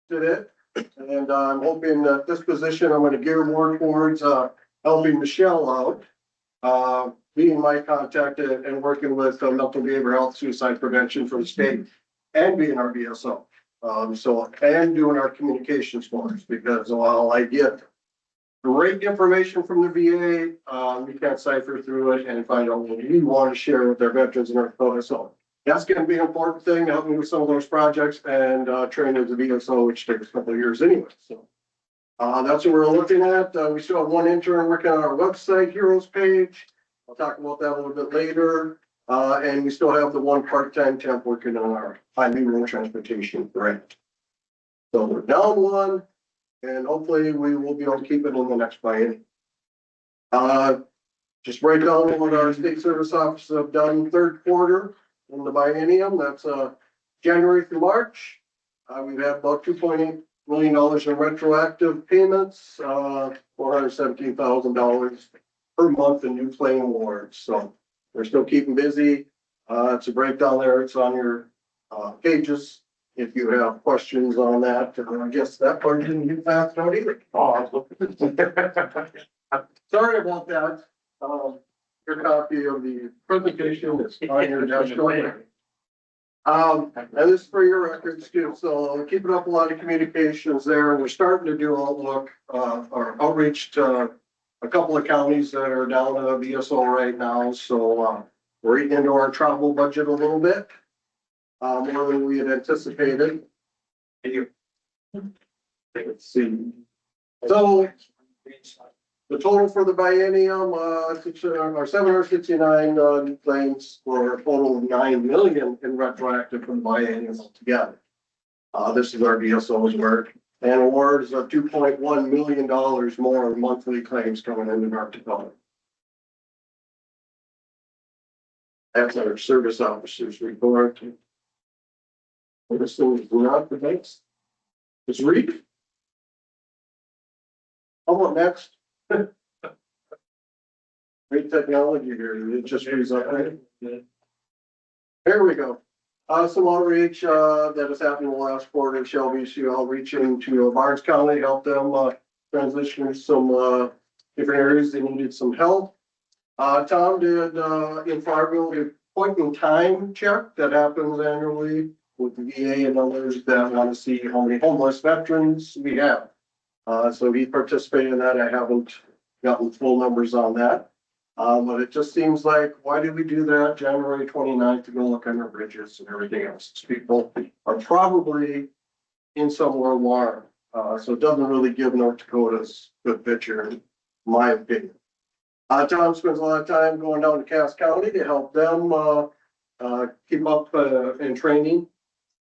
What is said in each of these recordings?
did it. And I'm hoping that this position, I'm gonna gear more towards, helping Michelle out. Being my contact and working with mental behavioral health suicide prevention for the state and being our BSO. And doing our communications forms because while I get great information from the VA, we can't cipher through it and find out what we want to share with our veterans in North Dakota. So that's going to be an important thing, helping with some of those projects and training as a BSO, which takes a couple of years anyway. So that's what we're looking at. We still have one intern working on our website heroes page. I'll talk about that a little bit later. And we still have the one part-time temp working on our highway road transportation grant. So we're down one, and hopefully we will be able to keep it in the next biennium. Just break down what our state service offices have done third quarter in the biennium. That's January through March. We've had about $2.8 million in retroactive payments, $417,000 per month in new claim awards. So we're still keeping busy. It's a breakdown there. It's on your pages. If you have questions on that, I guess that part didn't get passed out either. Oh, I was looking. Sorry about that. Your copy of the presentation is on your desk. And this is for your records too. So keeping up a lot of communications there. We're starting to do outlook or outreach to a couple of counties that are down to BSO right now. So we're eating into our travel budget a little bit, more than we had anticipated. Let's see. So the total for the biennium, are 769 claims for a total of $9 million in retroactive from the biennium altogether. This is our BSO's work. And awards of $2.1 million more monthly claims coming into North Dakota. That's our service officers report. This thing is not the base. It's read. How about next? Great technology here. It just reads up. Here we go. Some outreach that has happened in the last quarter. Shelby, I'll reach into Barnes County, help them transition some different areas they needed some help. Tom did in Fargo the point in time check that happens annually with the VA and others that want to see how many homeless veterans we have. So he participated in that. I haven't gotten full numbers on that. But it just seems like, why did we do that January 29th to go look under bridges and everything else? People are probably in somewhere alarm. So it doesn't really give North Dakota's good picture, in my opinion. Tom spends a lot of time going down to Cass County to help them keep up in training.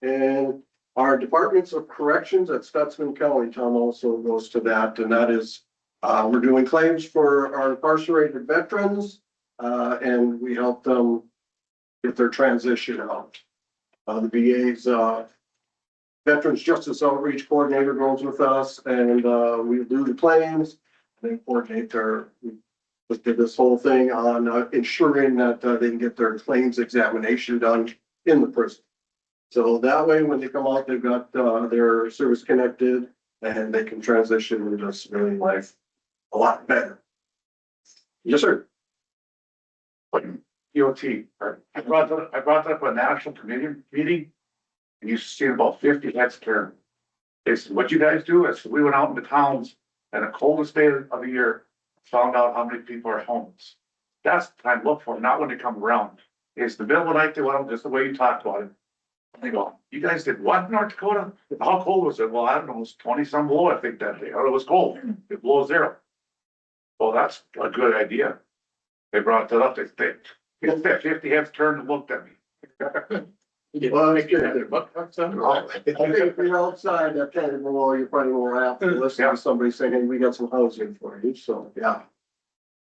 And our departments of corrections at Stutzman County, Tom also goes to that, and that is we're doing claims for our incarcerated veterans, and we help them get their transition out. The VA's Veterans Justice Outreach Coordinator goes with us, and we do the claims. They coordinate we did this whole thing on ensuring that they can get their claims examination done in the prison. So that way, when they come out, they've got their service connected, and they can transition into civilian life a lot better. Yes, sir. DOT. I brought that up at a national committee meeting, and you see about 50 heads turn. They said, "What you guys do?" I said, "We went out in the towns in the coldest day of the year, found out how many people are homeless. That's the time to look for them, not when they come around. It's the middle of the night they want them, just the way you talked about it." And they go, "You guys did what in North Dakota? How cold was it?" "Well, I don't know, it was 20 some below, I think that day. Or it was cold. It below zero." Well, that's a good idea. They brought that up. They think, 50 heads turned and looked at me. Well, I think if you're outside that kind of below, you're probably more apt to listen to somebody saying, "Hey, we got some housing for you." So, yeah.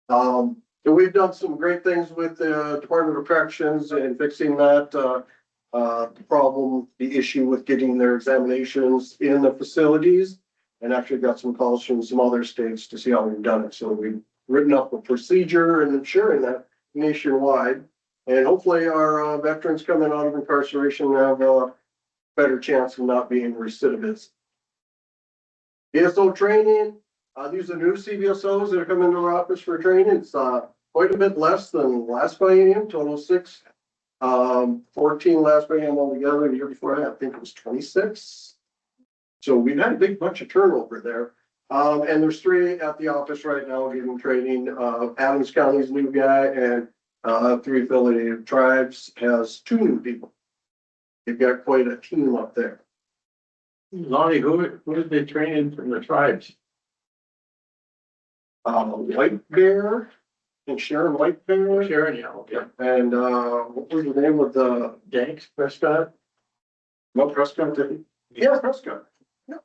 So we've done some great things with the Department of Corrections and fixing that problem, the issue with getting their examinations in the facilities, and actually got some calls from some other states to see how we've done it. So we've written up a procedure and ensuring that nationwide. And hopefully our veterans coming out of incarceration have a better chance of not being recidivists. VSO training, these are new CVSOs that are coming into our office for training. It's, quite a bit less than last biennium, total 6. 14 last biennium altogether. The year before that, I think it was 26. So we've had a big bunch of turnover there. And there's 3 at the office right now giving training. Adams County's new guy and 3 affiliated tribes has 2 new people. They've got quite a team up there. Lonnie, who did they train in from the tribes? White Bear and Sharon White Bear. Sharon, yeah, okay. And what was the name of the Danks, Prescott? no Prescott? Yeah, Prescott. Yeah.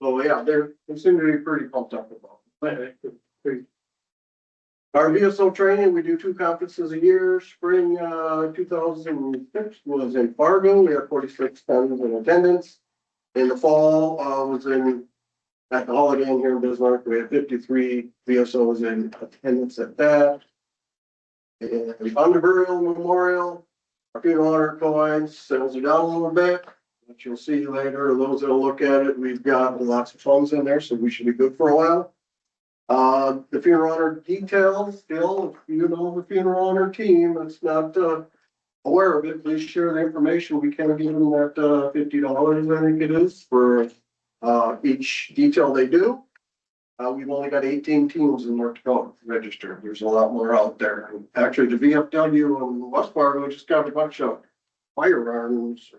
So yeah, they seem to be pretty pumped up about it. Our VSO training, we do 2 conferences a year. Spring 2006 was in Fargo. We had 46 tons in attendance. In the fall was at the Holiday Inn here in Bismarck. We had 53 VSOs in attendance at that. And under burial memorial, our funeral honor coins settles it down a little bit, which you'll see later. Those that'll look at it, we've got lots of funds in there, so we should be good for a while. The funeral honor details, still, if you know the funeral honor team that's not aware of it, please share the information. We can give them that $50, I think it is, for each detail they do. We've only got 18 teams in North Dakota registered. There's a lot more out there. And actually, the VFW in West Fargo just got a bunch of firearms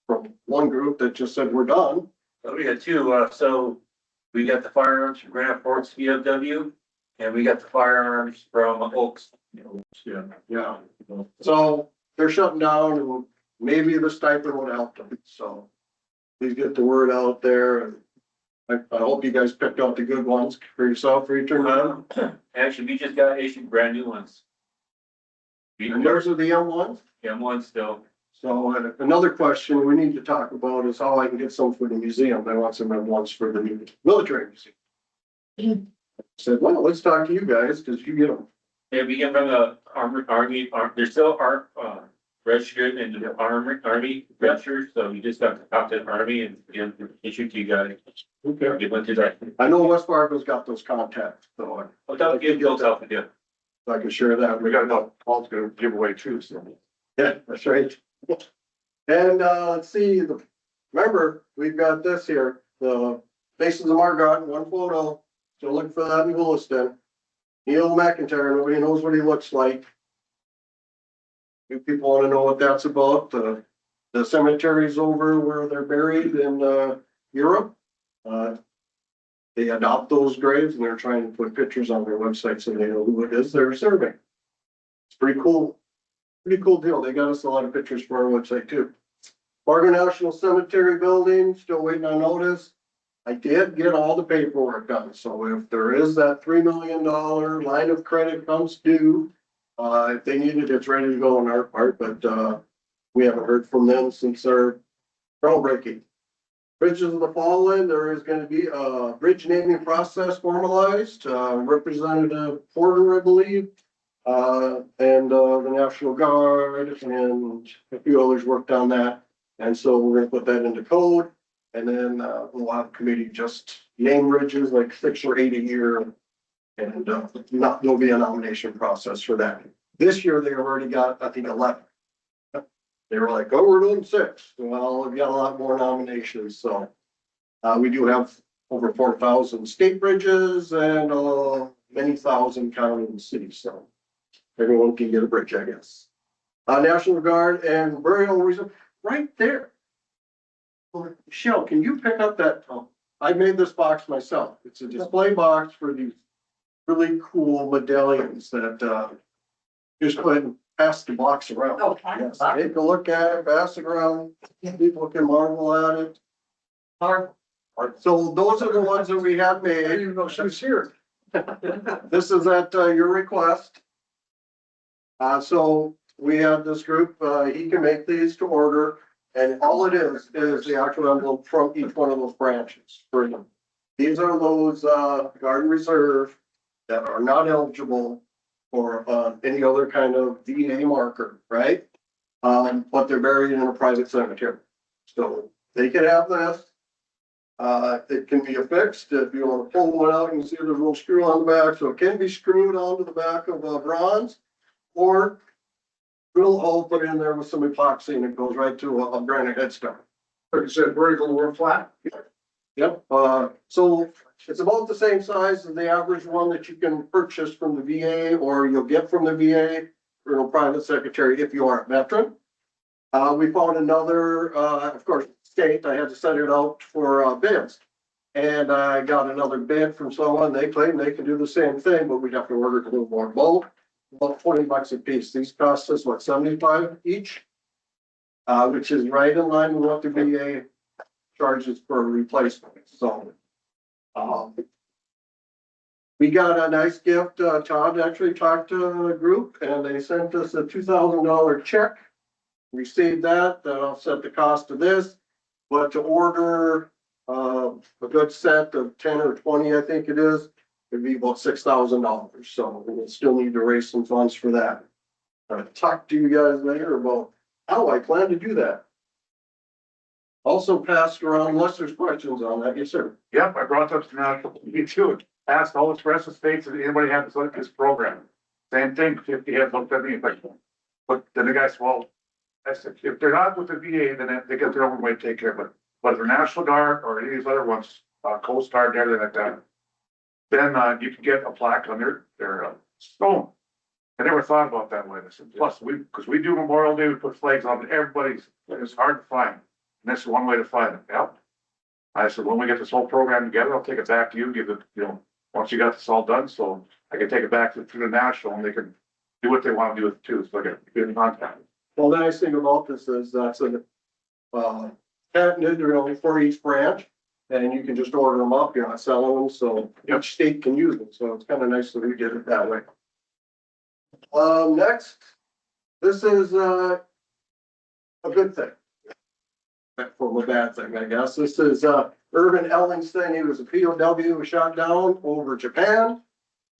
from one group that just said, we're done. We got 2, so we got the firearms from Grand Forks VFW, and we got the firearms from Oaks. Yeah. So they're shutting down and maybe the stipend would help them. So please get the word out there. And I hope you guys picked out the good ones for yourself for your turn. Actually, we just got issued brand new ones. And those are the young ones. M1 still. So another question we need to talk about is how I can get some for the museum. I want some ones for the military museum. I said, well, let's talk to you guys because you get them. Yeah, we get from the Army, they're still registered in the Army registered, so you just got to talk to the Army and get them issued to you guys. Okay. They went to that. I know West Fargo's got those contacts, so I'll give those out with you. I can share that. We got enough, Paul's gonna give away 2, so. Yeah, that's right. And let's see, remember, we've got this here, the Faces of Margot, 1 photo. So look for that in Williston. Neil McIntyre, nobody knows what he looks like. You people want to know what that's about? The cemeteries over where they're buried in Europe. They adopt those graves and they're trying to put pictures on their website so they know who it is they're serving. It's pretty cool. Pretty cool deal. They got us a lot of pictures for our website too. Fargo National Cemetery building, still waiting on notice. I did get all the paperwork done. So if there is that $3 million line of credit comes due, if they need it, it's ready to go on our part, but we haven't heard from them since our groundbreaking. Bridges of the Fallen, there is going to be a bridge naming process formalized. Representative Porter, I believe, and the National Guard and a few others worked on that. And so we're going to put that into code. And then we'll have a committee just name bridges like 6 or 8 a year. And there'll be a nomination process for that. This year they've already got, I think, 11. They were like, oh, we're doing 6. Well, we've got a lot more nominations. So we do have over 4,000 state bridges and many thousand county and cities. So everyone can get a bridge, I guess. National Guard and Burial Reserve right there. Michelle, can you pick up that? Oh, I made this box myself. It's a display box for these really cool medallions that just go ahead and pass the box around. Oh, yes, take a look at it, pass it around. People can marvel at it. So those are the ones that we have made. I didn't even know she was here. This is at your request. So we have this group, he can make these to order. And all it is the actual envelope from each one of those branches for them. These are those garden reserve that are not eligible for any other kind of VA marker, right? But they're buried in a private cemetery. So they could have this. It can be affixed. If you want to pull one out, you can see there's a little screw on the back, so it can be screwed onto the back of a bronze, or drill a hole, put in there with some epoxy, and it goes right to a granite headstone. Like you said, vertical or flat? Yep, so it's about the same size as the average one that you can purchase from the VA, or you'll get from the VA or a private secretary if you are a veteran. We found another, of course, state, I had to send it out for bids. And I got another bid from someone, they claim they can do the same thing, but we'd have to order a little more bulk, about $20 a piece. These cost us, what, 75 each? Which is right in line with what the VA charges for a replacement, so. We got a nice gift, Todd actually talked to a group and they sent us a $2,000 check. Received that, that offset the cost of this, but to order, a good set of 10 or 20, I think it is, it'd be about $6,000, so we'll still need to raise some funds for that. I'll talk to you guys later about how I plan to do that. Also passed around, unless there's questions on that, yes, sir. Yep, I brought up to national, me too. Asked all the rest of the states if anybody had this program. Same thing, 50 had looked at me, but then the guy said, well, I said, if they're not with the VA, then they get their own way to take care of it. But if they're National Guard or any of these other ones, Coast Guard and everything like that, then you can get a plaque on their stone. I never thought about that way. I said, plus because we do Memorial Day, we put flags on everybody's, it's hard to find. And that's one way to find it. Yep. I said, when we get this whole program together, I'll take it back to you, give it, once you got this all done, so I can take it back to the national and they can do what they want to do with it too. So I can get in contact. Well, the nice thing about this is that's a, patented, for each branch, and you can just order them up, you're not selling them, so each state can use them, so it's kind of nice that we did it that way. Next, this is, a good thing. From a bad thing, I guess. This is, Irvin Ellingston. He was a POW who was shot down over Japan.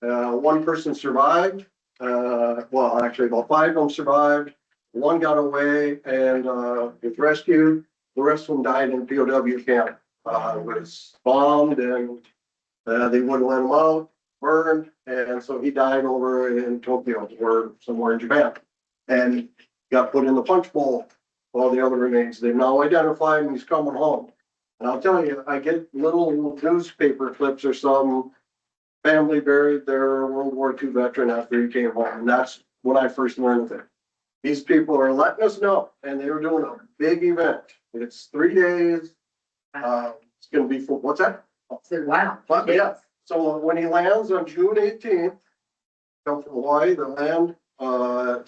One person survived. Well, actually about 5 of them survived. One got away and, was rescued. The rest of them died in POW camp. Was bombed and, they wouldn't let him out, burned. And so he died over in Tokyo or somewhere in Japan and got put in the punch bowl. All the other remains, they've now identified and he's coming home. And I'll tell you, I get little newspaper clips or some family buried their World War II veteran after he came home. And that's when I first learned of it. These people are letting us know, and they were doing a big event. It's 3 days. It's going to be for, what's that? Wow. But yeah, so when he lands on June 18th, come from Hawaii, they land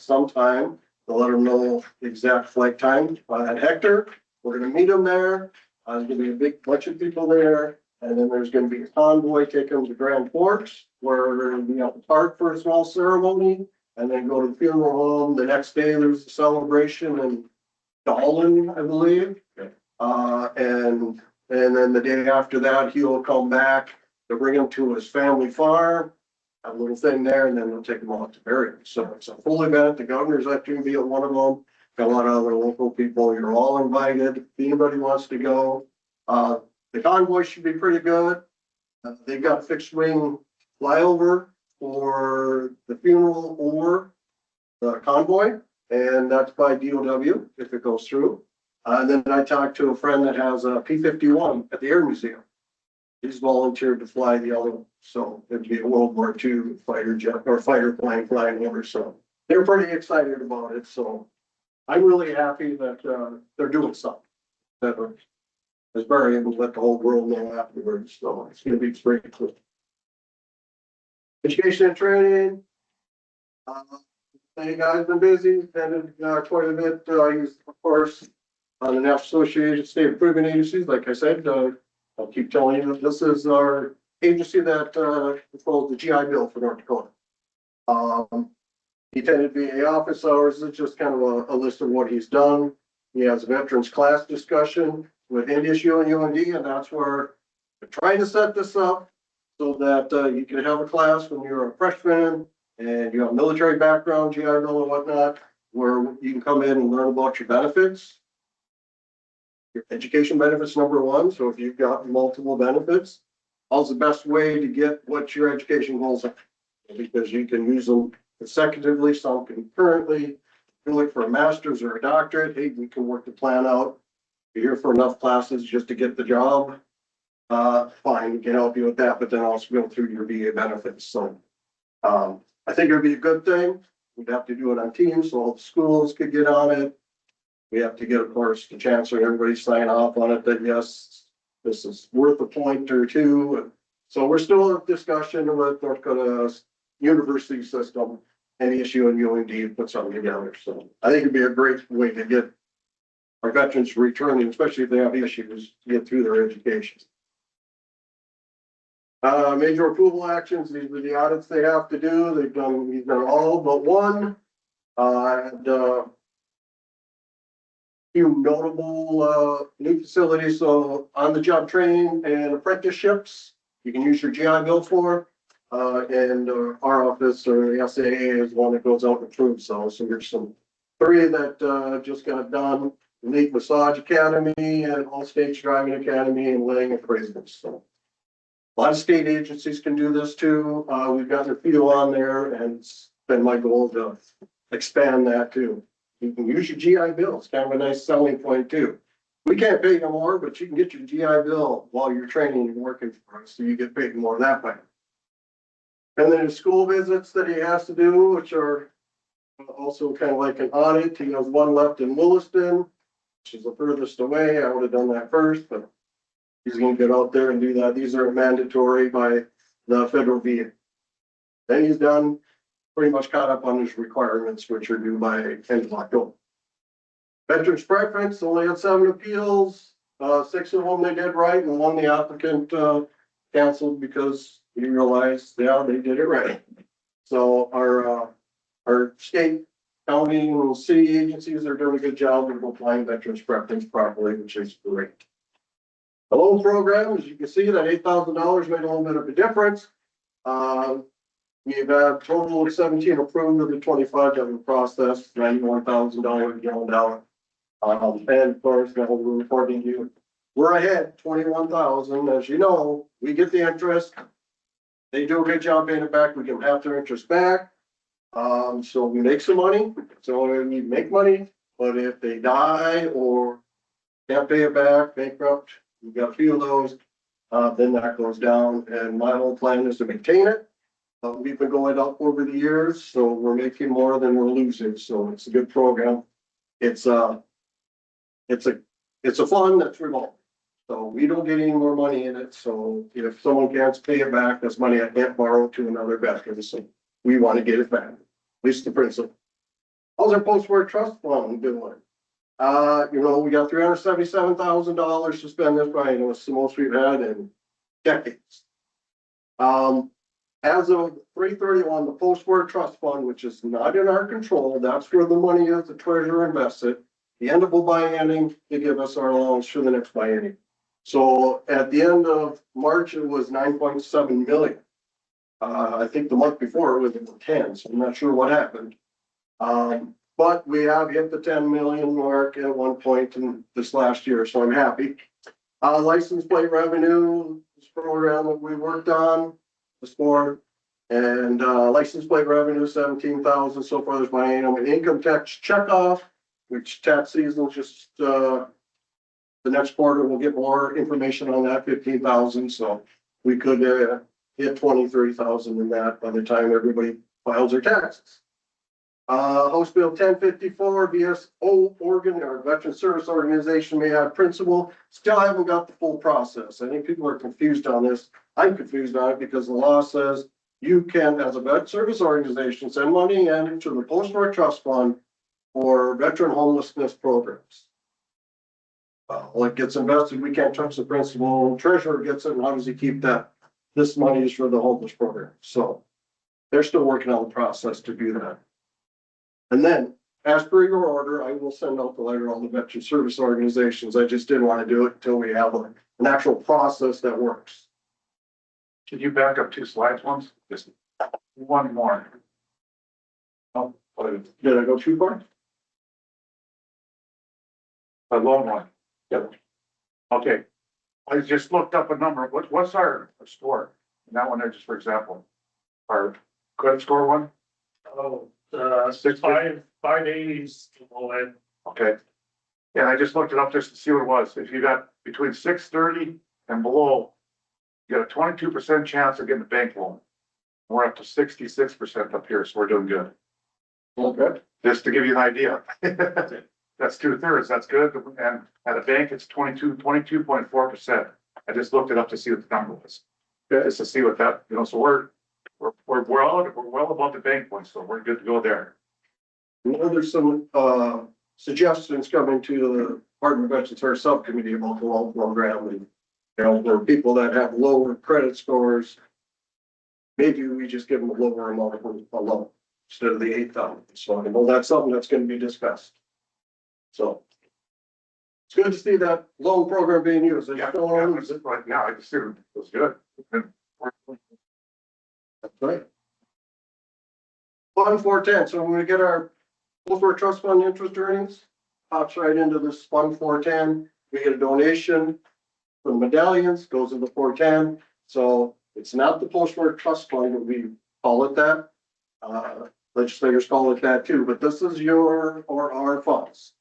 sometime. They'll let them know the exact flight time at Hector. We're gonna meet them there. There's gonna be a big bunch of people there. And then there's gonna be a convoy take them to Grand Forks, where we're gonna be out in the park for a small ceremony. And then go to the funeral home. The next day, there's a celebration in Dallin, I believe. And then the day after that, he'll come back to bring him to his family farm. A little thing there, and then they'll take them off to bury them. So it's a full event. The governor's actually gonna be at one of them. Got a lot of other local people. You're all invited. If anybody wants to go. The convoy should be pretty good. They've got fixed wing flyover for the funeral or the convoy, and that's by DOW if it goes through. And then I talked to a friend that has a P-51 at the Air Museum. He's volunteered to fly the other one, so it'd be a World War II fighter jet or fighter plane flying over. So they're pretty excited about it. So I'm really happy that they're doing something that is very able to let the whole world know afterwards. So it's going to be pretty cool. Education and training. Hey guys, been busy, attended quite a bit. He's of course on the National Association of State Improvement Agencies. Like I said, I'll keep telling you that this is our agency that controls the GI Bill for North Dakota. He attended VA office hours. It's just kind of a list of what he's done. He has a veterans class discussion with NDSU and UND, and that's where we're trying to set this up so that you can have a class when you're a freshman and you have a military background, GI Bill and whatnot, where you can come in and learn about your benefits. Your education benefits number one, so if you've got multiple benefits, how's the best way to get what your education goals are? Because you can use them consecutively, some concurrently. If you're looking for a master's or a doctorate, hey, we can work the plan out. If you're here for enough classes just to get the job, fine, we can help you with that, but then also go through your VA benefits, so. I think it'd be a good thing. We'd have to do it on Teams, so all the schools could get on it. We have to get, of course, the chancellor, and everybody sign off on it that yes, this is worth a point or two. So we're still in discussion with North Dakota university system, any issue in UND, put something together. So I think it'd be a great way to get our veterans returning, especially if they have issues, to get through their education. Major approval actions, these are the audits they have to do. We've done all but one. And few notable new facilities. So on the job training and apprenticeships, you can use your GI Bill for. And our office or the SAA is one that goes out and approves those. So there's some three that just got done. Elite Massage Academy and All States Driving Academy and Laying Appraisals. So a lot of state agencies can do this too. We've gotten a few on there, and it's been my goal to expand that too. You can use your GI Bill. It's kind of a nice selling point too. We can't pay you more, but you can get your GI Bill while you're training and working for us, so you get paid more that way. And then school visits that he has to do, which are also kind of like an audit. He has one left in Williston, which is the furthest away. I would have done that first, but he's going to get out there and do that. These are mandatory by the federal VA. Then he's done, pretty much caught up on his requirements, which are due by end of October. Veterans preference only had 7 appeals. 6 of them they did right, and 1 the applicant canceled because he realized, yeah, they did it right. So our state, county, and city agencies are doing a good job of applying veterans preference properly, which is great. The loan program, as you can see, that $8,000 made a little bit of a difference. We've had a total of 17 approved of the 25 that were processed, $91,000 going down. And of course, now we're reporting to you, we're ahead 21,000. As you know, we get the interest. They do a good job paying it back. We give them half their interest back. So we make some money. So we make money, but if they die or can't pay it back, bankrupt, we've got a few of those, then that goes down. And my whole plan is to maintain it. We've been going up over the years, so we're making more than we're losing. So it's a good program. It's a fund that's revolving. So we don't get any more money in it. So if someone can't pay it back, that's money I can't borrow to another veteran. So we want to get it back, at least the principal. How's our post-war trust fund doing? We got $377,000 to spend this by, it's the most we've had in decades. As of 3/31, the post-war trust fund, which is not in our control, that's where the money is, the treasurer invests it. The end of a biennium, they give us our allowance for the next biennium. So at the end of March, it was 9.7 million. I think the month before it was in the 10, so I'm not sure what happened. But we have hit the 10 million mark at one point in this last year, so I'm happy. License plate revenue, this program that we worked on, the sport, and license plate revenue, 17,000 so far this biennium. An income tax checkoff, which tax season just the next quarter we'll get more information on that, 15,000. So we could hit 23,000 in that by the time everybody files their taxes. House Bill 1054 VSO organ or Veteran Service Organization may have principal. Still haven't got the full process. I think people are confused on this. I'm confused on it because the law says you can, as a veteran service organization, send money into the post-war trust fund for veteran homelessness programs. Well, it gets invested. We can't touch the principal. Treasurer gets it. And how does he keep that? This money is for the homeless program. So they're still working on the process to do that. And then, as per your order, I will send out the letter to all the veteran service organizations. I just didn't want to do it until we have an actual process that works. Can you back up 2 slides once? Just one more. Oh, Did I go too far? a long one. Yep. Okay, I just looked up a number, what's our score? That one there, just for example, our credit score one, Oh, 580s below it. okay. And I just looked it up just to see what it was, if you got between 630 and below, you got a 22% chance of getting a bank loan. We're up to 66% up here, so we're doing good. Okay. Just to give you an idea. That's 2/3, that's good, and at a bank, it's 22.4%. I just looked it up to see what the number was. Just to see what that, so we're well above the bank point, so we're good to go there. I know there's some, suggestions coming to the Department of Veterans Affairs Subcommittee about the loan program and, for people that have lower credit scores, maybe we just give them a lower amount of a loan instead of the 8,000. So I know that's something that's going to be discussed. So it's good to see that loan program being used. I Yeah, just don't want to lose it. right now, I just assumed it was good. That's right. Fund 410. So when we get our post-work trust fund interest earnings, pops right into this fund 410. We get a donation from medallions, goes into 410. So it's not the post-work trust fund, but we call it that. Legislators call it that too, but this is your or our funds.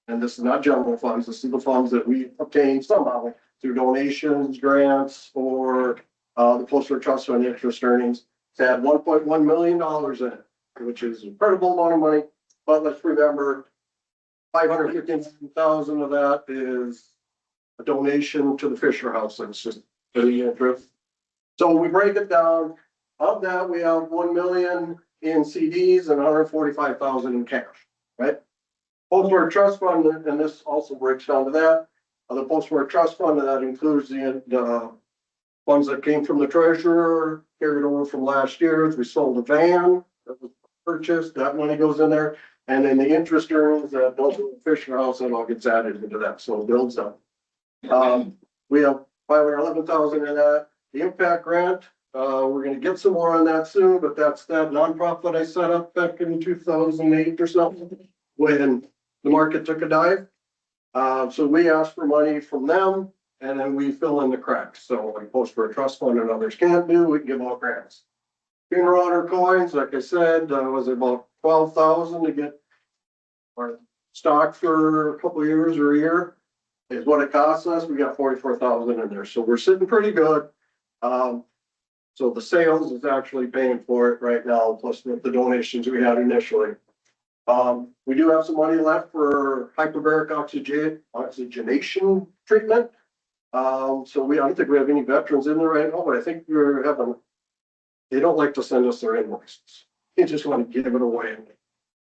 And this is not general funds. This is the funds that we obtain somehow through donations, grants, or the post-work trust fund interest earnings. It's had $1.1 million in it, which is an incredible amount of money. But let's remember, 515,000 of that is a donation to the Fisher House. It's just for the interest. So we break it down. Of that, we have 1 million in CDs and 145,000 in cash, right? Post-work trust fund, and this also breaks down to that. The post-work trust fund, that includes the funds that came from the treasurer, carried over from last year. We sold a van that was purchased, that money goes in there. And then the interest earnings that goes to the Fisher House, that all gets added into that, so it builds up. We have 511,000 in that. The impact grant, we're gonna get some more on that soon, but that's that nonprofit I set up back in 2008 or something, when the market took a dive. So we ask for money from them, and then we fill in the cracks. So like post-work trust fund and others can't do, we give out grants. Funeral honor coins, like I said, was about 12,000 to get our stock for a couple of years or a year is what it costs us. We got 44,000 in there, so we're sitting pretty good. So the sales is actually paying for it right now, plus the donations we had initially. We do have some money left for hyperbaric oxygenation treatment. So I don't think we have any veterans in there right now, but I think we're having. They don't like to send us their invoices. They just want to give it away.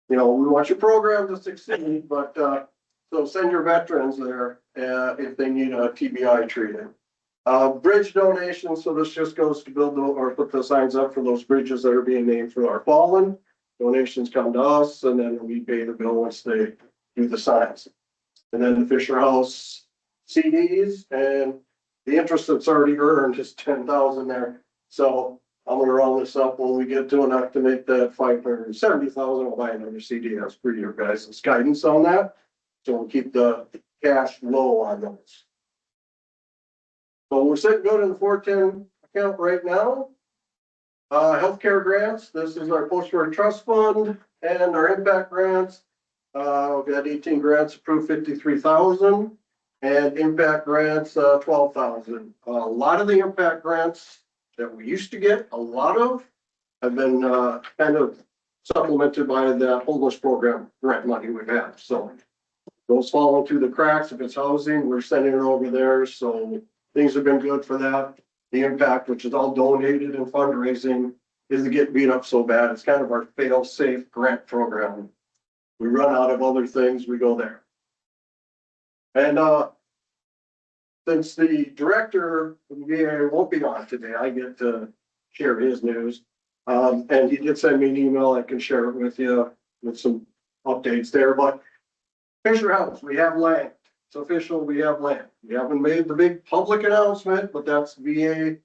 We want your program to succeed, but, so send your veterans there, if they need a TBI treated. Bridge donations, so this just goes to build or put the signs up for those bridges that are being named for our fallen. Donations come to us, and then we pay the bill once they do the signs. And then the Fisher House CDs, and the interest that's already earned is 10,000 there. So I'm gonna round this up when we get to enough to make that 570,000. I'll buy another CD as per your guys' guidance on that. So we'll keep the cash low on those. So we're sitting good in the 410 account right now. Healthcare grants, this is our post-work trust fund and our impact grants. We've got 18 grants approved, 53,000, and impact grants, 12,000. A lot of the impact grants that we used to get, a lot of, have been kind of supplemented by the homeless program grant money we've had. So those fall into the cracks. If it's housing, we're sending it over there. So things have been good for that. The impact, which is all donated and fundraising, isn't getting beat up so bad. It's kind of our fail-safe grant program. We run out of other things, we go there. And since the director of the VA won't be on today, I get to share his news. And he did send me an email. I can share it with you with some updates there. But Fisher House, we have land. It's official, we have land. We haven't made the big public announcement, but that's VA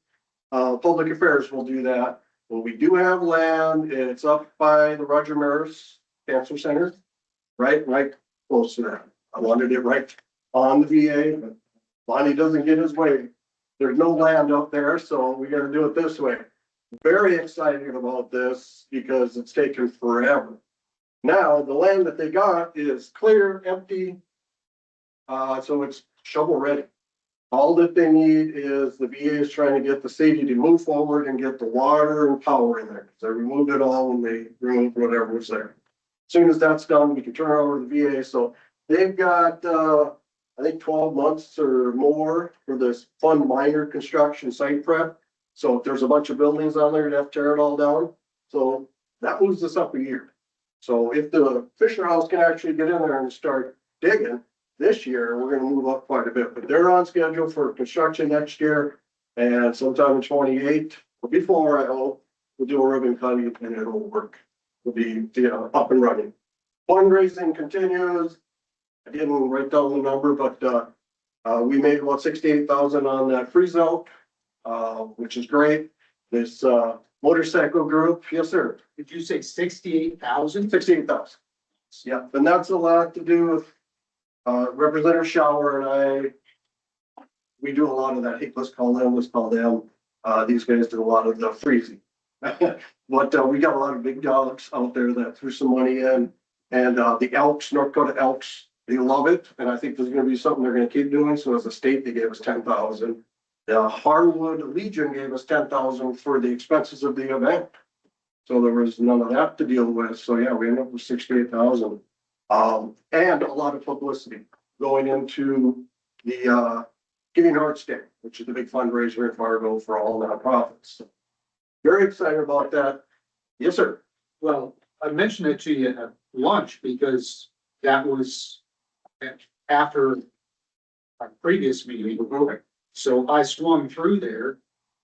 Public Affairs will do that. Well, we do have land. It's up by the Roger Maris Cancer Center, right close to that. I wanted it right on the VA, but Lonnie doesn't get his way. There's no land up there, so we gotta do it this way. Very excited about this because it's taken forever. Now, the land that they got is clear, empty. So it's shovel ready. All that they need is the VA is trying to get the city to move forward and get the water and power in there. So they removed it all when they removed whatever was there. As soon as that's done, we can turn it over to the VA. So they've got, I think 12 months or more for this fun minor construction site prep. So if there's a bunch of buildings on there, you'd have to tear it all down. So that moves us up a year. So if the Fisher House can actually get in there and start digging this year, we're gonna move up quite a bit, but they're on schedule for construction next year. And sometime in 28 or before, I hope, we'll do a ribbon cutting and it'll work. We'll be, up and running. Fundraising continues. I didn't write down the number, but, we made about 68,000 on that freeze out, which is great. This, motorcycle group, yes, sir. Did you say 68,000? 68,000. Yeah, and that's a lot to do with, Representative Shower and we do a lot of that. Hey, let's call them. These guys do a lot of the freezing. But, we got a lot of big dogs out there that threw some money in, and, the Elks, North Dakota Elks, they love it. And I think there's gonna be something they're gonna keep doing. So as a state, they gave us 10,000. The Harwood Legion gave us 10,000 for the expenses of the event. So there was none of that to deal with. So yeah, we ended up with 68,000. And a lot of publicity going into the, Giving Hearts Day, which is the big fundraiser in Fargo for all nonprofits. So very excited about that. Yes, sir. Well, I mentioned it to you at lunch because that was after our previous meeting. So I swung through there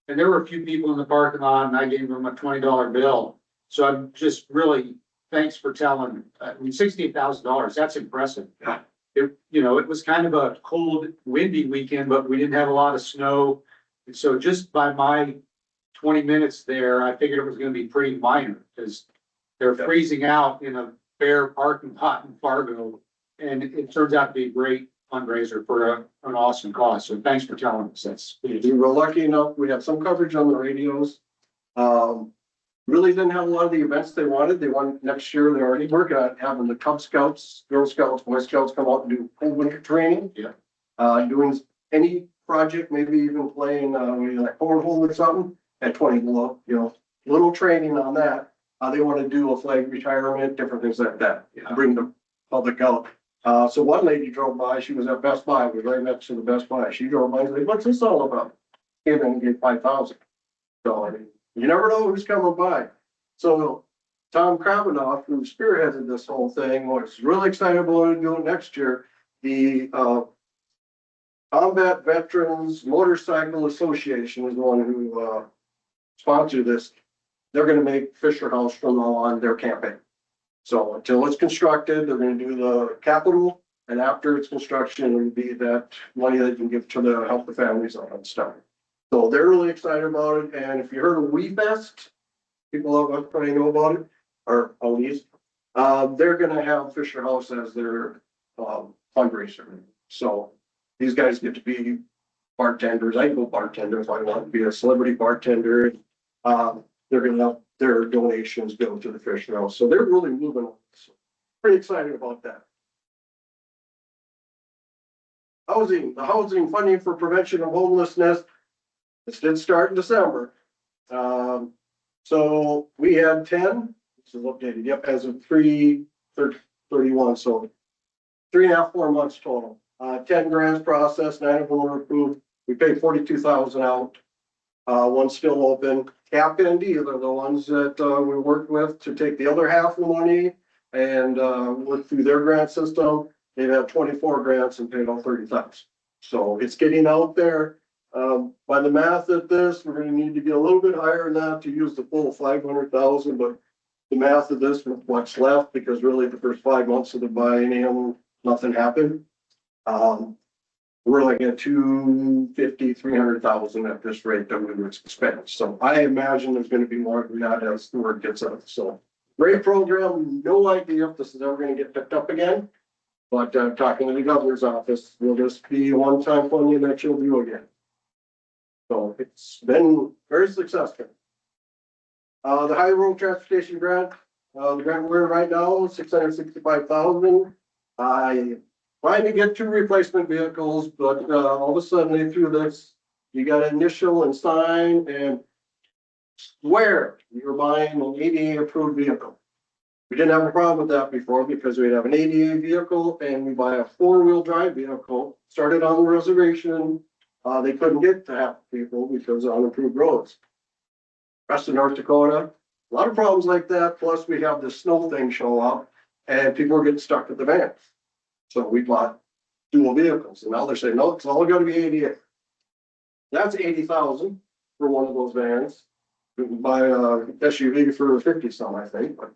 and there were a few people in the parking lot and I gave them a $20 bill. So I'm just really, thanks for telling, I mean, $68,000, that's impressive. Yeah. It was kind of a cold, windy weekend, but we didn't have a lot of snow. And so just by my 20 minutes there, I figured it was gonna be pretty minor because they're freezing out in a bare parking lot in Fargo. And it turns out to be a great fundraiser for an awesome cause. So thanks for telling us. We were lucky enough. We had some coverage on the radios. Really didn't have a lot of the events they wanted. They want next year. They're already working on having the Cub Scouts, Girl Scouts, Boy Scouts come out and do full winter training. Yeah. Doing any project, maybe even playing, like cornhole or something at 20 below, little training on that. They want to do a flag retirement, different things like that. Yeah. Bring the public out. So one lady drove by, she was at Best Buy, we were right next to the Best Buy. She drove by and said, what's this all about? Came in and gave 5,000. So I mean, you never know who's coming by. So Tom Kravinoff, who spearheaded this whole thing, was really excited about doing it next year. The Combat Veterans Motorcycle Association is the one who sponsored this. They're gonna make Fisher House from now on their campaign. So until it's constructed, they're gonna do the capital, and after it's construction, it'll be that money that you can give to the help the families out and stuff. So they're really excited about it, and if you heard of We Fest, people have probably know about it, or at least, they're gonna have Fisher House as their fundraiser. So these guys get to be bartenders. I can go bartender if I want to be a celebrity bartender. They're gonna have their donations go to the Fisher House. So they're really moving on. So pretty excited about that. The housing funding for prevention of homelessness. This did start in December. So we had 10, this is updated, yep, as of 3/31, so 3.5, 4 months total. 10 grants processed, 9 of them were approved. We paid 42,000 out. One's still open. Cap and D are the ones that we worked with to take the other half of the money and work through their grant system. They've had 24 grants and paid all 30,000. So it's getting out there. By the math at this, we're gonna need to get a little bit higher than that to use the full 500,000, but the math of this with what's left, because really the first 5 months of the biennium, nothing happened. We're like at 250, 300,000 at this rate that we would spend. So I imagine there's gonna be more than that as the word gets out. So great program. No idea if this is ever gonna get picked up again. But talking to the governor's office, will this be one-time funding that you'll do again? So it's been very successful. The High Road Transportation Grant, the grant we're in right now, $665,000. I trying to get 2 replacement vehicles, but all of a sudden they threw this, you got to initial and sign and swear you're buying an ADA approved vehicle. We didn't have a problem with that before because we'd have an ADA vehicle and we buy a 4-wheel drive vehicle, started on the reservation. They couldn't get to half the people because of unimproved roads. Rest of North Dakota, a lot of problems like that. Plus we have this snow thing show up and people are getting stuck with the vans. So we bought dual vehicles and now they're saying, no, it's all got to be ADA. That's $80,000 for one of those vans. We can buy a SUV for 50 some, I think. But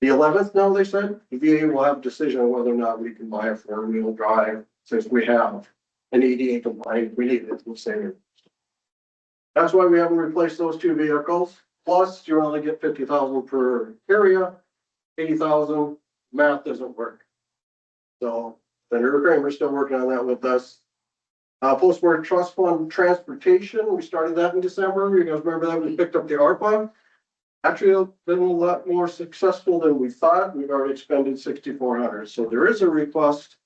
the 11th, now they said, the VA will have a decision on whether or not we can buy a 4-wheel drive since we have an ADA compliant. We need it. We'll say it. That's why we haven't replaced those 2 vehicles. Plus, you only get 50,000 per area, 80,000. Math doesn't work. So Senator Kramer's still working on that with us. Post-work trust fund transportation, we started that in December. You guys remember that we picked up the ARPA? Actually, it's been a lot more successful than we thought. We've already expended $6,400. So there is a request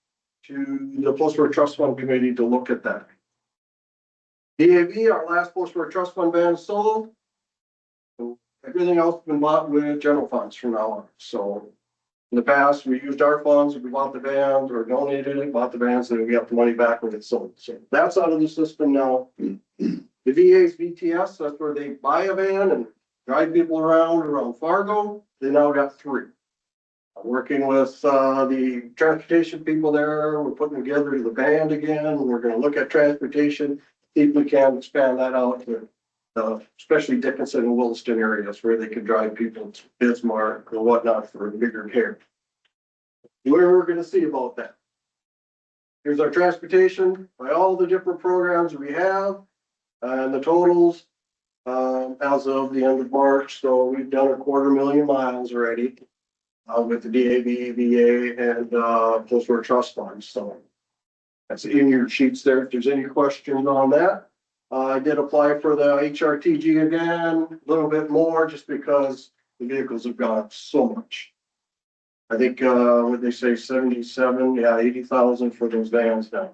to the post-work trust fund committee to look at that. DAV, our last post-work trust fund van sold. Everything else has been bought with general funds from now on. So in the past, we used our funds, we bought the vans or donated it, bought the vans, and we got the money back when it's sold. So that's out of the system now. The VA's VTS, that's where they buy a van and drive people around Fargo. They now got 3. I'm working with the transportation people there. We're putting together the band again. We're going to look at transportation, see if we can expand that out to especially Dickinson and Williston areas where they can drive people to Bismarck or whatnot for bigger care. We're going to see about that. Here's our transportation by all the different programs we have and the totals as of the end of March. So we've done 250,000 miles already with the DAV, VA, and post-work trust funds. So that's in your sheets there. If there's any questions on that. I did apply for the HRTG again, a little bit more just because the vehicles have gone up so much. I think, what they say, 77, yeah, 80,000 for those vans now.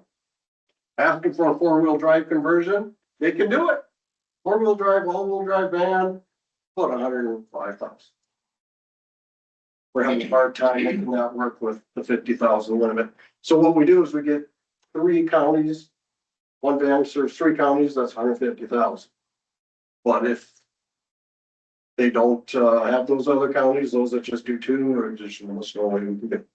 Asking for a 4-wheel drive conversion, they can do it. 4-wheel drive, all-wheel drive van, put 105,000. We're having a hard time making that work with the 50,000 limit. So what we do is we get 3 counties. One van serves 3 counties, that's 150,000. But if they don't have those other counties, those that just do 2 or just almost no way we can get.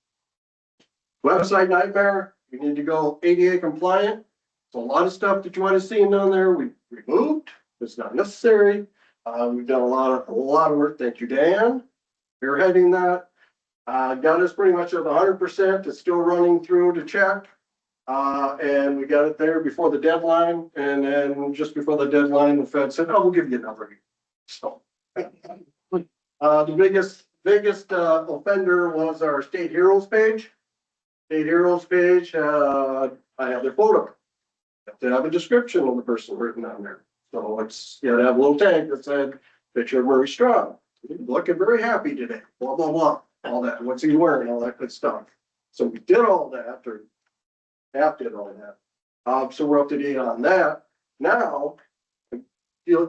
Website nightmare, you need to go ADA compliant. So a lot of stuff that you want to see down there, we removed. It's not necessary. We've done a lot of work. Thank you, Dan. You're heading that. Got us pretty much at 100%. It's still running through to check. And we got it there before the deadline. And then just before the deadline, the Fed said, oh, we'll give you another year. So the biggest offender was our State Heroes page. State Heroes page, I have their photo. Have to have a description of the person written on there. So it's, you know, have a little tag that said, picture of Murray Strong. Looking very happy today, blah, blah, blah, all that. What's he wearing? All that good stuff. So we did all that, or half did all that. So we're up to date on that. Now,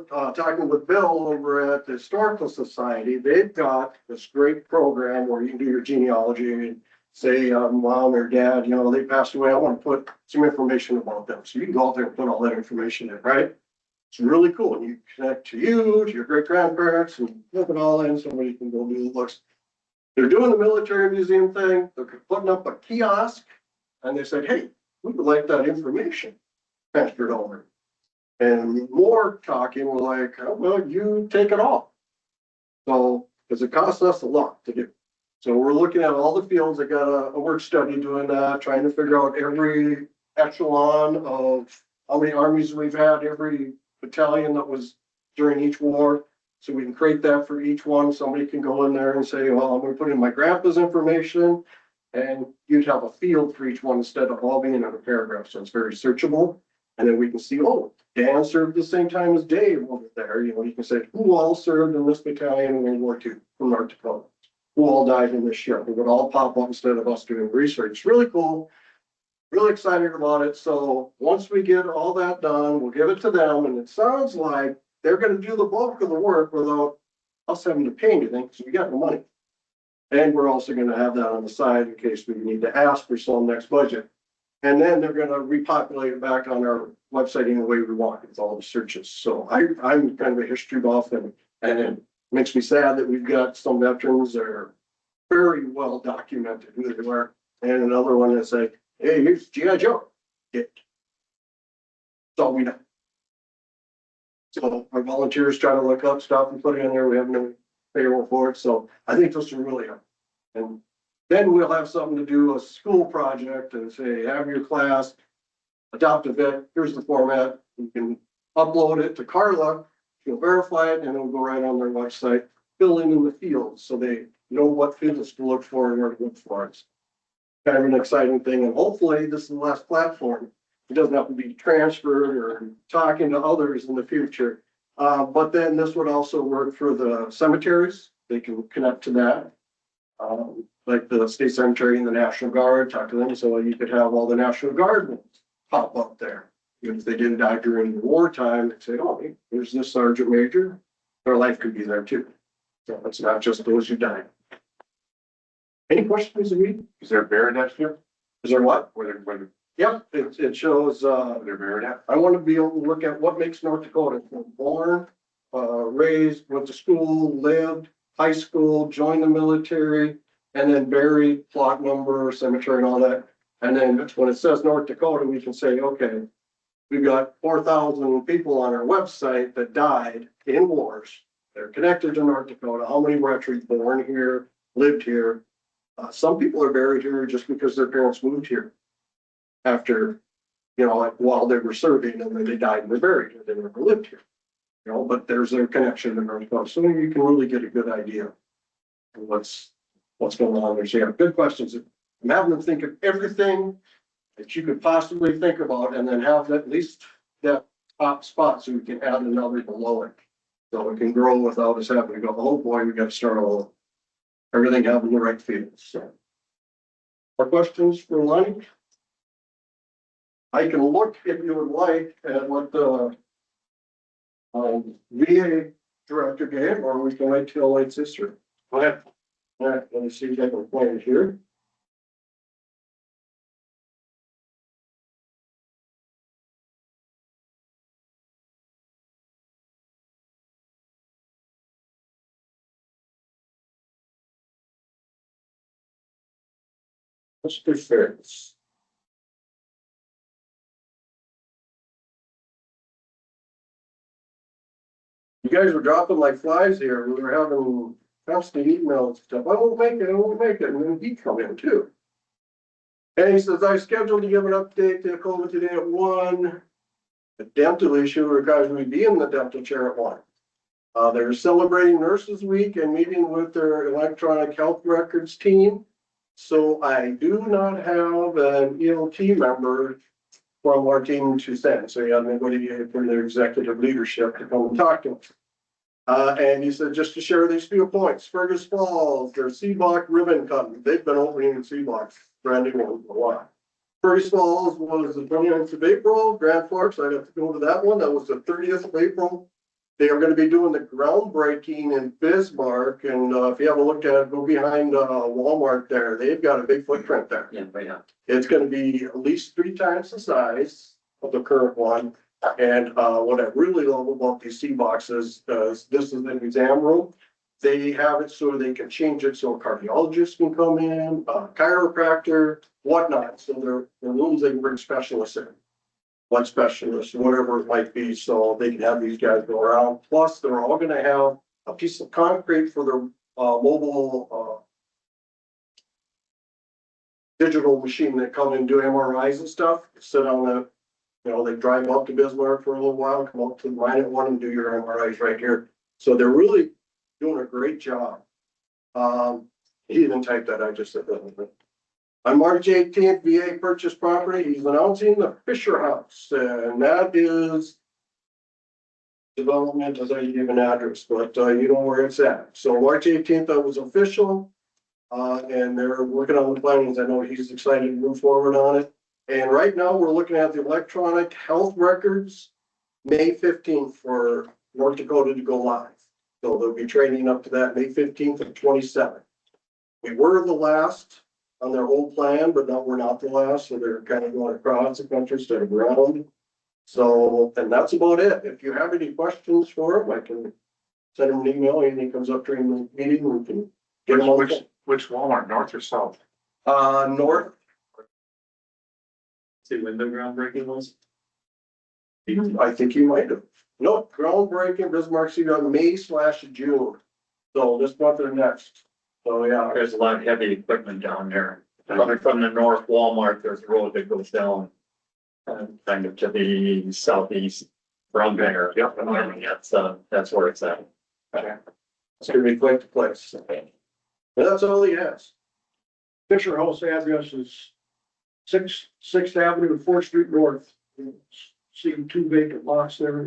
talking with Bill over at the Historical Society, they've got this great program where you can do your genealogy and say mom or dad, you know, they passed away. I want to put some information about them. So you can go out there and put all that information in, right? It's really cool. And you connect to you, to your great grandparents, and look it all in. Somebody can go do the looks. They're doing the military museum thing. They're putting up a kiosk, and they said, hey, we would like that information transferred over. And more talking, we're like, oh, well, you take it all. So, because it costs us a lot to do. So we're looking at all the fields. I got a work study doing that, trying to figure out every echelon of how many armies we've had, every battalion that was during each war. So we can create that for each one. Somebody can go in there and say, well, I'm going to put in my grandpa's information. And you'd have a field for each one instead of all being in a paragraph, so it's very searchable. And then we can see, oh, Dan served the same time as Dave over there, you know, you can say, who all served in this battalion in World War II from North Dakota? Who all died in this ship? It would all pop up instead of us doing research. It's really cool. Really excited about it. So once we get all that done, we'll give it to them, and it sounds like they're gonna do the bulk of the work without us having to pay anything, because we got the money. And we're also gonna have that on the side in case we need to ask for some next budget. And then they're gonna repopulate it back on our website in the way we want with all the searches. So I'm kind of a history buff, and it makes me sad that we've got some veterans that are very well documented who they were. And another one that's like, hey, here's G.I. Joe. That's all we know. So our volunteers try to look up stuff and put it in there. We have no payroll for it. So I think this will really help. And then we'll have something to do, a school project, and say, have your class adopt a vet. Here's the format. You can upload it to Carla. She'll verify it, and it'll go right on their website, filling in the fields so they know what fields to look for and where to look for. It's kind of an exciting thing. And hopefully this is the last platform. It doesn't have to be transferred or talking to others in the future. But then this would also work for the cemeteries. They can connect to that. Like the State Cemetery and the National Guard, talk to them. So you could have all the National Guard ones pop up there. Even if they didn't die during the wartime, they'd say, oh, here's this Sergeant Major. Their life could be there too. So it's not just those who died. Any questions of me? Is there a bear next year? Is there what? Whether Yep, it shows, they're buried at? I want to be able to look at what makes North Dakota from born, raised, went to school, lived, high school, joined the military, and then buried, plot number, cemetery and all that. And then when it says North Dakota, we can say, okay, we've got 4,000 people on our website that died in wars. They're connected to North Dakota. How many were actually born here, lived here? Some people are buried here just because their parents moved here after, you know, like while they were serving, and then they died and were buried, and they never lived here. You know, but there's their connection to North Dakota. So you can really get a good idea of what's going on there. So yeah, good questions. I'm having them think of everything that you could possibly think about, and then have at least that top spot so we can add another below it. So it can grow without us having to go, oh boy, we got to start all over. Everything having the right fields. So. More questions for Lonnie? I can look, if you would like, at what the VA director gave, or we can wait till late sister. Go ahead. All right, let me see if I can find it here. Mr. Fitz. You guys were dropping like flies here. We were having constant emails and stuff. I won't make it, I won't make it. And then he come in too. And he says, I scheduled to give an update to ACOVA today at 1. The dental issue requires me to be in the dental chair at 1. They're celebrating Nurses Week and meeting with their electronic health records team. So I do not have an ELT member from our team to send. So you have anybody from their executive leadership to come and talk to them. And he said, just to share these few points, Fergus Falls, their C-block ribbon cutting. They've been opening in C-blocks, brand new ones a lot. Fergus Falls was the 29th of April. Grand Forks, I'd have to go to that one. That was the 30th of April. They are going to be doing the groundbreaking in Bismarck. And if you haven't looked at it, go behind Walmart there. They've got a big footprint there. Yeah, right now. It's going to be at least 3 times the size of the current one. And what I really love about these C boxes is this is an exam room. They have it so they can change it so a cardiologist can come in, a chiropractor, whatnot. So they're rooms they can bring specialists in, blood specialists, whatever it might be. So they can have these guys go around. Plus, they're all going to have a piece of concrete for their mobile digital machine that come and do MRIs and stuff. Sit on the, you know, they drive up to Bismarck for a little while, come up to the Minot one and do your MRIs right here. So they're really doing a great job. He didn't type that, I just said that. On March 18th, VA purchased property. He's announcing the Fisher House, and that is development, as I give an address, but you know where it's at. So March 18th, that was official. And they're working on the plans. I know he's excited to move forward on it. And right now, we're looking at the electronic health records, May 15th for North Dakota to go live. So they'll be training up to that May 15th and 27th. We were the last on their old plan, but now we're not the last, so they're kind of going across the country instead of around. So, and that's about it. If you have any questions for him, I can send him an email. Anything comes up during the meeting, we can get him on. Which Walmart, north or south? North. See when the groundbreaking was? I think you might have. No, groundbreaking, Bismarck City on May/June. So this month or next. So, yeah. There's a lot of heavy equipment down there. Coming from the north Walmart, there's a road that goes down. Kind of to the southeast from there. Yep. That's where it's at. It's gonna be quite the place. And that's all he has. Fisher House address is Sixth Avenue and 4th Street North. Seeing 2 vacant lots there.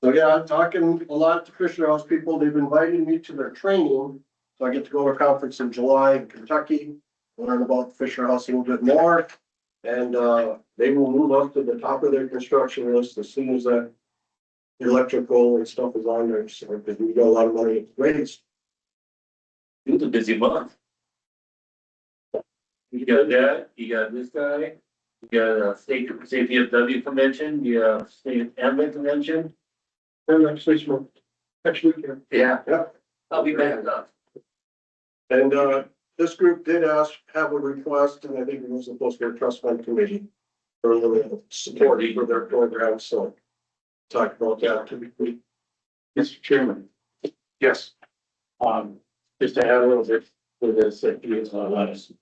So yeah, I'm talking a lot to Fisher House people. They've invited me to their training. So I get to go to a conference in July in Kentucky, learn about Fisher House a little bit more. And they will move up to the top of their construction list as soon as that electrical and stuff is on there. So because we got a lot of money raised. It was a busy month. You got that, you got this guy, you got a state CPFW convention, you have state ambulance convention. And next weekend. Yeah. Yep. I'll be back up. And this group did have a request, and I think it was supposed to be a trust fund committee for a little support for their program. So talk about that. Mr. Chairman, Yes. just to add a little bit to this,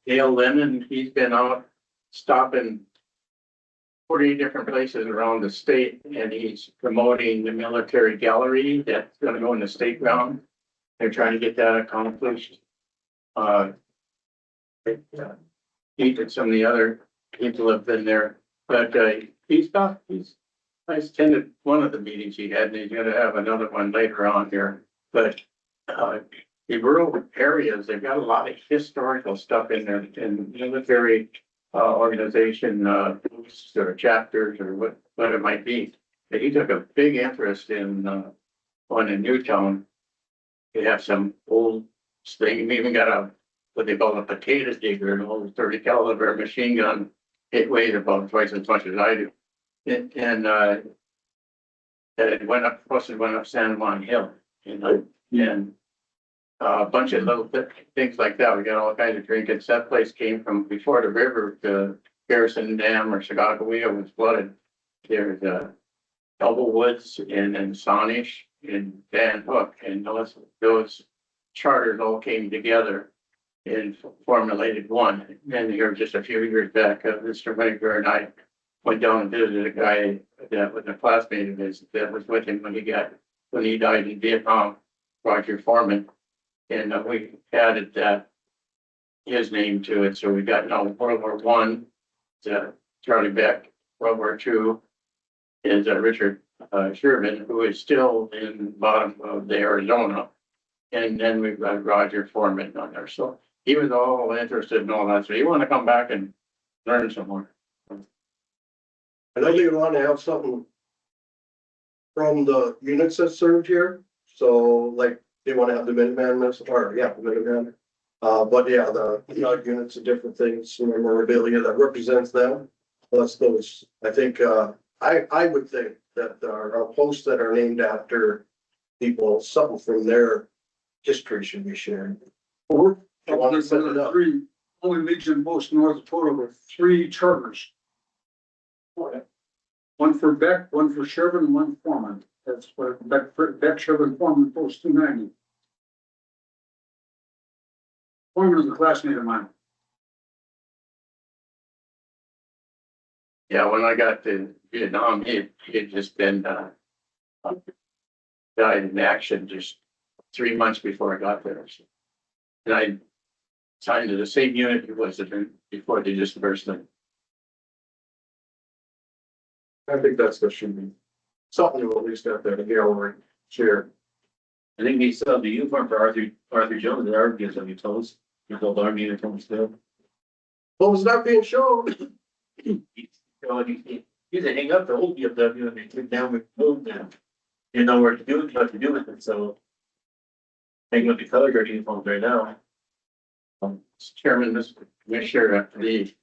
Dale Lennon, he's been out stopping 40 different places around the state, and he's promoting the military gallery that's gonna go in the state ground. They're trying to get that accomplished. He and some of the other people have been there, but I attended one of the meetings he had, and he's gonna have another one later on here, but the rural areas, they've got a lot of historical stuff in there, in military organization, groups or chapters or what it might be. But he took a big interest in one in Newtown. They have some old thing, we even got what they call a potato digger, an old 30 caliber machine gun. It weighs about twice as much as I do. And it went up, plus it went up San Juan Hill, and a bunch of little things like that. We got all kinds of trinkets. That place came from before the river, the Garrison Dam or Sagagawea was flooded. There's Elbow Woods and Sonish and Van Hook, and those charters all came together and formulated one. And here just a few years back, Mr. Winter and I went down and visited a guy that was a classmate of his that was with him when he died in Vietnam, Roger Foreman. And we added his name to it. So we got now World War I, Charlie Beck, World War II is Richard Sherman, who is still in the bottom of the Arizona. And then we've got Roger Foreman on there. So he was all interested in all that. So you want to come back and learn some more. I know you want to have something from the units that served here. So like they want to have the Minuteman, the Minuteman. But yeah, the units and different things, some memorabilia that represents them. Plus those, I think, I would think that our posts that are named after people, something from their history should be shared. Or I want to set it up. only Legion post North Dakota with 3 charters. One for Beck, one for Sherman, and one Foreman. That's what Beck, Sherman, Foreman, post 290. Foreman was a classmate of mine. Yeah, when I got to Vietnam, he had just been died in action just 3 months before I got there. So And I signed to the same unit he was in before they dispersed them. I think that's what should be. Something to at least have that gallery share. I think they still have the uniform for Arthur Jones, the Army gives them, he told us, he told Army uniform still. Well, it's not being shown. He used to hang up the old BMW and they took down with moved and didn't know what to do with it, so. Hanging up the color guard uniforms right now. Mr. Chairman, Mr. Commissioner, the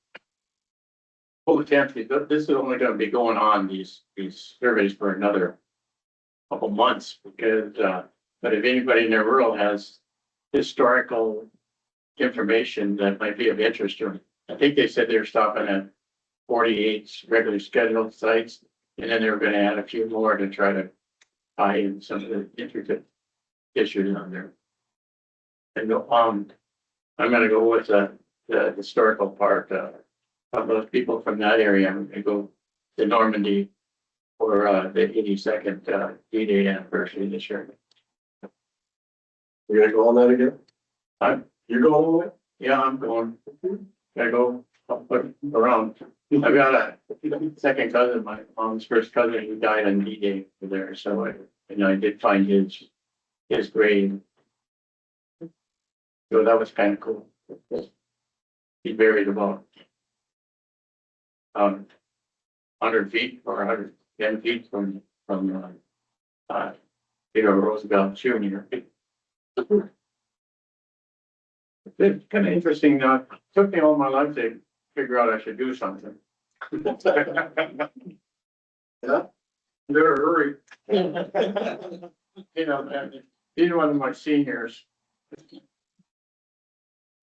full attempt, this is only gonna be going on these surveys for another couple months because, but if anybody in their rural has historical information that might be of interest to them, I think they said they were stopping at 48 regularly scheduled sites, and then they were gonna add a few more to try to tie in some of the intricate issues on there. And go, I'm gonna go with the historical part, of those people from that area. I'm gonna go to Normandy for, the 82nd, D-Day anniversary this year. You gotta go on that again? You're going on it? Yeah, I'm going, gotta go up around. I've got a second cousin, my mom's first cousin, who died on D-Day there, so I did find his grave. So that was kind of cool. He's buried about 100 feet or 110 feet from Theodore Roosevelt Jr. It's kind of interesting. Took me all my life to figure out I should do something. Yeah. Better hurry. You know, and he's one of my seniors.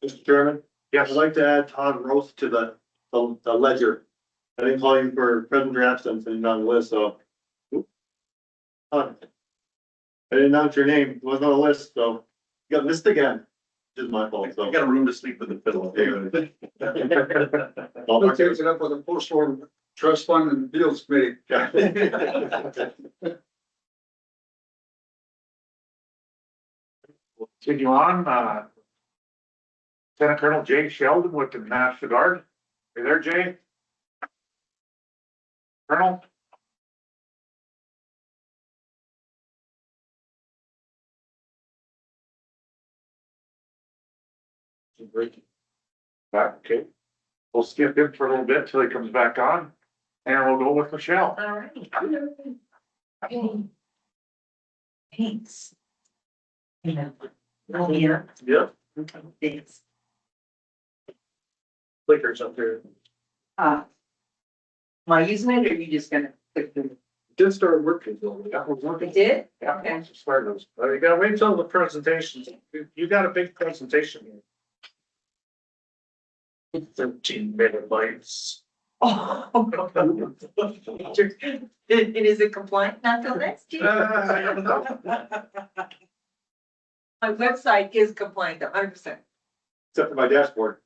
Mr. Chairman, Yes, I'd like to add Todd Roth to the ledger. I didn't call you for present or absent and on the list, so. Todd, I didn't announce your name, it wasn't on the list, so you got missed again, which is my fault, so. got a room to sleep with the fiddle. I'll Takes it up with the post-war trust fund and bills committee. continue on, Lieutenant Colonel Jay Sheldon with the National Guard. Are you there, Jay? Colonel? Back, okay. We'll skip him for a little bit till he comes back on, and we'll go with Michelle. All right. Okay. Thanks. Yeah. Yeah. Yeah, Thanks. clickers up there. Am I using it or are you just gonna click the? Did start working. It did? Yeah, Okay. once it starts. You gotta wait till the presentations. You got a big presentation here. 13 megabytes. Oh. And is it compliant not till next year? I don't know. My website is compliant 100%. Except for my dashboard.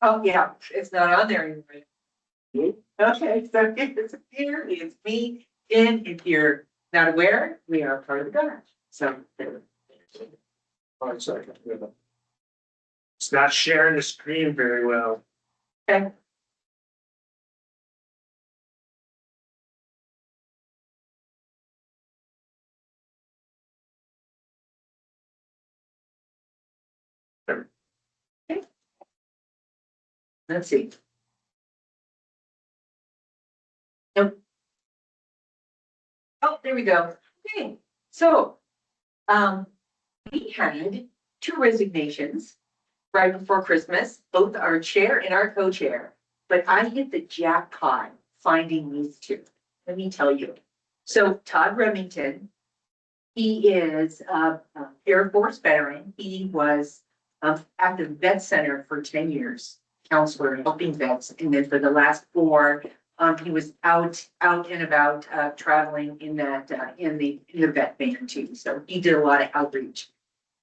Oh, yeah, it's not on there anymore. Okay, so it's here, it's me, and if you're not aware, we are part of the garage, so. 5 seconds. It's not sharing the screen very well. Okay. Let's see. Nope. Oh, there we go. Okay, so, we had 2 resignations right before Christmas, both our chair and our co-chair. But I hit the jackpot finding these 2. Let me tell you. So Todd Remington, he is a Air Force veteran. He was at the vet center for 10 years, counselor helping vets. And then for the last 4, he was out and about traveling in that in the vet van too. So he did a lot of outreach.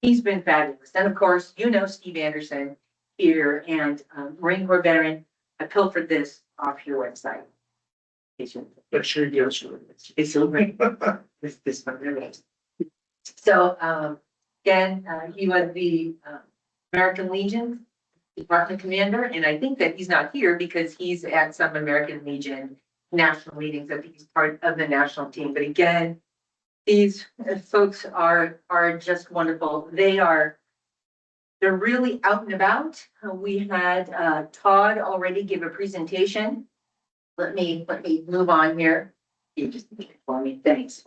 He's been fabulous. And of course, you know Steve Anderson here and Marine Corps veteran. I pilfered this off your website. But sure, yes. It's so great. This one really is. So again, he was the American Legion Department Commander, and I think that he's not here because he's at some American Legion national meetings. I think he's part of the national team, but again, these folks are just wonderful. They're really out and about. We had Todd already give a presentation. Let me move on here. You just make it for me. Thanks.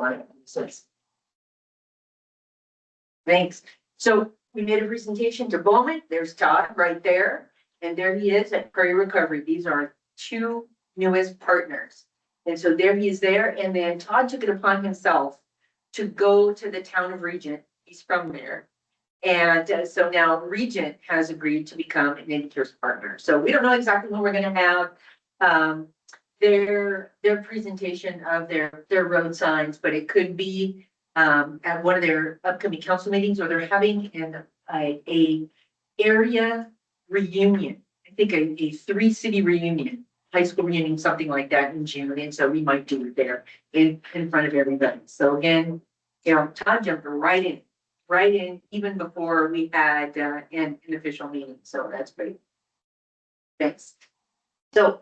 Thanks. So we made a presentation to Bowman. There's Todd right there. And there he is at Prairie Recovery. These are our two newest partners. And so there he is there. And then Todd took it upon himself to go to the town of Regent. He's from there. And so now Regent has agreed to become an Indicators partner. So we don't know exactly when we're going to have their presentation of their road signs, but it could be at one of their upcoming council meetings, or they're having a area reunion. I think a 3-city reunion, high school reunion, something like that in June. And so we might do it there in front of everybody. So again, Todd jumped right in even before we had an official meeting. So that's great. Thanks. So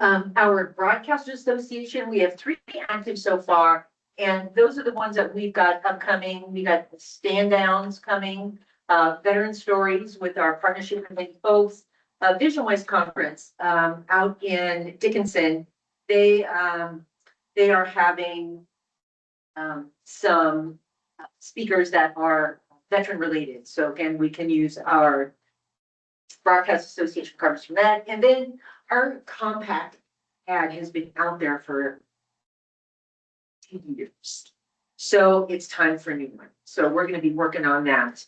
our Broadcasters Association, we have 3 active so far, and those are the ones that we've got upcoming. We got stand downs coming, veteran stories with our partnership with many folks, Vision West Conference out in Dickinson. They are having some speakers that are veteran related. So again, we can use our Broadcast Association cards from that. And then our compact ad has been out there for 10 years. So it's time for a new one. So we're going to be working on that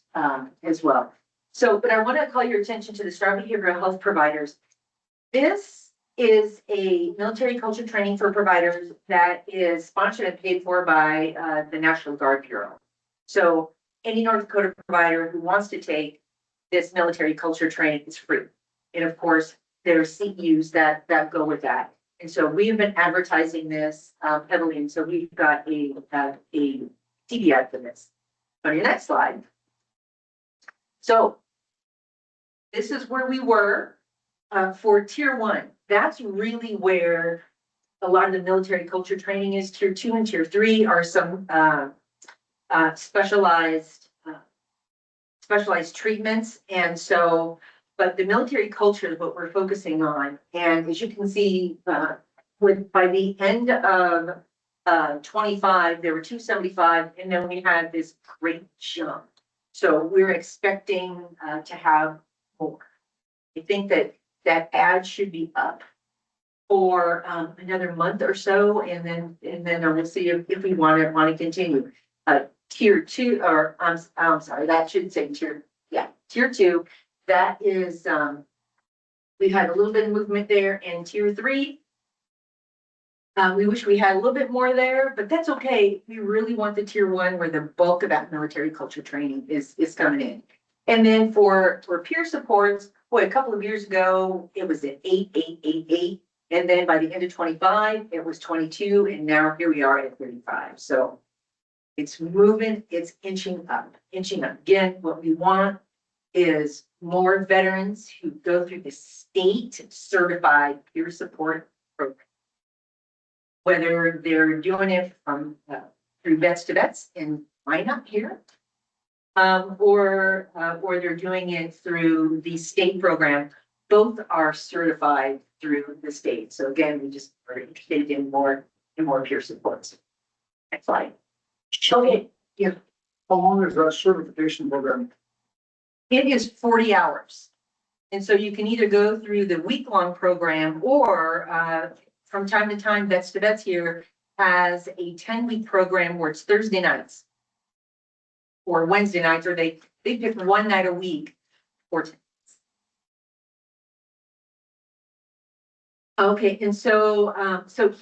as well. So, but I want to call your attention to the Star Behavioral Health Providers. This is a military culture training for providers that is sponsored and paid for by the National Guard Bureau. So any North Dakota provider who wants to take this military culture training is free. And of course, there are CEUs that go with that. And so we have been advertising this heavily. And so we've got a TV ad for this. On your next slide. So this is where we were for Tier 1. That's really where a lot of the military culture training is. Tier 2 and Tier 3 are some specialized treatments. And so, but the military culture is what we're focusing on. And as you can see, by the end of 25, there were 275, and then we had this great jump. So we're expecting to have more. I think that ad should be up for another month or so, and then we'll see if we want to continue. Tier 2, or I'm sorry, that should say Tier 2. That is we had a little bit of movement there. In Tier 3, we wish we had a little bit more there, but that's okay. We really want the Tier 1 where the bulk of that military culture training is coming in. And then for peer supports, boy, a couple of years ago, it was at 8. And then by the end of 25, it was 22. And now here we are at 35. So it's moving, it's inching up. Again, what we want is more veterans who go through the state certified peer support program. Whether they're doing it from through Vets to Vets in Minot here, or they're doing it through the state program. Both are certified through the state. So again, we just are interested in more peer supports. Next slide. Okay. Yeah. How long is that certification program? It is 40 hours. And so you can either go through the week-long program, or from time to time, Vets to Vets here has a 10-week program where it's Thursday nights or Wednesday nights, or they pick one night a week for 10 weeks. Okay, and so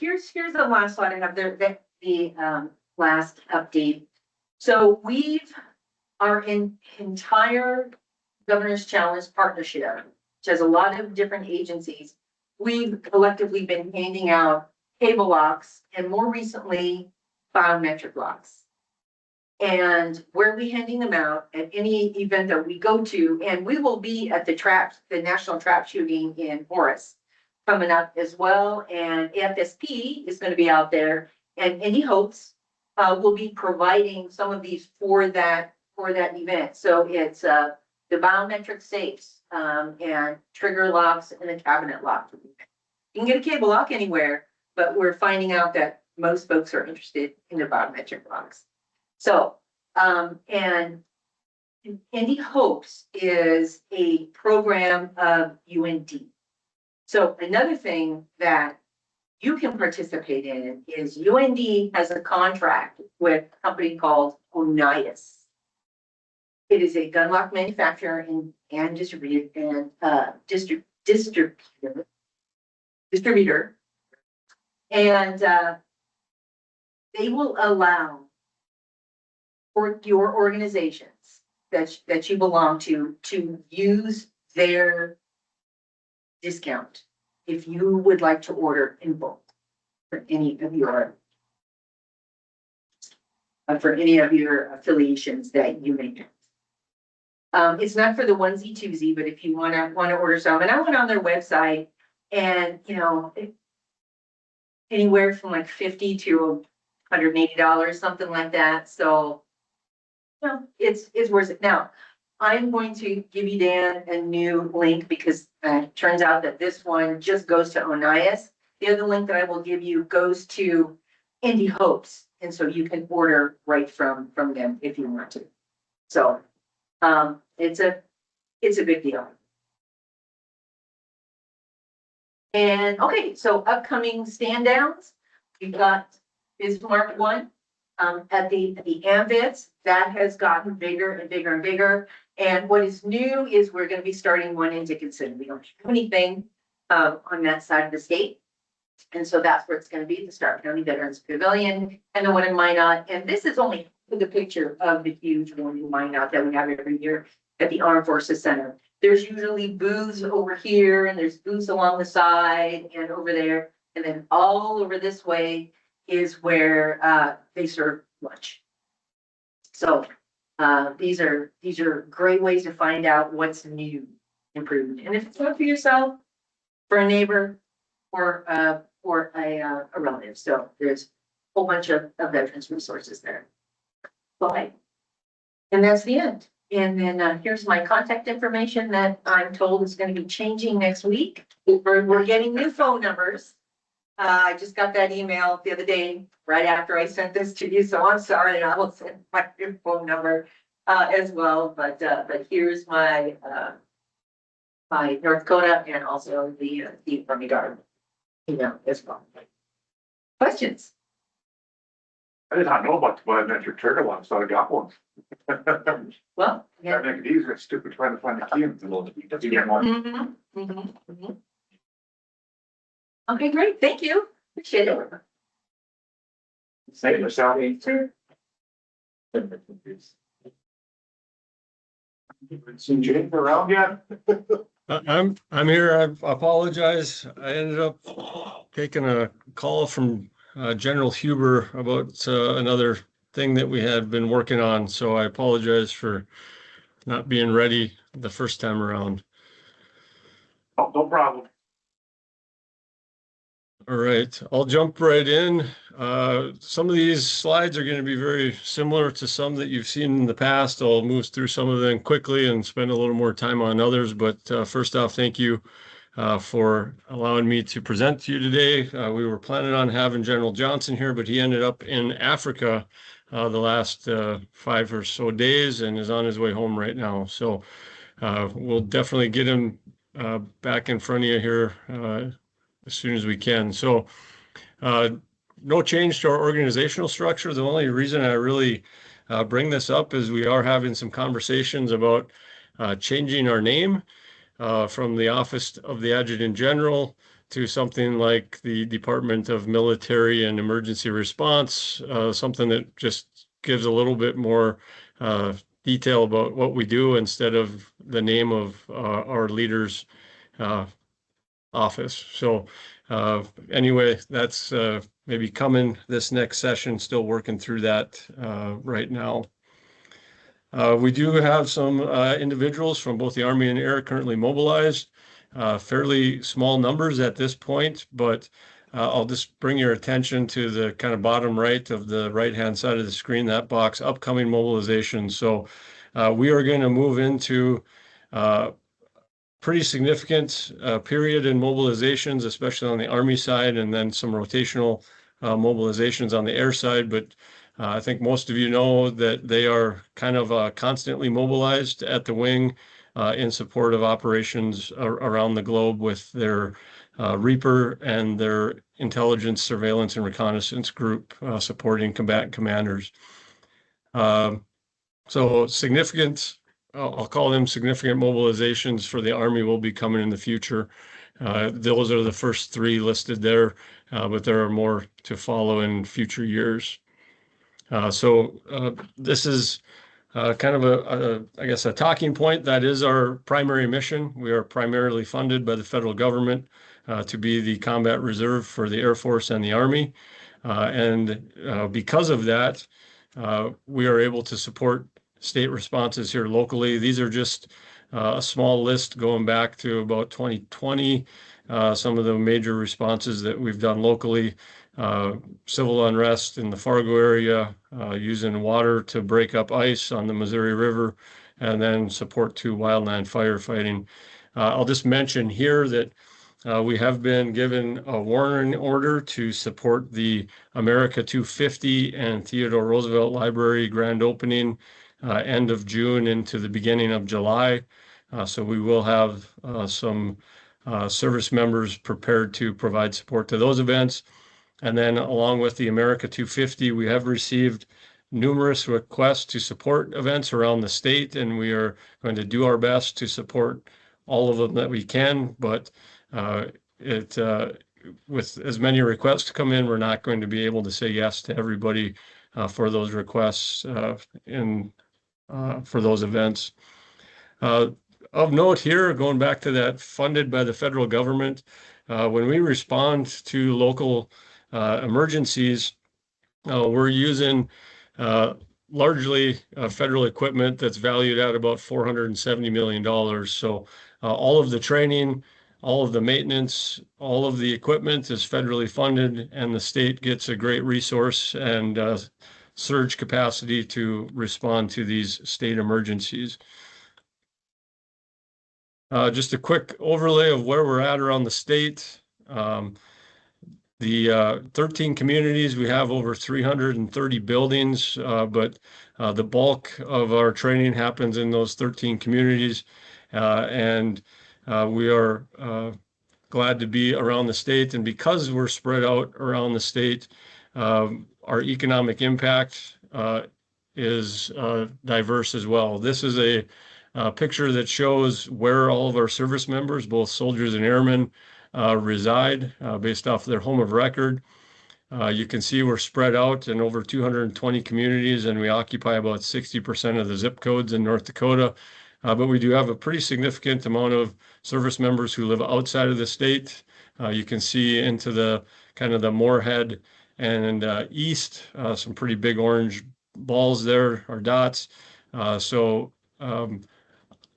here's the last slide I have there, the last update. So our entire Governor's Challenge partnership, which has a lot of different agencies, we've collectively been handing out cable locks and more recently biometric locks. And we'll be handing them out at any event that we go to, and we will be at the National Trap Shooting in Horace coming up as well, and FSP is gonna be out there, and Indie Hopes will be providing some of these for that event. So it's the biometric safes, and trigger locks and the cabinet lock. You can get a cable lock anywhere, but we're finding out that most folks are interested in the biometric locks. So, and Indie Hopes is a program of UND. So another thing that you can participate in is UND has a contract with a company called Onias. It is a gun lock manufacturer and distributor. And they will allow for your organizations that you belong to use their discount if you would like to order in bulk for any of your affiliations that you may have. It's not for the onesie twosie, but if you wanna order some, and I went on their website and, you know, anywhere from like $50 to $180, something like that. So, you know, it's worth it. Now, I'm going to give you, Dan, a new link because it turns out that this one just goes to Onias. The other link that I will give you goes to Indie Hopes. And so you can order right from them if you want to. So, it's a good deal. And okay, so upcoming stand downs, we've got Bismarck one at the Ambits. That has gotten bigger and bigger and bigger. And what is new is we're going to be starting one in Dickinson. We don't have anything on that side of the state. And so that's where it's going to be, the Stark County Veterans Pavilion and the one in Minot. And this is only the picture of the huge one in Minot that we have every year at the Armed Forces Center. There's usually booths over here and there's booths along the side and over there. And then all over this way is where they serve lunch. So these are great ways to find out what's new, improved. And if it's not for yourself, for a neighbor, or a relative. So there's a whole bunch of veterans resources there. Bye. And that's the end. And then here's my contact information that I'm told is going to be changing next week. We're getting new phone numbers. I just got that email the other day, right after I sent this to you. So I'm sorry, and I will send my new phone number as well. But here's my my North Dakota and also the Army Guard email as well. Questions? I did not know about the biometric trigger lock, so I got one. Well, yeah. That make it easier, it's stupid trying to find the key in the little. You get one. Okay, great. Thank you. Appreciate it. Thank you, Michelle. Seen Jane around yet? I'm here. I apologize. I ended up taking a call from General Huber about another thing that we had been working on. So I apologize for not being ready the first time around. Oh, no problem. All right, I'll jump right in. Some of these slides are going to be very similar to some that you've seen in the past. I'll move through some of them quickly and spend a little more time on others. But first off, thank you for allowing me to present to you today. We were planning on having General Johnson here, but he ended up in Africa the last 5 or so days and is on his way home right now. So we'll definitely get him back in front of you here as soon as we can. So no change to our organizational structure. The only reason I really bring this up is we are having some conversations about changing our name from the Office of the Adjutant General to something like the Department of Military and Emergency Response, something that just gives a little bit more detail about what we do instead of the name of our leaders office. So anyway, that's maybe coming this next session, still working through that right now. We do have some individuals from both the Army and Air currently mobilized, fairly small numbers at this point, but I'll just bring your attention to the kind of bottom right of the right-hand side of the screen, that box, upcoming mobilization. So we are going to move into pretty significant period in mobilizations, especially on the Army side, and then some rotational mobilizations on the air side. But I think most of you know that they are kind of constantly mobilized at the wing in support of operations around the globe with their Reaper and their intelligence, surveillance, and reconnaissance group supporting combatant commanders. So significant, I'll call them significant mobilizations for the Army will be coming in the future. Those are the first three listed there, but there are more to follow in future years. So this is kind of I guess, a talking point. That is our primary mission. We are primarily funded by the federal government to be the combat reserve for the Air Force and the Army. And because of that, we are able to support state responses here locally. These are just a small list going back to about 2020. Some of the major responses that we've done locally, civil unrest in the Fargo area, using water to break up ice on the Missouri River, and then support to wildland firefighting. I'll just mention here that we have been given a warning order to support the America 250 and Theodore Roosevelt Library grand opening end of June into the beginning of July. So we will have some service members prepared to provide support to those events. And then along with the America 250, we have received numerous requests to support events around the state, and we are going to do our best to support all of them that we can. But with as many requests come in, we're not going to be able to say yes to everybody for those requests for those events. Of note here, going back to that funded by the federal government, when we respond to local emergencies, we're using largely federal equipment that's valued at about $470 million. So all of the training, all of the maintenance, all of the equipment is federally funded, and the state gets a great resource and surge capacity to respond to these state emergencies. Just a quick overlay of where we're at around the state. The 13 communities, we have over 330 buildings, but the bulk of our training happens in those 13 communities. And we are glad to be around the state. And because we're spread out around the state, our economic impact is diverse as well. This is a picture that shows where all of our service members, both soldiers and airmen, reside based off their home of record. You can see we're spread out in over 220 communities, and we occupy about 60% of the zip codes in North Dakota. But we do have a pretty significant amount of service members who live outside of the state. You can see into the kind of the Moorhead and east, some pretty big orange balls there, or dots.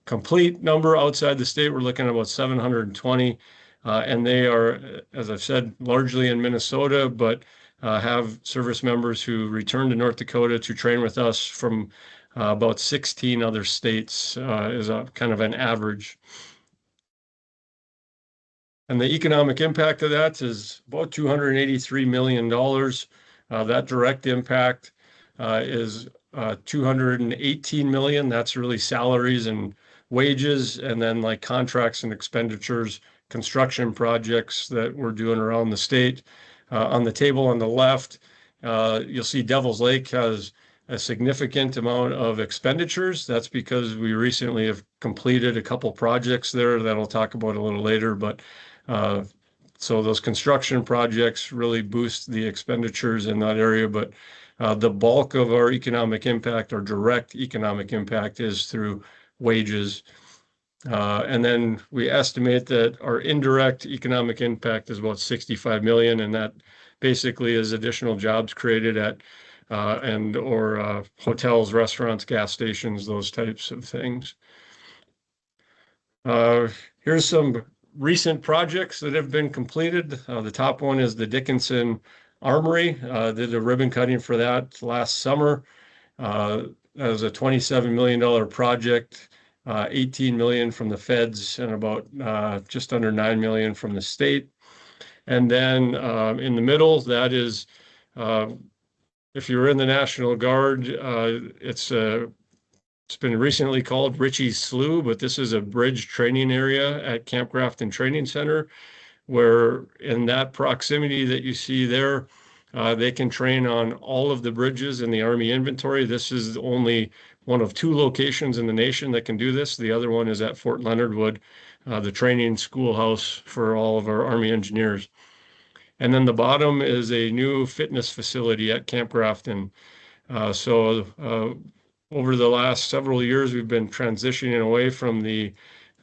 Complete number outside the state, we're looking at about 720. And they are, as I've said, largely in Minnesota, but have service members who return to North Dakota to train with us from about 16 other states is a kind of an average. And the economic impact of that is about $283 million. That direct impact is $218 million. That's really salaries and wages, and then like contracts and expenditures, construction projects that we're doing around the state. On the table on the left, you'll see Devil's Lake has a significant amount of expenditures. That's because we recently have completed a couple projects there that I'll talk about a little later. But so those construction projects really boost the expenditures in that area. But the bulk of our economic impact, our direct economic impact, is through wages. And then we estimate that our indirect economic impact is about 65 million, and that basically is additional jobs created at or hotels, restaurants, gas stations, those types of things. Here's some recent projects that have been completed. The top one is the Dickinson Armory. Did a ribbon cutting for that last summer. That was a $27 million project, 18 million from the feds and about just under 9 million from the state. And then in the middle, that is, if you're in the National Guard, it's been recently called Ritchie's Slough, but this is a bridge training area at Camp Grafton Training Center, where in that proximity that you see there, they can train on all of the bridges in the Army inventory. This is only one of 2 locations in the nation that can do this. The other one is at Fort Leonard Wood, the training schoolhouse for all of our Army engineers. And then the bottom is a new fitness facility at Camp Grafton. Over the last several years, we've been transitioning away from the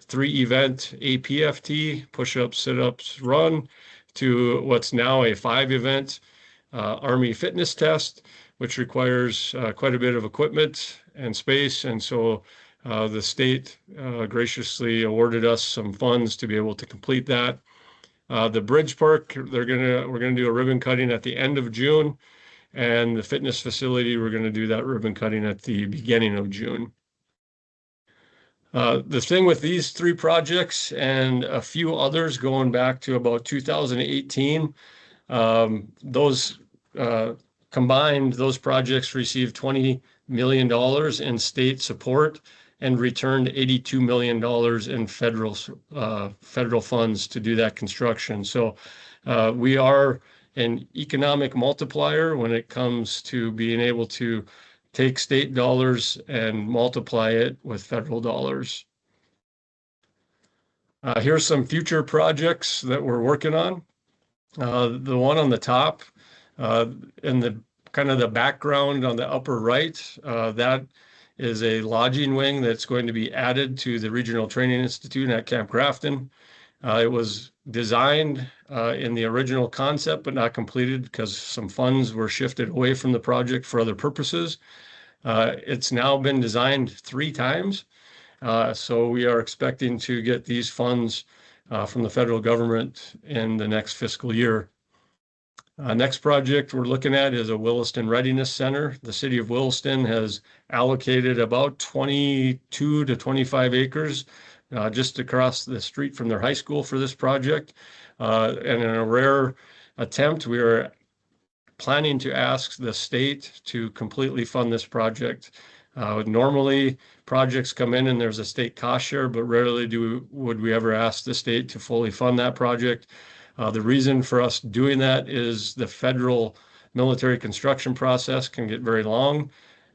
3-event APFT, push-ups, sit-ups, run, to what's now a 5-event Army fitness test, which requires quite a bit of equipment and space. And so the state graciously awarded us some funds to be able to complete that. The Bridge Park, we're gonna do a ribbon cutting at the end of June. And the fitness facility, we're going to do that ribbon cutting at the beginning of June. The thing with these 3 projects and a few others going back to about 2018, those combined, those projects received $20 million in state support and returned $82 million in federal funds to do that construction. So we are an economic multiplier when it comes to being able to take state dollars and multiply it with federal dollars. Here's some future projects that we're working on. The one on the top, in the kind of the background on the upper right, that is a lodging wing that's going to be added to the Regional Training Institute at Camp Grafton. It was designed in the original concept, but not completed because some funds were shifted away from the project for other purposes. It's now been designed 3 times. So we are expecting to get these funds from the federal government in the next fiscal year. Next project we're looking at is a Williston Readiness Center. The city of Williston has allocated about 22 to 25 acres just across the street from their high school for this project. And in a rare attempt, we are planning to ask the state to completely fund this project. Normally, projects come in and there's a state cost share, but rarely would we ever ask the state to fully fund that project. The reason for us doing that is the federal military construction process can get very long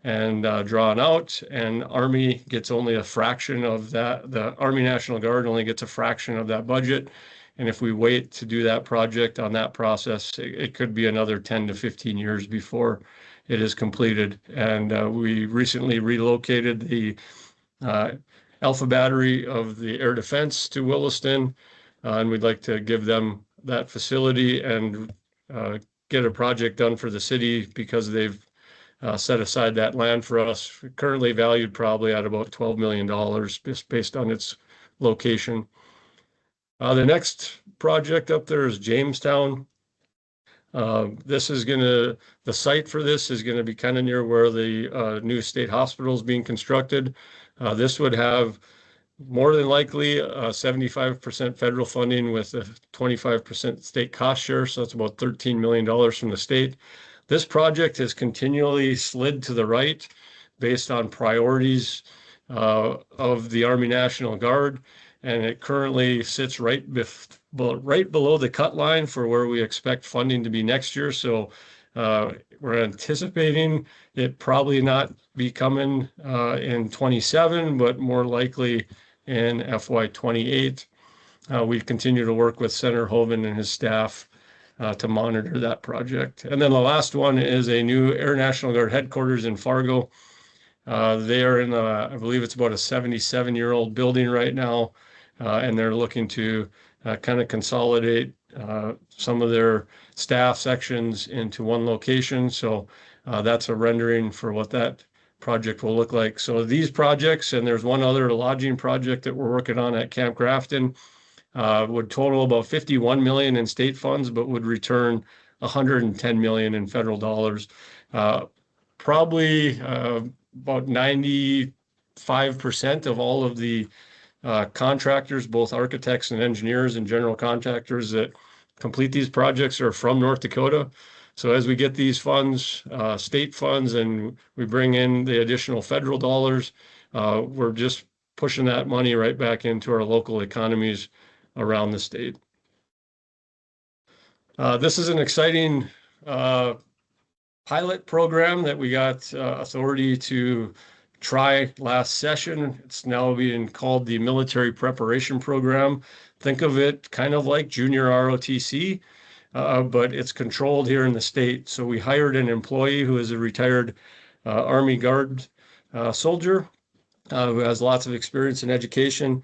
and drawn out, and Army gets only a fraction of that. The Army National Guard only gets a fraction of that budget. And if we wait to do that project on that process, it could be another 10 to 15 years before it is completed. And we recently relocated the Alpha Battery of the Air Defense to Williston, and we'd like to give them that facility and get a project done for the city because they've set aside that land for us, currently valued probably at about $12 million just based on its location. The next project up there is Jamestown. The site for this is going to be kind of near where the new state hospital is being constructed. This would have more than likely 75% federal funding with a 25% state cost share. So that's about $13 million from the state. This project has continually slid to the right based on priorities of the Army National Guard. And it currently sits right below the cut line for where we expect funding to be next year. So we're anticipating it probably not be coming in 27, but more likely in FY28. We continue to work with Senator Hoven and his staff to monitor that project. And then the last one is a new Air National Guard headquarters in Fargo. They are in I believe it's about a 77-year-old building right now, and they're looking to kind of consolidate some of their staff sections into one location. So that's a rendering for what that project will look like. So these projects, and there's one other lodging project that we're working on at Camp Grafton, would total about 51 million in state funds, but would return 110 million in federal dollars. Probably about 95% of all of the contractors, both architects and engineers and general contractors that complete these projects are from North Dakota. So as we get these funds, state funds, and we bring in the additional federal dollars, we're just pushing that money right back into our local economies around the state. This is an exciting pilot program that we got authority to try last session. It's now being called the Military Preparation Program. Think of it kind of like junior ROTC, but it's controlled here in the state. So we hired an employee who is a retired Army Guard soldier who has lots of experience in education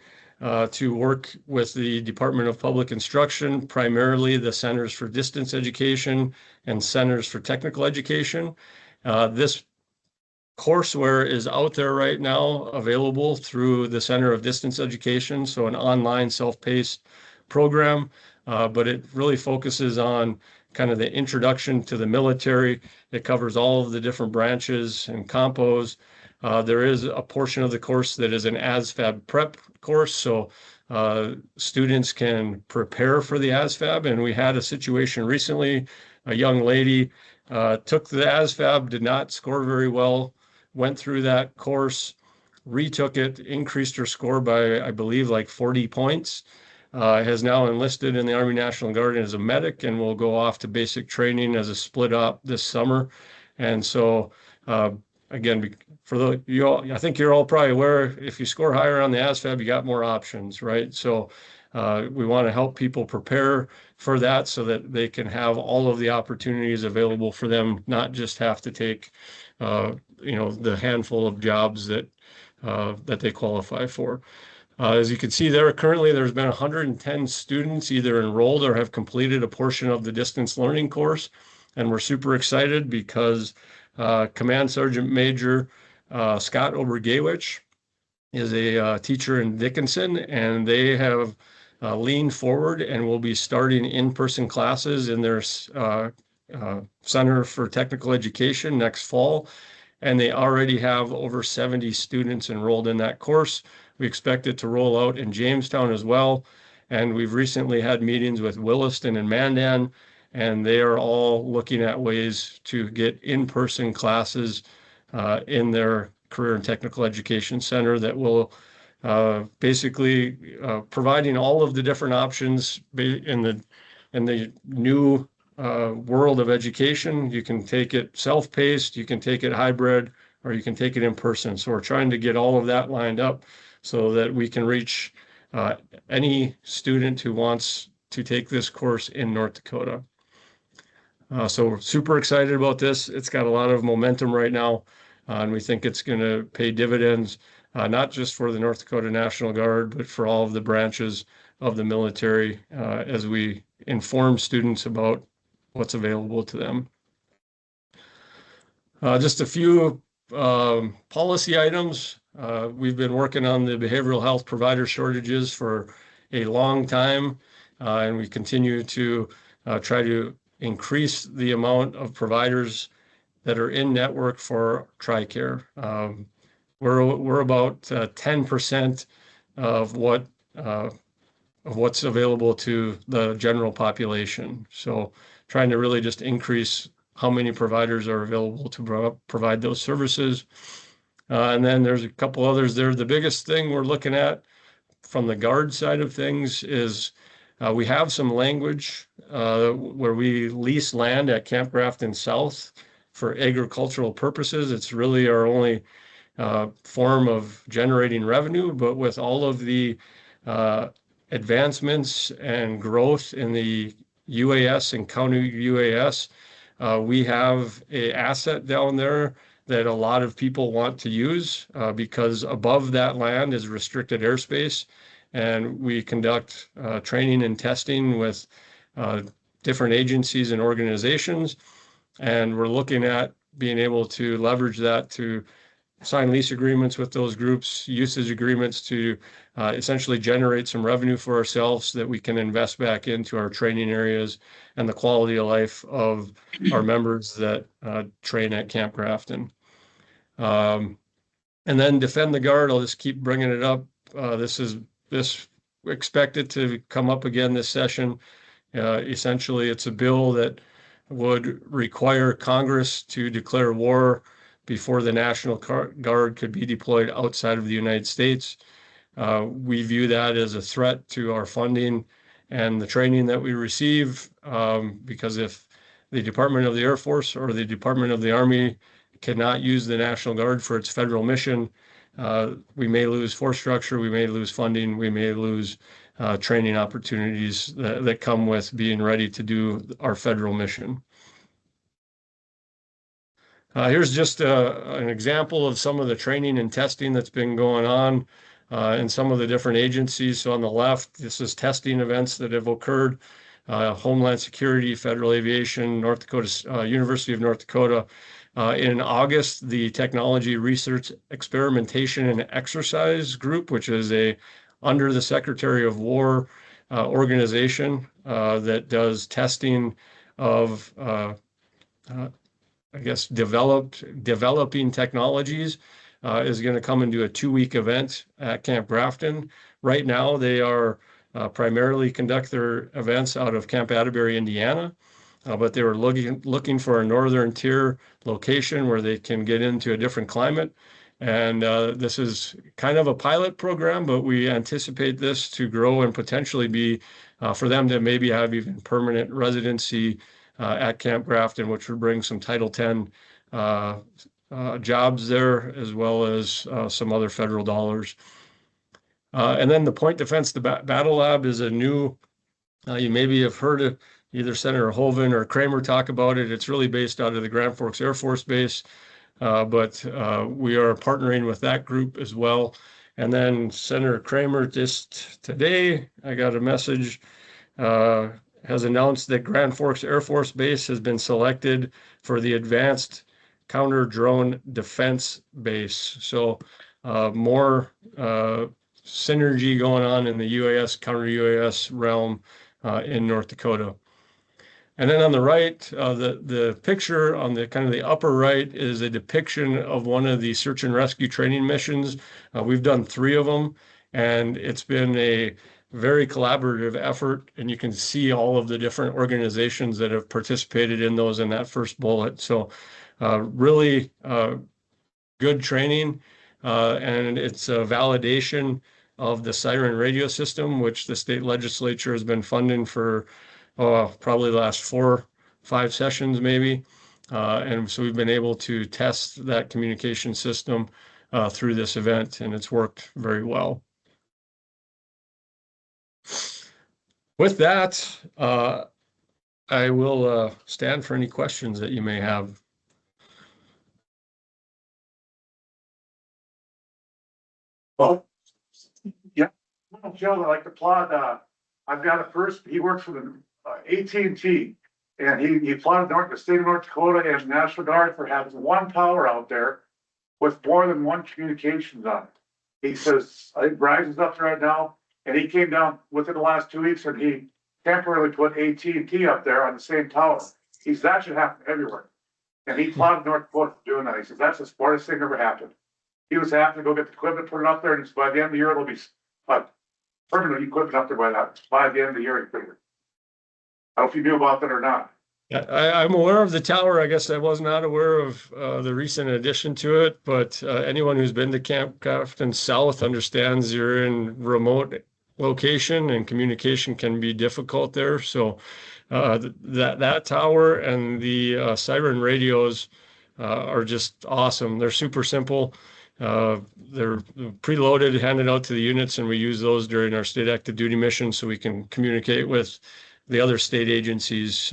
to work with the Department of Public Instruction, primarily the Centers for Distance Education and Centers for Technical Education. This courseware is out there right now, available through the Center of Distance Education, so an online self-paced program, but it really focuses on kind of the introduction to the military. It covers all of the different branches and compos. There is a portion of the course that is an ASFAB prep course, so students can prepare for the ASFAB. And we had a situation recently, a young lady took the ASFAB, did not score very well, went through that course, retook it, increased her score by, I believe, like 40 points, has now enlisted in the Army National Guard as a medic and will go off to basic training as a split op this summer. And so, again, for you all, I think you're all probably aware, if you score higher on the ASFAB, you got more options, right? So we want to help people prepare for that so that they can have all of the opportunities available for them, not just have to take, the handful of jobs that they qualify for. As you can see there, currently there's been 110 students either enrolled or have completed a portion of the distance learning course. And we're super excited because Command Sergeant Major Scott Obergewich is a teacher in Dickinson, and they have leaned forward and will be starting in-person classes in their Center for Technical Education next fall. And they already have over 70 students enrolled in that course. We expect it to roll out in Jamestown as well. And we've recently had meetings with Williston and Mandan, and they are all looking at ways to get in-person classes in their Career and Technical Education Center that will basically providing all of the different options in the new world of education. You can take it self-paced, you can take it hybrid, or you can take it in person. So we're trying to get all of that lined up so that we can reach any student who wants to take this course in North Dakota. So we're super excited about this. It's got a lot of momentum right now, and we think it's going to pay dividends, not just for the North Dakota National Guard, but for all of the branches of the military as we inform students about what's available to them. Just a few policy items. We've been working on the behavioral health provider shortages for a long time, and we continue to try to increase the amount of providers that are in network for TRICARE. We're about 10% of what's available to the general population. So trying to really just increase how many providers are available to provide those services. And then there's a couple others there. The biggest thing we're looking at from the Guard side of things is we have some language where we lease land at Camp Grafton South for agricultural purposes. It's really our only form of generating revenue, but with all of the advancements and growth in the UAS and counter UAS, we have an asset down there that a lot of people want to use because above that land is restricted airspace. And we conduct training and testing with different agencies and organizations. And we're looking at being able to leverage that to sign lease agreements with those groups, usage agreements to essentially generate some revenue for ourselves so that we can invest back into our training areas and the quality of life of our members that train at Camp Grafton. And then defend the guard. I'll just keep bringing it up. This expected to come up again this session. Essentially, it's a bill that would require Congress to declare war before the National Guard could be deployed outside of the United States. We view that as a threat to our funding and the training that we receive, because if the Department of the Air Force or the Department of the Army cannot use the National Guard for its federal mission, we may lose force structure, we may lose funding, we may lose training opportunities that come with being ready to do our federal mission. Here's just an example of some of the training and testing that's been going on in some of the different agencies. So on the left, this is testing events that have occurred. Homeland Security, Federal Aviation, North Dakota, University of North Dakota. In August, the Technology Research Experimentation and Exercise Group, which is a under the Secretary of War organization that does testing of I guess developing technologies, is going to come and do a 2-week event at Camp Grafton. Right now, they are primarily conduct their events out of Camp Atterbury, Indiana, but they were looking for a northern tier location where they can get into a different climate. And this is kind of a pilot program, but we anticipate this to grow and potentially be for them to maybe have even permanent residency at Camp Grafton, which would bring some Title X jobs there, as well as some other federal dollars. And then the Point Defense Battle Lab is a new, you maybe have heard of either Senator Hoven or Kramer talk about it. It's really based out of the Grand Forks Air Force Base, but we are partnering with that group as well. And then Senator Kramer just today, I got a message, has announced that Grand Forks Air Force Base has been selected for the Advanced Counter Drone Defense Base. So more synergy going on in the UAS, counter UAS realm in North Dakota. And then on the right, the picture on the kind of the upper right is a depiction of one of the search and rescue training missions. We've done 3 of them, and it's been a very collaborative effort, and you can see all of the different organizations that have participated in those in that first bullet. So really good training, and it's a validation of the Siren radio system, which the state legislature has been funding for probably the last 4-5 sessions maybe. And so we've been able to test that communication system through this event, and it's worked very well. With that, I will stand for any questions that you may have. Well, yeah, Joe, I'd like to applaud, I've got a person, he works for the AT&T, and he applauded the state of North Dakota and the National Guard for having one tower out there with more than one communications on it. He says, I think Verizon's up there right now, and he came down within the last 2 weeks and he temporarily put AT&T up there on the same tower. He says, that should happen everywhere. And he applauded North Dakota for doing that. He says, that's the smartest thing ever happened. He was happy to go get the equipment, put it up there, and by the end of the year, it'll be permanent equipment up there by the end of the year. I don't know if you knew about that or not. I'm aware of the tower. I guess I was not aware of the recent addition to it, but anyone who's been to Camp Grafton South understands you're in remote location and communication can be difficult there. So that tower and the Siren radios are just awesome. They're super simple. They're preloaded, handed out to the units, and we use those during our state active duty mission so we can communicate with the other state agencies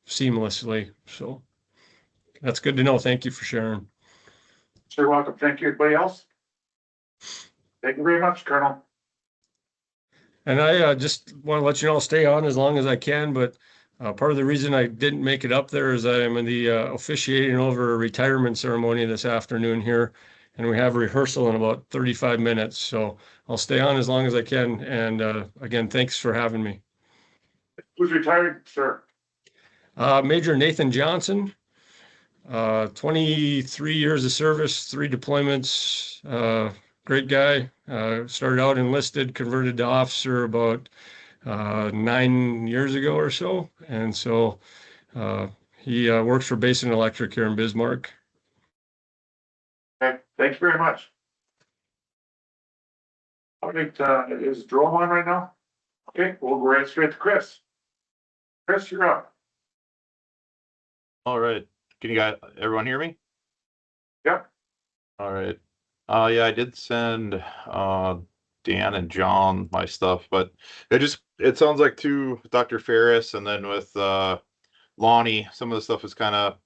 seamlessly. So that's good to know. Thank you for sharing. You're welcome. Thank you. Everybody else? Thank you very much, Colonel. And I just want to let you know, I'll stay on as long as I can, but part of the reason I didn't make it up there is I am in the officiating over a retirement ceremony this afternoon here, and we have a rehearsal in about 35 minutes. So I'll stay on as long as I can. And again, thanks for having me. Who's retired, sir? Major Nathan Johnson, 23 years of service, 3 deployments, great guy. Started out enlisted, converted to officer about 9 years ago or so. And so he works for Basin Electric here in Bismarck. Okay, thank you very much. I think, is Jerome on right now? Okay, we'll go right straight to Chris. Chris, you're up. All right. Can you guys, everyone hear me? Yep. All right. Yeah, I did send Dan and John my stuff, but it sounds like to Dr. Ferris and then with Lonnie, some of the stuff is kind of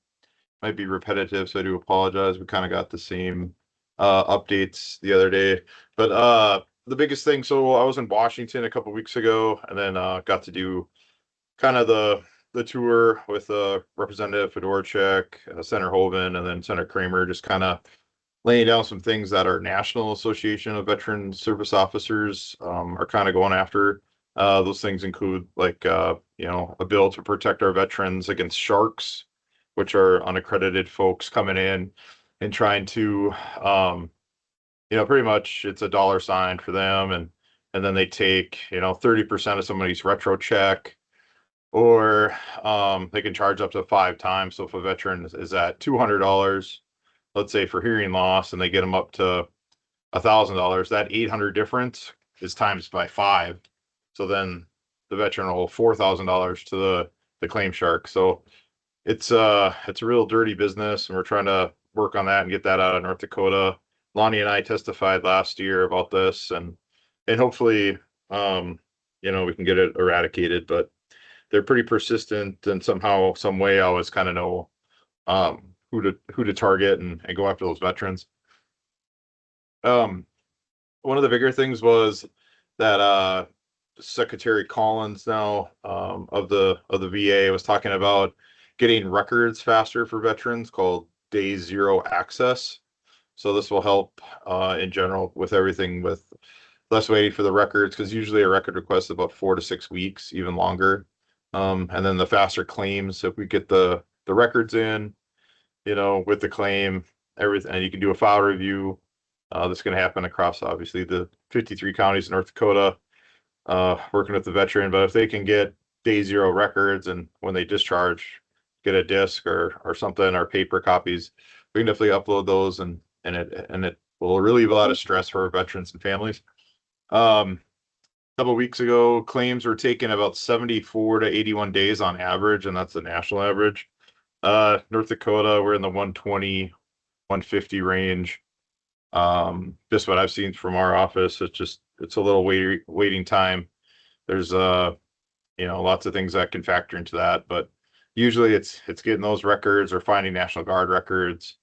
might be repetitive, so I do apologize. We kind of got the same updates the other day. But the biggest thing, so I was in Washington a couple weeks ago and then got to do kind of the tour with Representative Fedorchak, Senator Hoven, and then Senator Kramer, just kind of laying down some things that our National Association of Veteran Service Officers are kind of going after. Those things include like, a bill to protect our veterans against sharks, which are unaccredited folks coming in and trying to, pretty much it's a dollar sign for them. And then they take, 30% of somebody's retro check, or they can charge up to 5 times. So if a veteran is at $200, let's say for hearing loss, and they get them up to $1,000, that 800 difference is times by 5. So then the veteran will owe $4,000 to the claim shark. So it's a real dirty business, and we're trying to work on that and get that out of North Dakota. Lonnie and I testified last year about this, and hopefully, we can get it eradicated. But they're pretty persistent, and somehow, some way, I always kind of know who to target and go after those veterans. One of the bigger things was that Secretary Collins now of the VA was talking about getting records faster for veterans called Day Zero Access. So this will help in general with everything, with less waiting for the records, because usually a record request is about 4 to 6 weeks, even longer. And then the faster claims, if we get the records in, with the claim, everything, and you can do a file review. This can happen across, obviously, the 53 counties in North Dakota, working with the veteran. But if they can get Day Zero records, and when they discharge, get a disc or something, or paper copies, we can definitely upload those, and it will relieve a lot of stress for our veterans and families. Couple of weeks ago, claims were taken about 74 to 81 days on average, and that's the national average. North Dakota, we're in the 120, 150 range. Just what I've seen from our office, it's a little waiting time. There's lots of things that can factor into that, but usually it's getting those records, or finding National Guard records,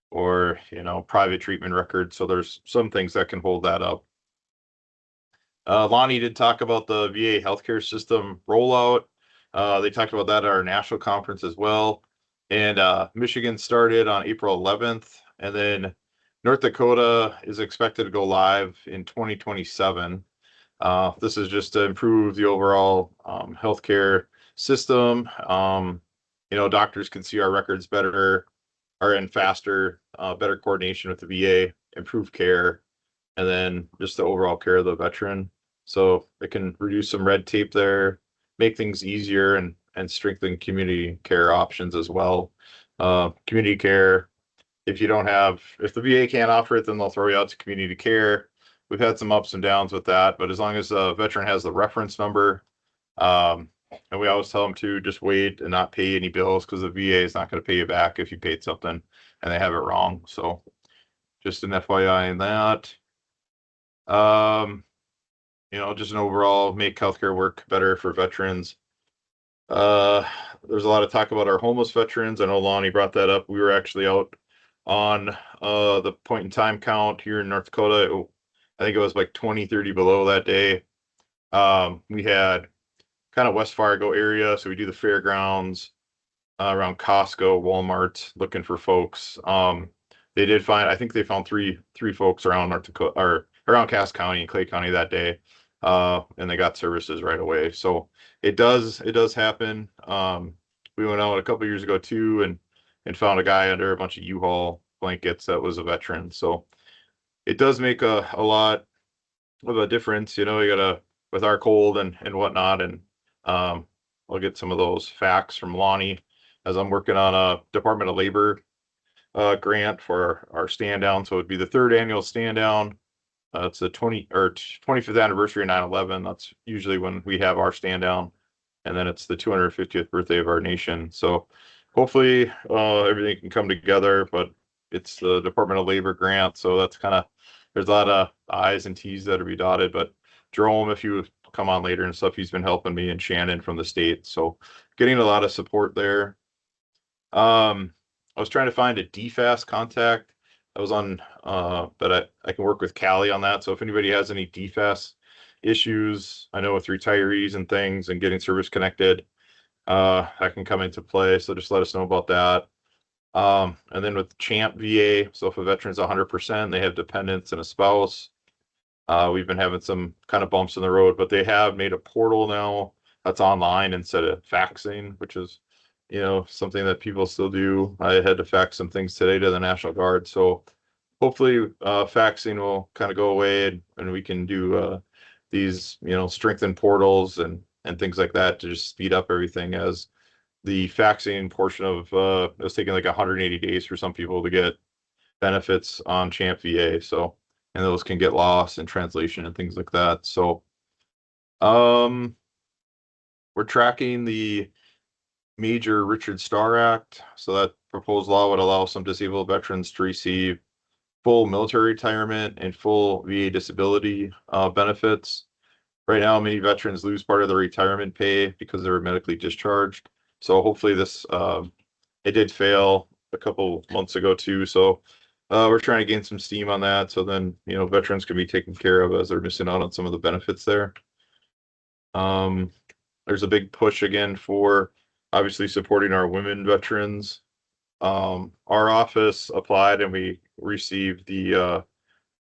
or private treatment records. So there's some things that can hold that up. Lonnie did talk about the VA healthcare system rollout. They talked about that at our national conference as well. And Michigan started on April 11th, and then North Dakota is expected to go live in 2027. This is just to improve the overall healthcare system. Doctors can see our records better, and faster, better coordination with the VA, improve care, and then just the overall care of the veteran. So it can reduce some red tape there, make things easier, and strengthen community care options as well. Community care, if the VA can't offer it, then they'll throw you out to community care. We've had some ups and downs with that, but as long as the veteran has the reference number, and we always tell them to just wait and not pay any bills, because the VA is not going to pay you back if you paid something and they have it wrong. So just an FYI in that. Just an overall make healthcare work better for veterans. There's a lot of talk about our homeless veterans. I know Lonnie brought that up. We were actually out on the point in time count here in North Dakota. I think it was like 20, 30 below that day. We had kind of West Fargo area, so we do the fairgrounds around Costco, Walmart, looking for folks. They did find, I think they found three folks around North Dakota or around Cass County and Clay County that day. And they got services right away. So it does happen. We went out a couple years ago too and found a guy under a bunch of U-Haul blankets that was a veteran. So it does make a lot of a difference. You gotta, with our cold and whatnot. And I'll get some of those facts from Lonnie as I'm working on a Department of Labor grant for our stand down. So it'd be the 3rd annual stand down. It's the 25th anniversary of 9/11. That's usually when we have our stand down. And then it's the 250th birthday of our nation. So hopefully everything can come together, but it's the Department of Labor grant. So that's there's a lot of I's and T's that are be dotted, but Jerome, if you come on later and stuff, he's been helping me, and Shannon from the state. So getting a lot of support there. I was trying to find a DFAS contact. I was on, but I can work with Callie on that. So if anybody has any DFAS issues, I know with retirees and things and getting service connected, I can come into play. So just let us know about that. And then with Champ VA, so if a veteran's 100%, they have dependents and a spouse. We've been having some kind of bumps in the road, but they have made a portal now that's online instead of faxing, which is, something that people still do. I had to fax some things today to the National Guard. So hopefully faxing will kind of go away and we can do these, strengthened portals and things like that to just speed up everything, as the faxing portion of it was taking like 180 days for some people to get benefits on Champ VA. So, and those can get lost in translation and things like that. So, we're tracking the Major Richard Starr Act. So that proposed law would allow some disabled veterans to receive full military retirement and full VA disability benefits. Right now, many veterans lose part of their retirement pay because they were medically discharged. So hopefully this, it did fail a couple months ago too. So we're trying to gain some steam on that. So then, veterans can be taken care of as they're missing out on some of the benefits there. There's a big push again for obviously supporting our women veterans. Our office applied and we received the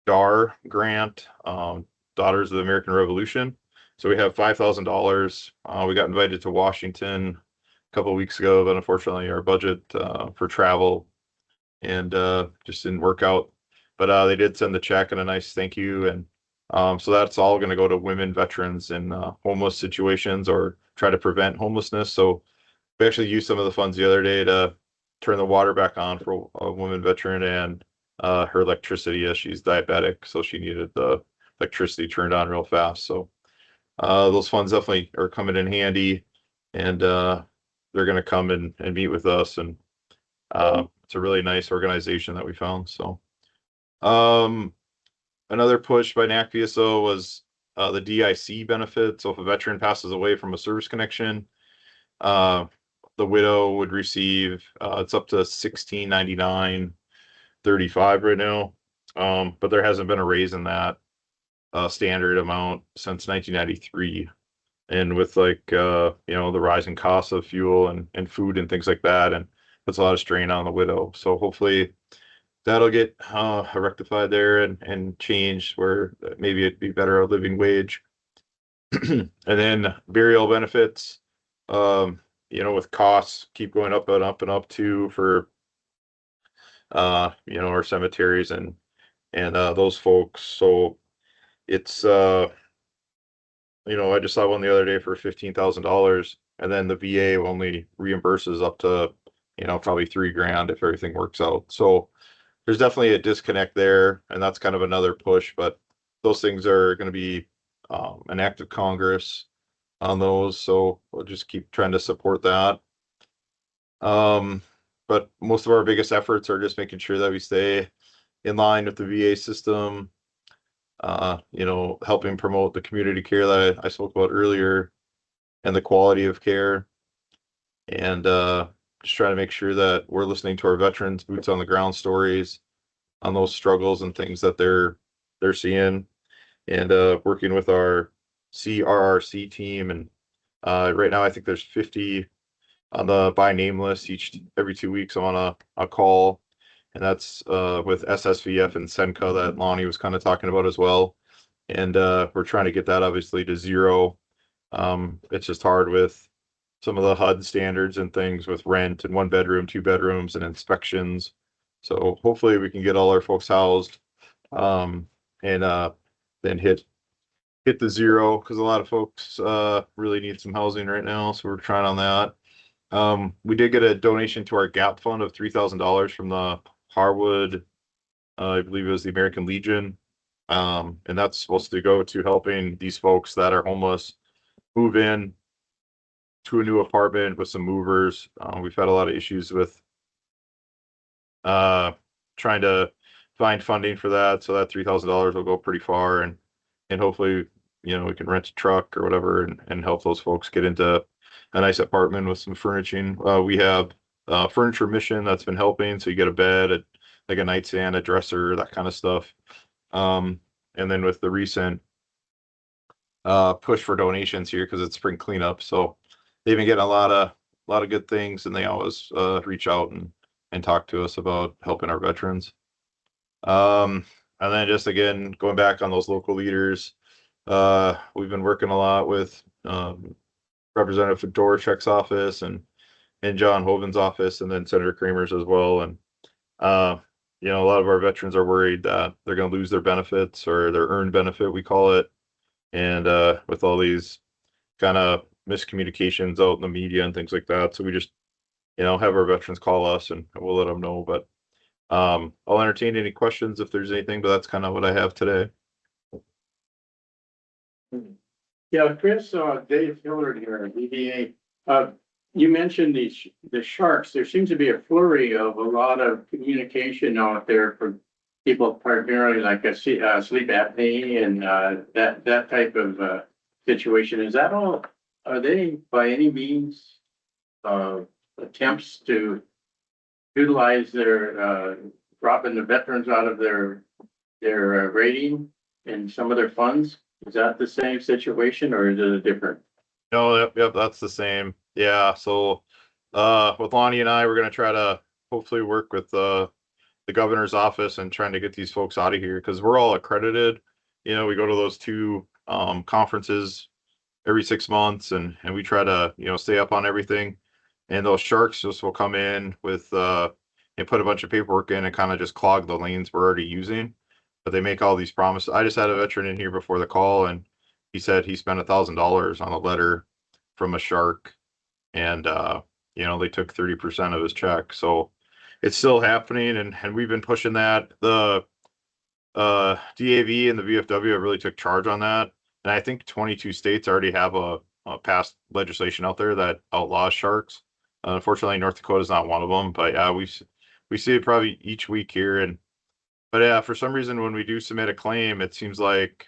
DAR grant, Daughters of the American Revolution. So we have $5,000. We got invited to Washington a couple of weeks ago, but unfortunately our budget for travel and just didn't work out. But they did send the check and a nice thank you. And so that's all going to go to women veterans in homeless situations or try to prevent homelessness. So we actually used some of the funds the other day to turn the water back on for a woman veteran and her electricity, as she's diabetic. So she needed the electricity turned on real fast. So those funds definitely are coming in handy, and they're going to come and meet with us. And it's a really nice organization that we found. So another push by NACVSO was the DIC benefit. So if a veteran passes away from a service connection, the widow would receive it's up to $16.99.35 right now, but there hasn't been a raise in that standard amount since 1993. And with the rising costs of fuel and food and things like that, and puts a lot of strain on the widow. So hopefully that'll get rectified there and changed where maybe it'd be better a living wage. And then burial benefits, with costs keep going up and up and up too for our cemeteries and those folks. So it's I just saw one the other day for $15,000, and then the VA only reimburses up to probably $3,000 if everything works out. So there's definitely a disconnect there, and that's kind of another push. But those things are going to be an act of Congress on those, so we'll just keep trying to support that. But most of our biggest efforts are just making sure that we stay in line with the VA system, helping promote the community care that I spoke about earlier and the quality of care, and just trying to make sure that we're listening to our veterans, boots on the ground stories on those struggles and things that they're seeing, and working with our CRRC team. And right now I think there's 50 on the by name list. Every 2 weeks I'm on a call, and that's with SSVF and Senka that Lonnie was kind of talking about as well. And we're trying to get that obviously to zero. It's just hard with some of the HUD standards and things with rent and 1 bedroom, 2 bedrooms, and inspections. So hopefully we can get all our folks housed, and then hit the zero, because a lot of folks really need some housing right now. So we're trying on that. We did get a donation to our GAP fund of $3,000 from the Harwood, I believe it was the American Legion. And that's supposed to go to helping these folks that are homeless move in to a new apartment with some movers. We've had a lot of issues with trying to find funding for that. So that $3,000 will go pretty far, and hopefully, we can rent a truck or whatever and help those folks get into a nice apartment with some furnishing. We have furniture mission that's been helping. So you get a bed, like a nightstand, a dresser, that kind of stuff. And then with the recent push for donations here, because it's spring cleanup, so they've been getting a lot of good things, and they always reach out and talk to us about helping our veterans. And then just again, going back on those local leaders, we've been working a lot with Representative Fedorchuk's office and John Hoven's office, and then Senator Kramer's as well. And a lot of our veterans are worried that they're going to lose their benefits, or their earned benefit, we call it. And with all these kind of miscommunications out in the media and things like that, so we just have our veterans call us, and we'll let them know. But I'll entertain any questions if there's anything, but that's kind of what I have today. Yeah, Chris, Dave Hillard here, DDA. You mentioned the sharks. There seems to be a flurry of a lot of communication out there for people, primarily like a sleep apnea and that type of situation. Is that all? Are they by any means attempts to utilize their dropping the veterans out of their rating and some of their funds? Is that the same situation, or is it different? No, yep, that's the same. Yeah. So with Lonnie and I, we're gonna try to hopefully work with the governor's office and trying to get these folks out of here, because we're all accredited. We go to those 2 conferences every 6 months, and we try to stay up on everything. And those sharks just will come in with and put a bunch of paperwork in and kind of just clog the lanes we're already using. But they make all these promises. I just had a veteran in here before the call, and he said he spent $1,000 on a letter from a shark, and they took 30% of his check. So it's still happening, and we've been pushing that. The DAV and the VFW really took charge on that, and I think 22 states already have a passed legislation out there that outlaws sharks. Unfortunately, North Dakota is not one of them, but yeah, we see it probably each week here. But yeah, for some reason, when we do submit a claim, it seems like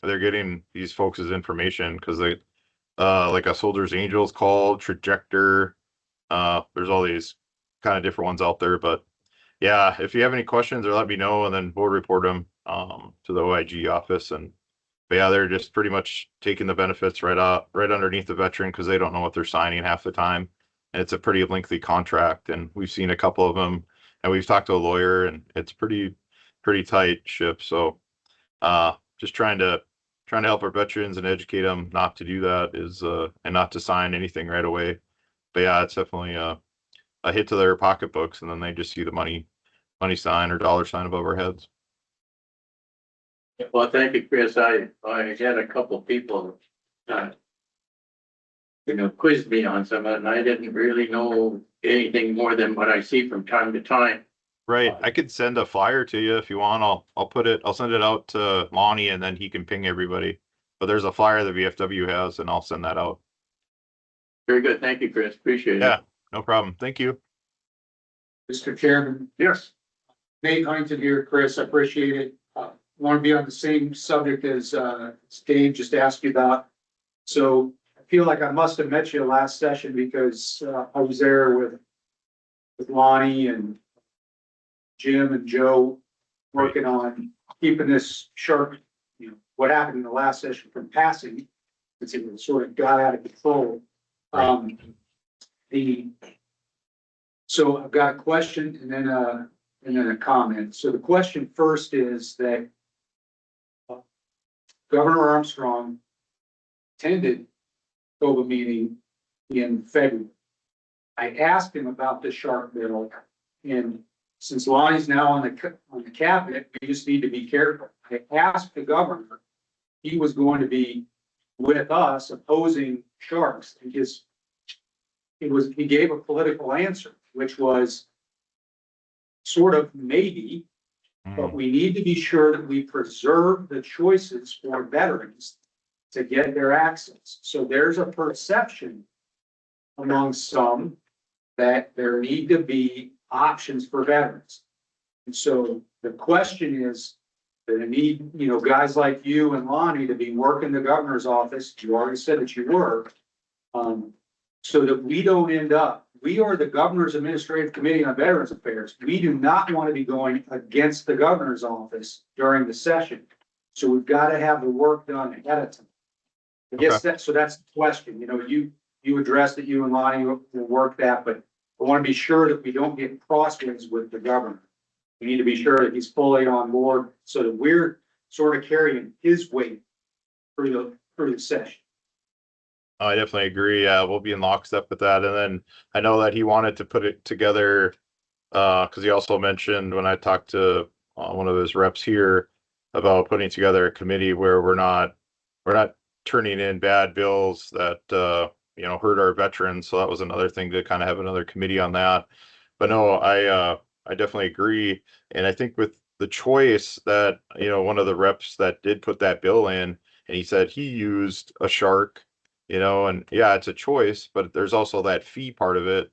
they're getting these folks' information, because they like a Soldier's Angels called Trajector. There's all these kind of different ones out there. But yeah, if you have any questions, or let me know, and then we'll report them to the OIG office. But yeah, they're just pretty much taking the benefits right underneath the veteran, because they don't know what they're signing half the time. And it's a pretty lengthy contract, and we've seen a couple of them, and we've talked to a lawyer, and it's pretty tight ship. So just trying to help our veterans and educate them not to do that, is and not to sign anything right away. But yeah, it's definitely a hit to their pocketbooks, and then they just see the money sign or dollar sign above our heads. Well, thank you, Chris. I had a couple people quizzed me on some of it, and I didn't really know anything more than what I see from time to time. Right. I could send a flyer to you if you want. I'll send it out to Lonnie, and then he can ping everybody. But there's a flyer the VFW has, and I'll send that out. Very good. Thank you, Chris. Appreciate it. Yeah, no problem. Thank you. Mr. Chairman, Yes. Nate Huntington here, Chris, I appreciate it. Want to be on the same subject as Dave just asked you about. So I feel like I must have met you last session, because I was there with with Lonnie and Jim and Joe working on keeping this shark, what happened in the last session from passing, since it sort of got out of control. So I've got a question and then a comment. So the question first is that Governor Armstrong attended ACOVA meeting in February. I asked him about the shark bill, and since Lonnie's now on the cabinet, we just need to be careful. I asked the governor, he was going to be with us opposing sharks, because he gave a political answer, which was sort of maybe, but we need to be sure that we preserve the choices for veterans to get their access. So there's a perception among some that there need to be options for veterans. And so the question is that I need, guys like you and Lonnie to be working the governor's office. You already said that you were, so that we don't end up, we are the governor's administrative committee on veterans affairs. We do not want to be going against the governor's office during the session. So we've got to have the work done ahead of time. I guess that's the question. You addressed it, you and Lonnie will work that, but I want to be sure that we don't get crosswinds with the governor. We need to be sure that he's fully on board so that we're sort of carrying his weight through the session. I definitely agree. Yeah, we'll be in lockstep with that. And then I know that he wanted to put it together because he also mentioned when I talked to one of his reps here about putting together a committee where we're not turning in bad bills that hurt our veterans. So that was another thing to kind of have another committee on that. But no, I definitely agree. And I think with the choice that one of the reps that did put that bill in, and he said he used a shark. And yeah, it's a choice, but there's also that fee part of it.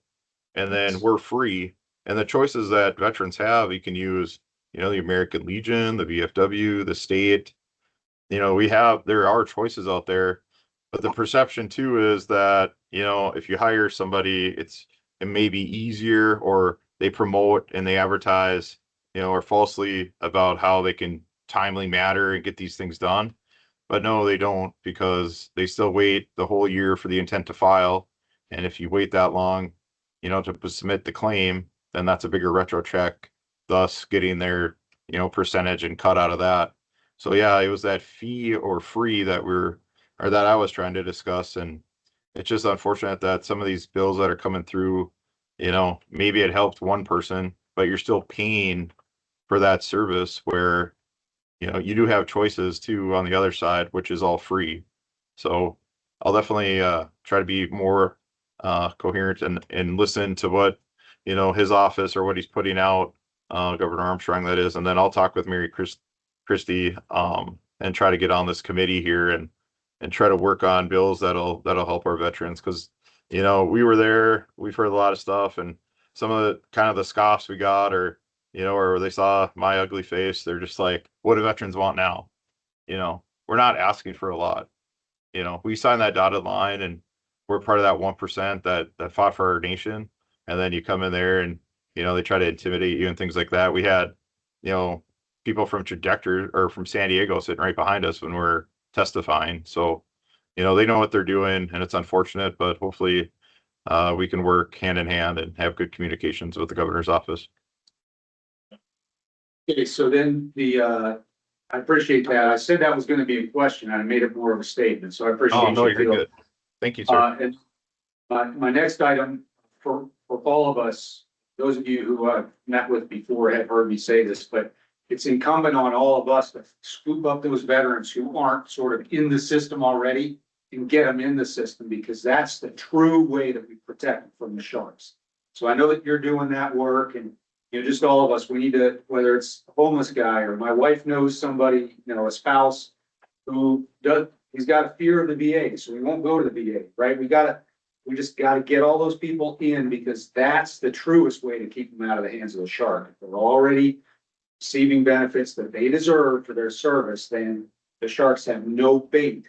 And then we're free. And the choices that veterans have, you can use, the American Legion, the VFW, the state, there are choices out there. But the perception too is that, if you hire somebody, it may be easier, or they promote and they advertise, or falsely about how they can timely matter and get these things done. But no, they don't, because they still wait the whole year for the intent to file. And if you wait that long, to submit the claim, then that's a bigger retro check, thus getting their, percentage and cut out of that. So yeah, it was that fee or free that I was trying to discuss. And it's just unfortunate that some of these bills that are coming through, maybe it helped one person, but you're still paying for that service where you do have choices too on the other side, which is all free. So I'll definitely try to be more coherent and listen to what, his office or what he's putting out, Governor Armstrong, that is. And then I'll talk with Mary Christie and try to get on this committee here and try to work on bills that'll help our veterans. Cause we were there, we've heard a lot of stuff, and some of the kind of the scoffs we got, or or they saw my ugly face, they're just like, what do veterans want now? We're not asking for a lot. We signed that dotted line and we're part of that 1% that fought for our nation. And then you come in there and, they try to intimidate you and things like that. We had, people from Trajectory or from San Diego sitting right behind us when we're testifying. So, they know what they're doing, and it's unfortunate, but hopefully we can work hand in hand and have good communications with the governor's office. Okay, so then I appreciate that. I said that was going to be a question. I made it more of a statement, so I appreciate. Oh, no, you're good. Thank you, sir. And my next item for all of us, those of you who I've met with before have heard me say this, but it's incumbent on all of us to scoop up those veterans who aren't sort of in the system already and get them in the system, because that's the true way that we protect them from the sharks. So I know that you're doing that work, and just all of us, we need to, whether it's a homeless guy or my wife knows somebody, a spouse who he's got a fear of the VA, so we won't go to the VA, right? We just gotta get all those people in, because that's the truest way to keep them out of the hands of the shark. If they're already receiving benefits that they deserve for their service, then the sharks have no bait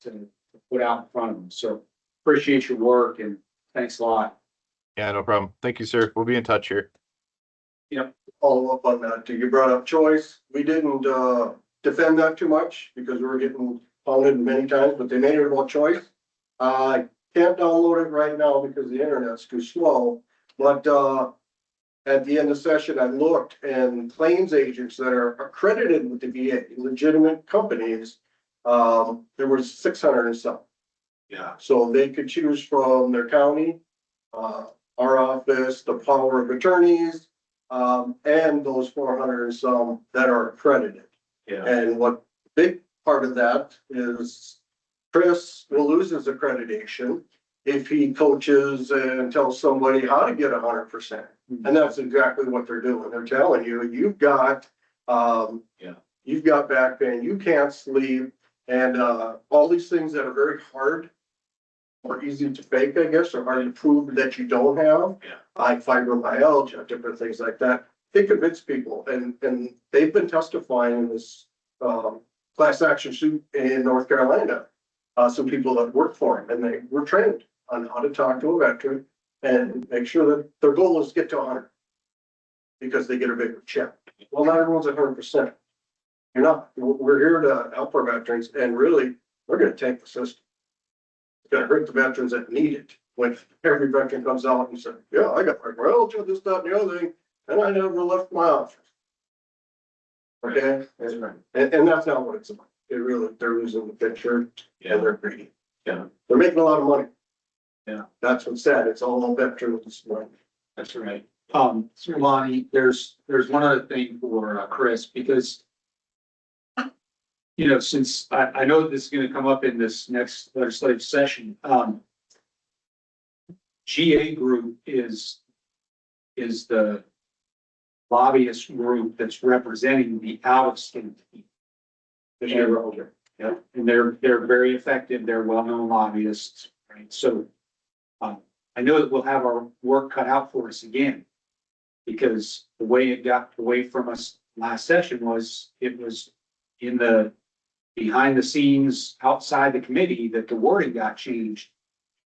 to put out in front of them. So appreciate your work, and thanks a lot. Yeah, no problem. Thank you, sir. We'll be in touch here. Follow up on that, too. You brought up choice. We didn't, defend that too much because we were getting pounded many times, but they made it about choice. I can't download it right now because the internet's too slow, but, at the end of session, I looked and claims agents that are accredited with the VA, legitimate companies, there was 600 and some. Yeah. So they could choose from their county, our office, the power of attorneys, and those 400 and some that are accredited. Yeah. And what big part of that is Chris will lose his accreditation if he coaches and tells somebody how to get 100%. And that's exactly what they're doing. They're telling you, you've got, you've got back pain, you can't sleep, and, all these things that are very hard or easy to fake, I guess, or hard to prove that you don't have. Yeah. Like fibromyalgia, different things like that. They convince people, and they've been testifying in this, class action suit in North Carolina. Some people that work for him, and they were trained on how to talk to a veteran and make sure that their goal is to get to 100. Because they get a bigger check. Well, not everyone's 100%. You're not. We're here to help our veterans, and really, we're gonna take the system. It's gonna hurt the veterans that need it. When every veteran comes out and says, yeah, I got fibromyalgia, this, that, and the other thing, and I never left my office. Okay? That's right. And that's not what it's about. It really, they're losing the picture, Yeah. and they're greedy. Yeah. They're making a lot of money. Yeah. That's what's sad. It's all veterans money. That's right. So Lonnie, there's one other thing for Chris, because you know, since I know this is gonna come up in this next legislative session, GA Group is the lobbyist group that's representing the out-of-state people. The shareholder, yeah, and they're very effective, they're well-known lobbyists, right? So, I know that we'll have our work cut out for us again. Because the way it got away from us last session was, it was in the behind the scenes, outside the committee, that the wording got changed.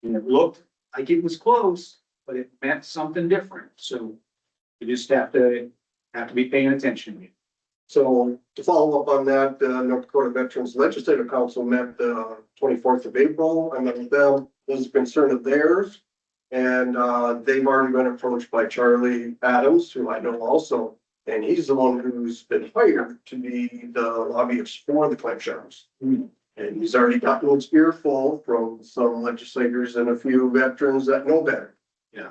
And it looked like it was close, but it meant something different, so you just have to be paying attention. So to follow up on that, North Dakota Veterans Legislative Council met the 24th of April. I met with them. This is a concern of theirs. And they've already been approached by Charlie Adams, who I know also. And he's the one who's been hired to be the lobbyist for the claim sheriffs. And he's already gotten his earful from some legislators and a few veterans that know better. Yeah.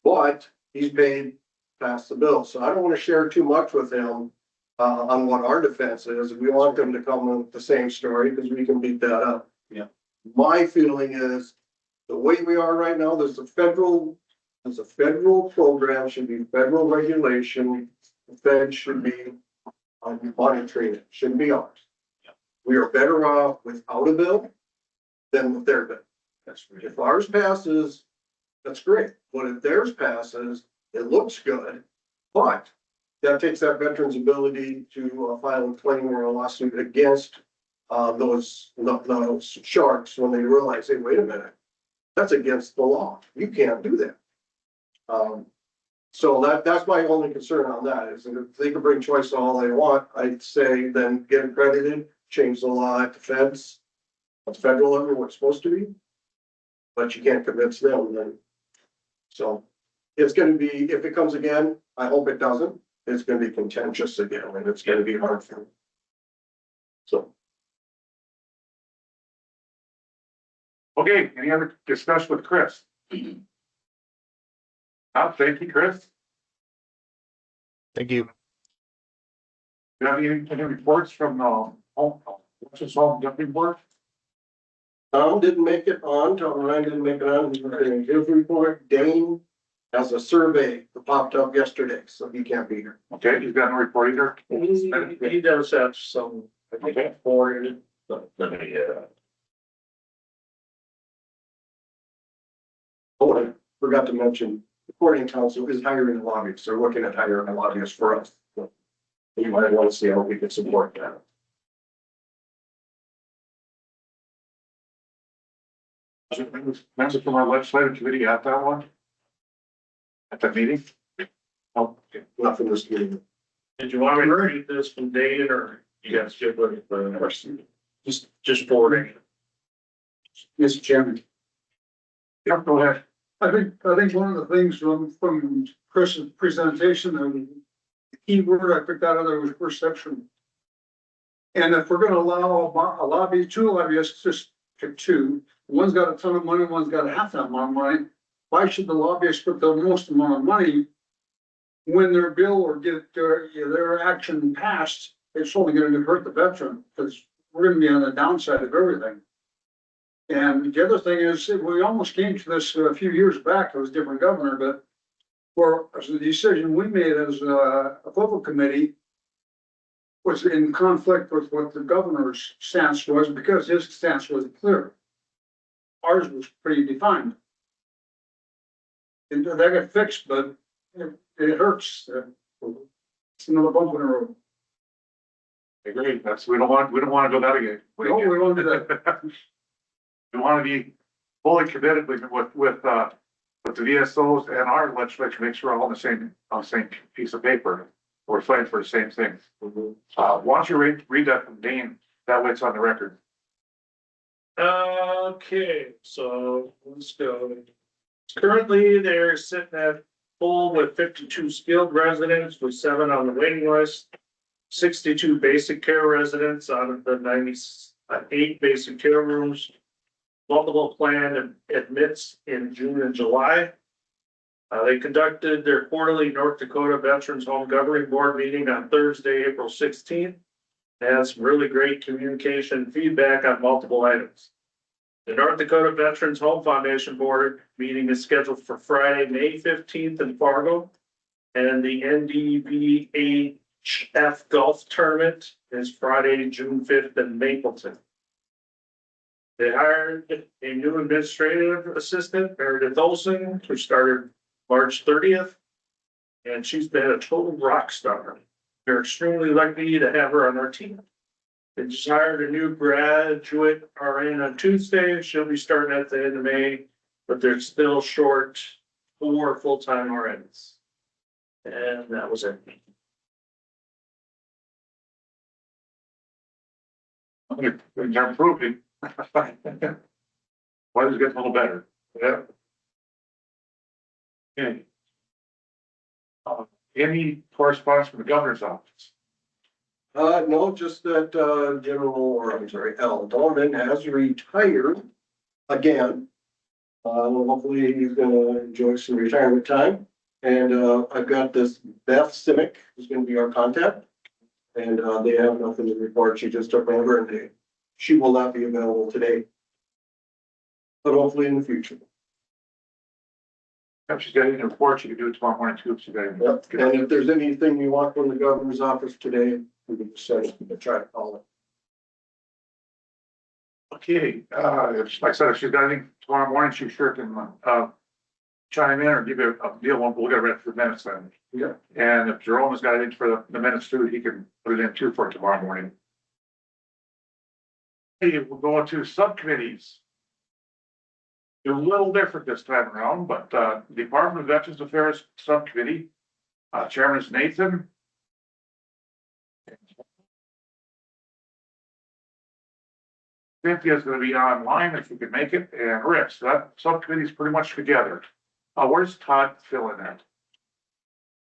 But he's paid past the bill. So I don't want to share too much with him on what our defense is. We want them to come with the same story because we can beat that up. Yeah. My feeling is the way we are right now, there's a federal program, should be federal regulation. The Fed should be monitoring it, shouldn't be ours. Yeah. We are better off without a bill than with their bill. That's right. If ours passes, that's great. But if theirs passes, it looks good. But that takes that veteran's ability to file a claim or a lawsuit against those sharks when they realize, hey, wait a minute, that's against the law. You can't do that. So that's my only concern on that, is that if they can bring choice all they want, I'd say then get accredited, change the law at the feds, at the federal level, what it's supposed to be. But you can't convince them then. So it's gonna be, if it comes again, I hope it doesn't, it's gonna be contentious again, and it's gonna be hard for them. So. Okay, any other discussion with Chris? Thank you, Chris. Thank you. You have any reports from, what's his home deputy board? Tom didn't make it on, Tom Ryan didn't make it on, his report. Dane has a survey that popped up yesterday, so he can't be here. Okay, he's got no report either. He does have some, I think, forwarded, but let me, Oh, I forgot to mention, the courting council is hiring a lobbyist, they're looking at hiring a lobbyist for us. So you might want to see how we can support that. Member from our legislative committee at that one? at the meeting? Oh, okay. Not from this meeting. Did you want me to read this from Dave or you guys get ready for the question? Just forwarding. Mr. Chairman. Yeah, go ahead. I think one of the things from Chris's presentation, the key word I picked out of there was perception. And if we're gonna allow two lobbyists, just pick two, one's got a ton of money, one's got half that amount of money. Why should the lobbyists put the most amount of money when their bill or get their action passed? It's only gonna hurt the veteran, because we're gonna be on the downside of everything. And the other thing is, we almost came to this a few years back, it was a different governor, but for the decision we made as a ACOVA committee was in conflict with what the governor's stance was, because his stance was clear. Ours was pretty defined. And that got fixed, but it hurts. It's another bump in the road. I agree. We don't want to go that again. No, we won't do that. We want to be fully committed with the VSOs and our legislature, make sure we're all on the same piece of paper. We're fighting for the same thing. Why don't you read that from Dane? That way it's on the record. Okay, so let's go. Currently, they're sitting at full with 52 skilled residents with 7 on the waiting list. 62 basic care residents out of the 98 basic care rooms. Multiple plan admits in June and July. They conducted their quarterly North Dakota Veterans Home Governing Board meeting on Thursday, April 16th. They had some really great communication feedback on multiple items. The North Dakota Veterans Home Foundation Board meeting is scheduled for Friday, May 15th in Fargo. And the NDVHF Golf Tournament is Friday, June 5th in Mapleton. They hired a new administrative assistant, Meredith Olson, who started March 30th. And she's been a total rock star. We're extremely lucky to have her on our team. They just hired a new graduate RN on Tuesday. She'll be starting at the end of May, but they're still short 4 full-time RNs. And that was it. They're improving. Weather's getting a little better. Yeah. Okay. Any correspondence from the governor's office? No, just that, Al Dorman has retired again. Hopefully he's gonna enjoy some retirement time. And, I've got this Beth Simic, who's gonna be our contact. And, they have nothing to report. She just took over and she will not be available today. But hopefully in the future. If she's got any report, you can do it tomorrow morning too, if she got any. Yep. And if there's anything you want from the governor's office today, we can just try to call it. Okay, like I said, if she's got anything tomorrow morning, she sure can, chime in or give you a deal. We'll get ready for the minutes then. Yeah. And if Jerome has got anything for the minutes too, he can put it in too for tomorrow morning. Hey, we'll go into subcommittees. A little different this time around, but, Department of Veterans Affairs Subcommittee, Chairman is Nathan. Cynthia is going to be online if you can make it, and Rick. So that subcommittee is pretty much together. Where's Todd filling that?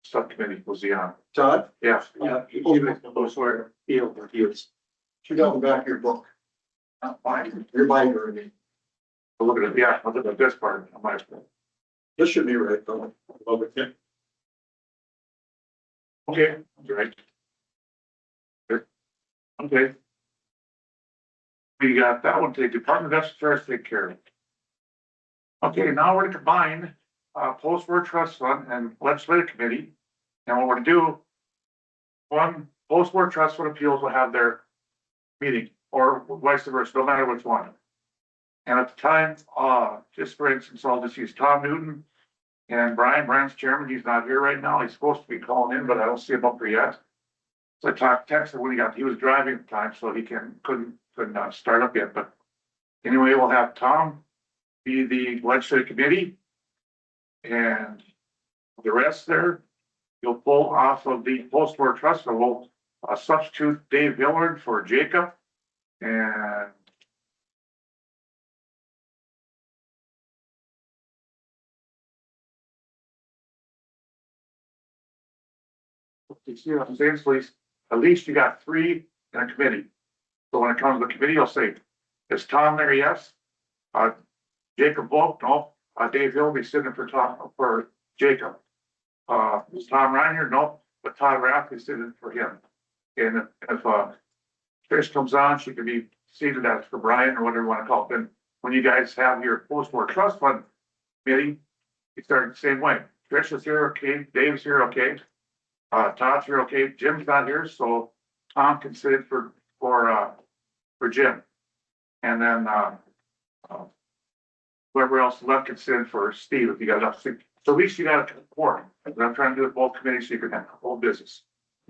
Subcommittee was he on? Todd? Yeah. Yeah. She's on the back of your book. Fine. Your binder, I mean. Look at it. Yeah, look at this part. I might. This should be right, though. Okay, that's right. Okay. We got that one to the Department of Veterans Affairs to take care of. Okay, now we're to combine post-war trust fund and legislative committee. And what we're gonna do, one post-war trust fund appeals will have their meeting or vice versa, no matter which one. And at the time, just for instance, I'll just use Tom Newton and Brian's chairman. He's not here right now. He's supposed to be calling in, but I don't see him up here yet. So I texted when he was driving at the time, so he couldn't start up yet. But anyway, we'll have Tom be the legislative committee, and The rest there, you'll pull off of the post-war trust, and we'll substitute Dave Willard for Jacob. And you see what I'm saying, please, at least you got 3 in a committee. So when it comes to the committee, you'll say, is Tom there? Yes. Jacob Volk, no. Dave Hill will be sitting for Jacob. Is Tom Ryan here? No, but Todd Rath is sitting for him. And if Trish comes on, she can be seated as for Brian or whatever you want to call it. Then when you guys have your post-war trust fund meeting, you start the same way. Trish is here, okay. Dave's here, okay. Todd's here, okay. Jim's not here, so Tom can sit in for Jim. And then whoever else left can sit in for Steve if you got enough. So at least you got a quorum. But I'm trying to do it both committees so you can have a whole business.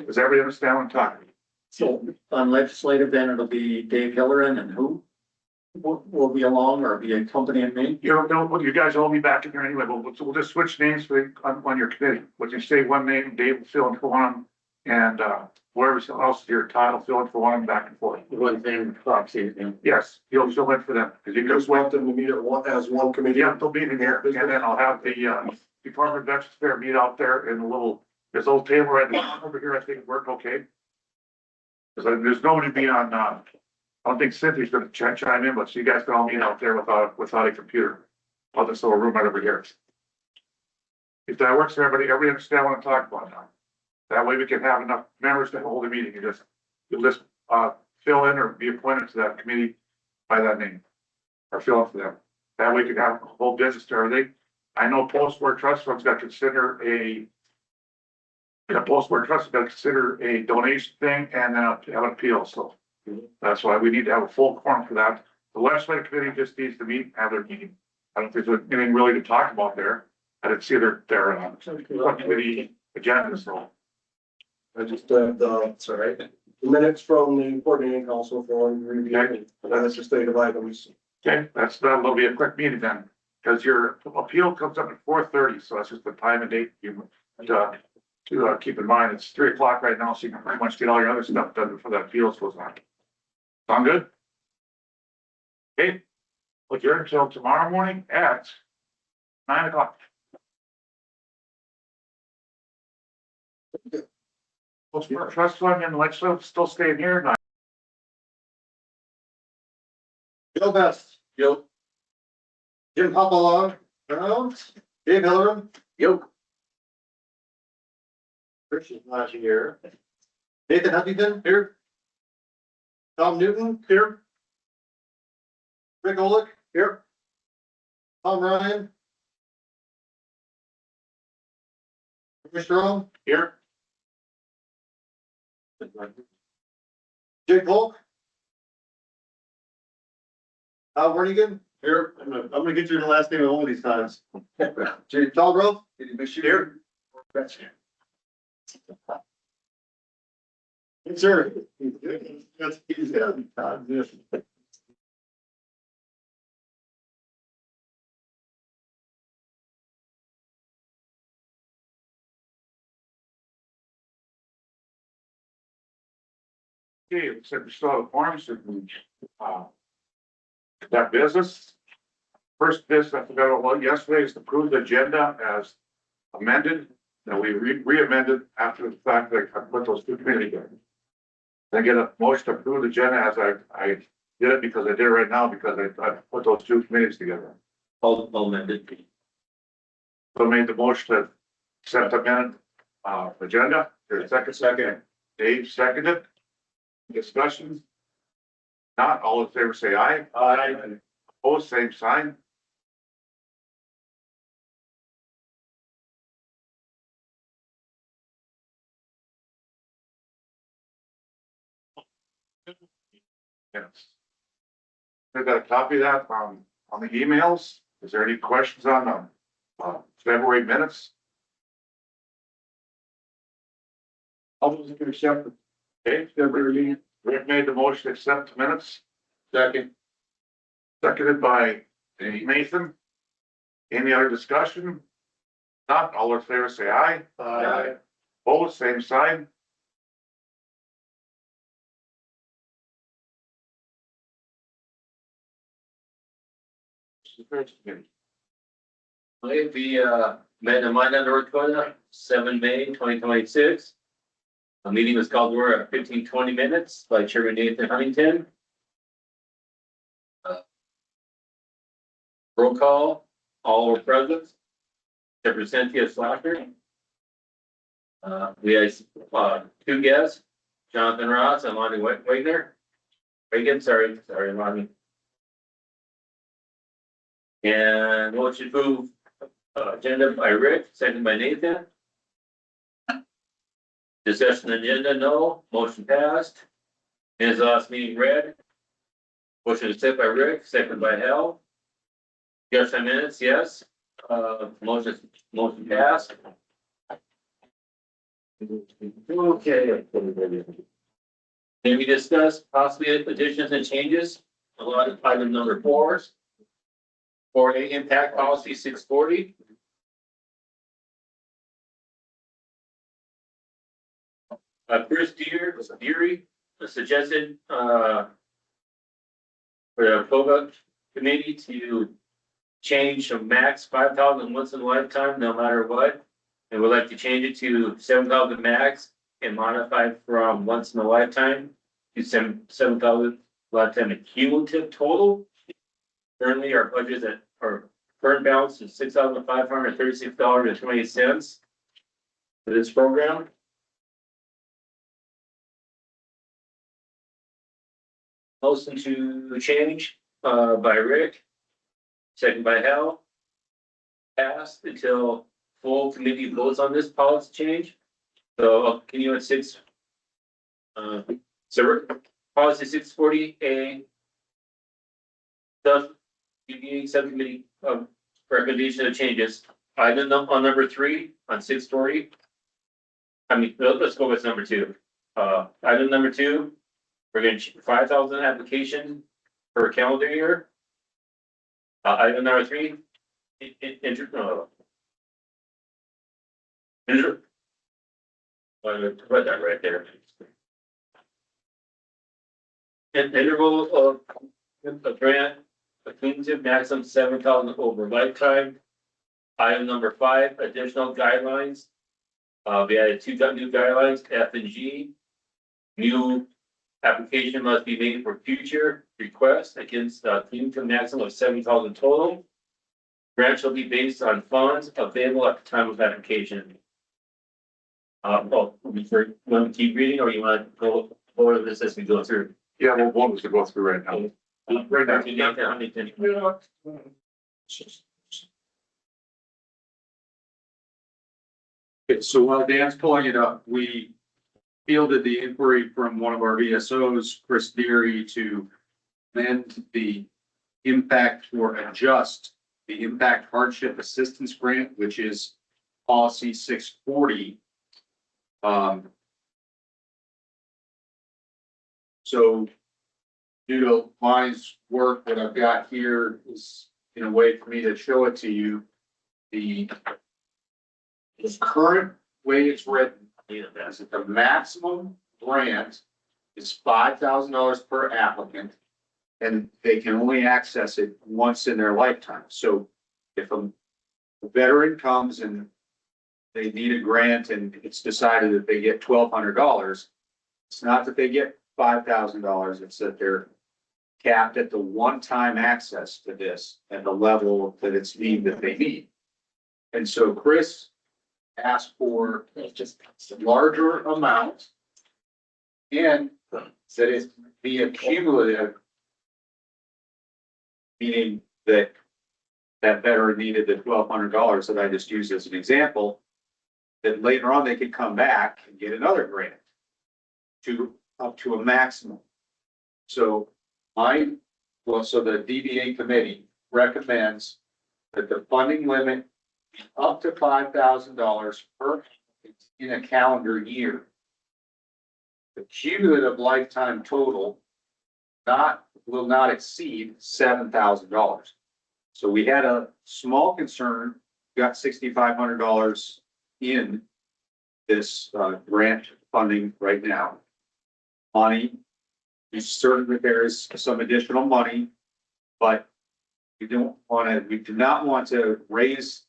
Does everybody understand what I'm talking about? So on legislative, then it'll be Dave Hillerin and who? Will be along or be accompanying me? You guys will all be back in here anyway, but we'll just switch names on your committee. When you say one name, Dave will fill in for one, and whoever else is here, Todd will fill in for one, back and forth. One thing, proxy. Yes, you'll fill in for them, because you You just just want them to meet at one, as one committee. yeah, they'll be in here, and then I'll have the Department of Veterans Affairs meet out there in this little table right over here. I think it worked okay. Because there's nobody be on, I don't think Cynthia's gonna chime in, but so you guys can all meet out there without a computer. I'll just little room right over here. If that works for everybody understand what I'm talking about now. That way we can have enough members to hold a meeting. You'll just fill in or be appointed to that committee by that name. Or fill in for them. That way we can have a whole business to everything. I know post-war trust funds got to consider a post-war trust has got to consider a donation thing and then have an appeal, so. That's why we need to have a full quorum for that. The legislative committee just needs to meet, have their meeting. I don't think there's anything really to talk about there. I didn't see their committee agenda, so. I just have the minutes from the coordinating council for review, and that's the state of items. Okay, that'll be a quick meeting then, because your appeal comes up at 4:30, so that's just the time and date you to keep in mind. It's 3 o'clock right now, so you can pretty much get all your other stuff done before that appeal goes on. Sound good? Okay, well, you're until tomorrow morning at 9 o'clock. Trust fund and the legislature still staying here. Bill Best. Yo. Jim Hopalong. Around. Dave Hillerin. Yo. Trish is not here. Nathan Huntington. Here. Tom Newton. Here. Rick Olick. Here. Tom Ryan. Chris Strong. Here. Jake Volk. Al Wernigan. Here. I'm gonna get you the last name of all these times. Jay Tallgrove. Did you miss you? Here. Sure. That's easy. Okay, except we still have forms to that business. First business, I forgot about yesterday is to approve the agenda as amended. That we re-amended after the fact that I put those two committee together. Then get a motion to approve the agenda as I did it because I did it right now because I put those two committees together. All amended. So I made the motion to set the minute agenda. There's a second. Dave seconded. Discussions? Not all in favor, say aye. Aye. Opposed, same sign. Yes. I got a copy of that on the emails. Is there any questions on the February minutes? I'll move to accept. Okay, February, Rick made the motion to accept the minutes. Second. Seconded by Nathan. Any other discussion? Not all those in favor say aye. Aye. Opposed, same sign. We met in Minot, North Dakota, 7 May 2026. A meeting was called to order at 15-20 minutes by Chairman Nathan Huntington. Roll call, all were present. Representative Slacker. We had two guests, Jonathan Ross and Lonnie Wagner. Sorry, Lonnie. And motion to move agenda by Rick, second by Nathan. Discussion agenda, no. Motion passed. Minutes of last meeting read. Motion to set by Rick, second by Hal. Yes, minutes, yes. Motion passed. Okay. Then we discussed possibly additions and changes. A lot of item number 4. 4A impact policy 640. Chris Deary suggested for the ACOVA committee to change from max 5,000 once in a lifetime, no matter what. And we'd like to change it to 7,000 max and modify from once in a lifetime to 7,000 lifetime and cumulative total. Currently, our budget at our current balance is $6,536.28 for this program. Motion to change by Rick, second by Hal. Passed until full committee votes on this policy change. So I'll continue at 6. So policy 640A. The subcommittee recommendation of changes. Item on number 3 on 640. Let's go with number 2. Item number 2. We're going to 5,000 application per calendar year. Item number 3. Put that right there. An interval of a grant, a cumulative maximum 7,000 over lifetime. Item number 5, additional guidelines. We added 2 new guidelines, F and G. New application must be made for future requests against a cumulative maximum of 7,000 total. Grant shall be based on funds available at the time of application. You want to keep reading, or you want to go over this as we go through? Yeah, we'll just go through right now. Right now, Nathan Huntington. Okay, so while Dan's pulling it up, we fielded the inquiry from one of our VSOs, Chris Deary, to amend the impact or adjust the impact hardship assistance grant, which is policy 640. So due to Lonnie's work, what I've got here is in a way for me to show it to you. The current way it's written is that the maximum grant is $5,000 per applicant, and they can only access it once in their lifetime. So if a veteran comes and they need a grant and it's decided that they get $1,200, it's not that they get $5,000, it's that they're capped at the one-time access to this and the level that it's needed that they need. And so Chris asked for just a larger amount and that it be a cumulative, meaning that that veteran needed the $1,200 that I just used as an example, that later on they could come back and get another grant to up to a maximum. So the DBA committee recommends that the funding limit be up to $5,000 per in a calendar year. The cumulative lifetime total will not exceed $7,000. So we had a small concern got $6,500 in this, grant funding right now. Money, is certain that there is some additional money, but we do not want to raise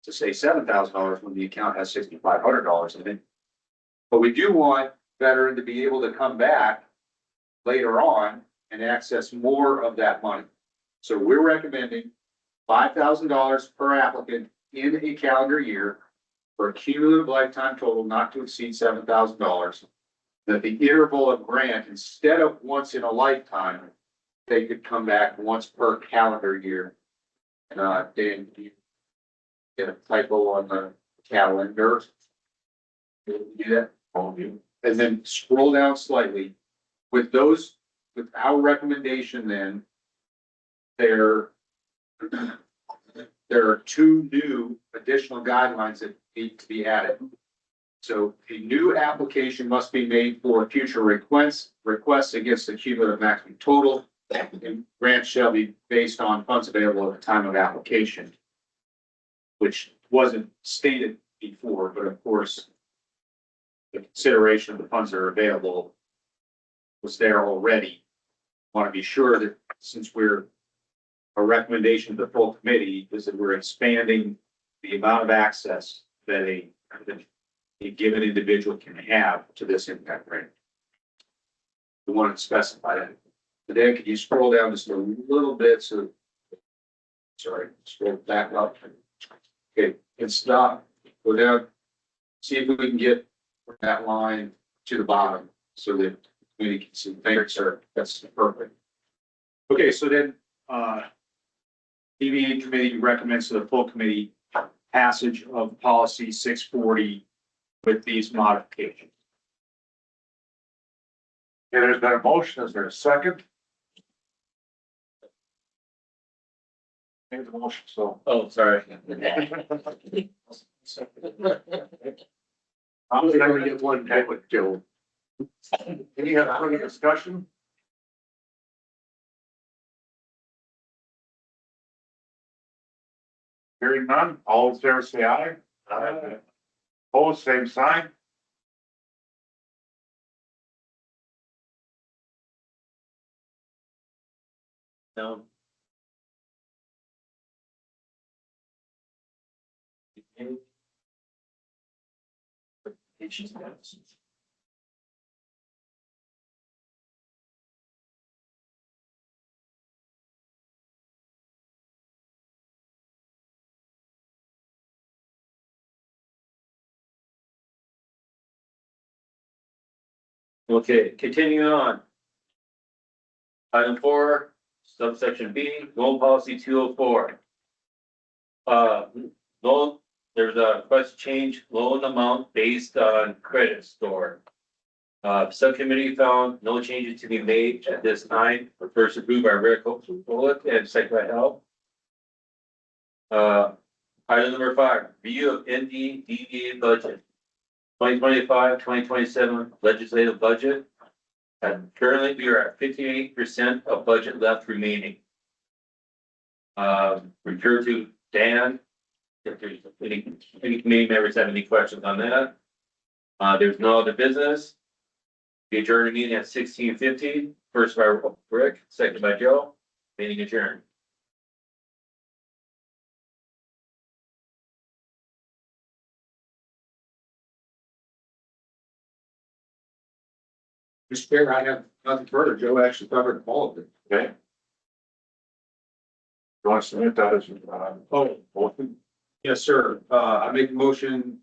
to say $7,000 when the account has $6,500 in it. But we do want veteran to be able to come back later on and access more of that money. So we're recommending $5,000 per applicant in a calendar year for a cumulative lifetime total not to exceed $7,000. That the interval of grant, instead of once in a lifetime, they could come back once per calendar year. Dan, you get a typo on the calendar? Do that? And then scroll down slightly. With our recommendation then, there are two new additional guidelines that need to be added. So a new application must be made for future requests against the cumulative maximum total. And grants shall be based on funds available at the time of application, which wasn't stated before, but of course, the consideration of the funds that are available was there already. Want to be sure that since a recommendation to the full committee is that we're expanding the amount of access that a given individual can have to this impact grant. We want to specify that. But then could you scroll down just a little bit? So, sorry, scroll back up. Okay, and stop, go down, see if we can get that line to the bottom so that we can see. Thanks, sir. That's perfect. Okay, so then, DVA committee recommends to the full committee passage of policy 640 with these modifications. Okay, there's been a motion. Is there a second? Made the motion, so. Oh, sorry. I'm gonna get one head with Joe. Any other discussion? Hearing none, all in favor say aye. Aye. Opposed, same sign. No. Okay, continuing on. Item 4, subsection B, loan policy 204. Loan, there's a request to change loan amount based on credit score. Subcommittee found no changes to be made at this time. First approved by Rick Bullock and second by Hal. Item number 5, review of NDDVA budget. 2025-2027 legislative budget. And currently we are at 58% of budget left remaining. Refer to Dan. If there's any committee members have any questions on that. There's no other business. We adjourn the meeting at 16:50. First by Rick, second by Joe. Meeting adjourned. Mr. Chair, I have nothing further. Joe actually covered all of it. Okay. You want to submit that as, motion? Yes, sir. I make a motion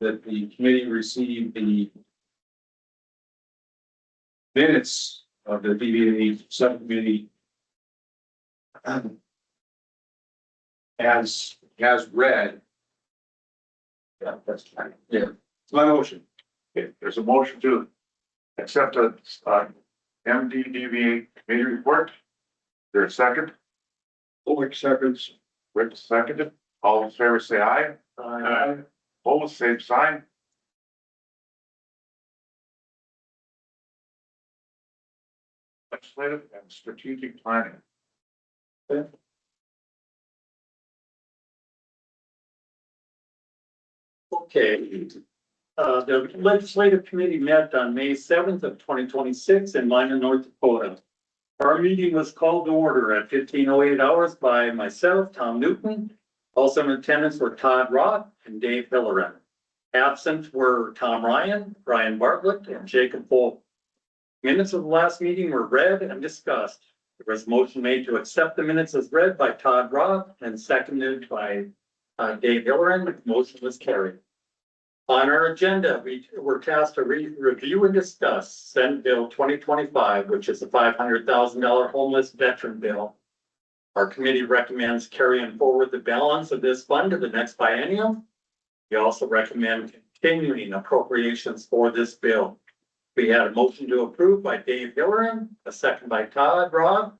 that the committee receive the minutes of the DVA subcommittee as read. Yeah, that's fine. Yeah, it's my motion. Okay, there's a motion to accept the MDDVA committee report. There's a second. Like seconds. Rick seconded. All in favor say aye. Aye. Opposed, same sign. Legislative and strategic planning. Okay. The legislative committee met on May 7th of 2026 in Minot, North Dakota. Our meeting was called to order at 15:08 hours by myself, Tom Newton. Also in attendance were Todd Roth and Dave Hilleran. Absent were Tom Ryan, Brian Bartlett, and Jacob Volk. Minutes of the last meeting were read and discussed. There was a motion made to accept the minutes as read by Todd Roth and seconded by Dave Hilleran. The motion was carried. On our agenda, we were tasked to review and discuss Senate Bill 2025, which is a $500,000 homeless veteran bill. Our committee recommends carrying forward the balance of this fund to the next biennium. We also recommend continuing appropriations for this bill. We had a motion to approve by Dave Hilleran, a second by Todd Roth.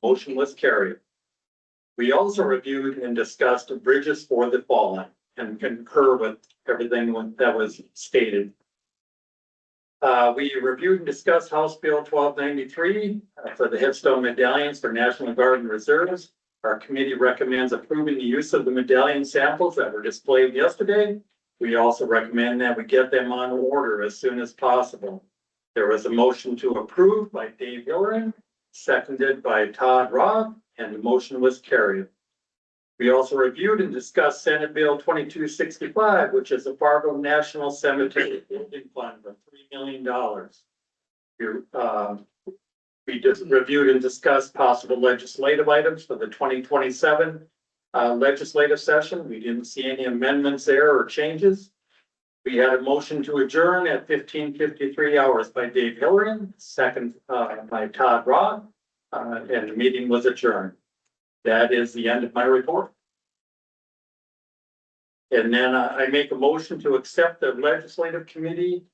Motion was carried. We also reviewed and discussed bridges for the fallen and concur with everything that was stated. We reviewed and discussed House Bill 1293 for the headstone medallions for National Guard and Reserves. Our committee recommends approving the use of the medallion samples that were displayed yesterday. We also recommend that we get them on order as soon as possible. There was a motion to approve by Dave Hilleran, seconded by Todd Roth, and the motion was carried. We also reviewed and discussed Senate Bill 2265, which is a Fargo National Cemetery Building Fund for $3 million. We just reviewed and discussed possible legislative items for the 2027 legislative session. We didn't see any amendments there or changes. We had a motion to adjourn at 15:53 hours by Dave Hilleran, second by Todd Roth, and the meeting was adjourned. That is the end of my report. And then I make a motion to accept the legislative committee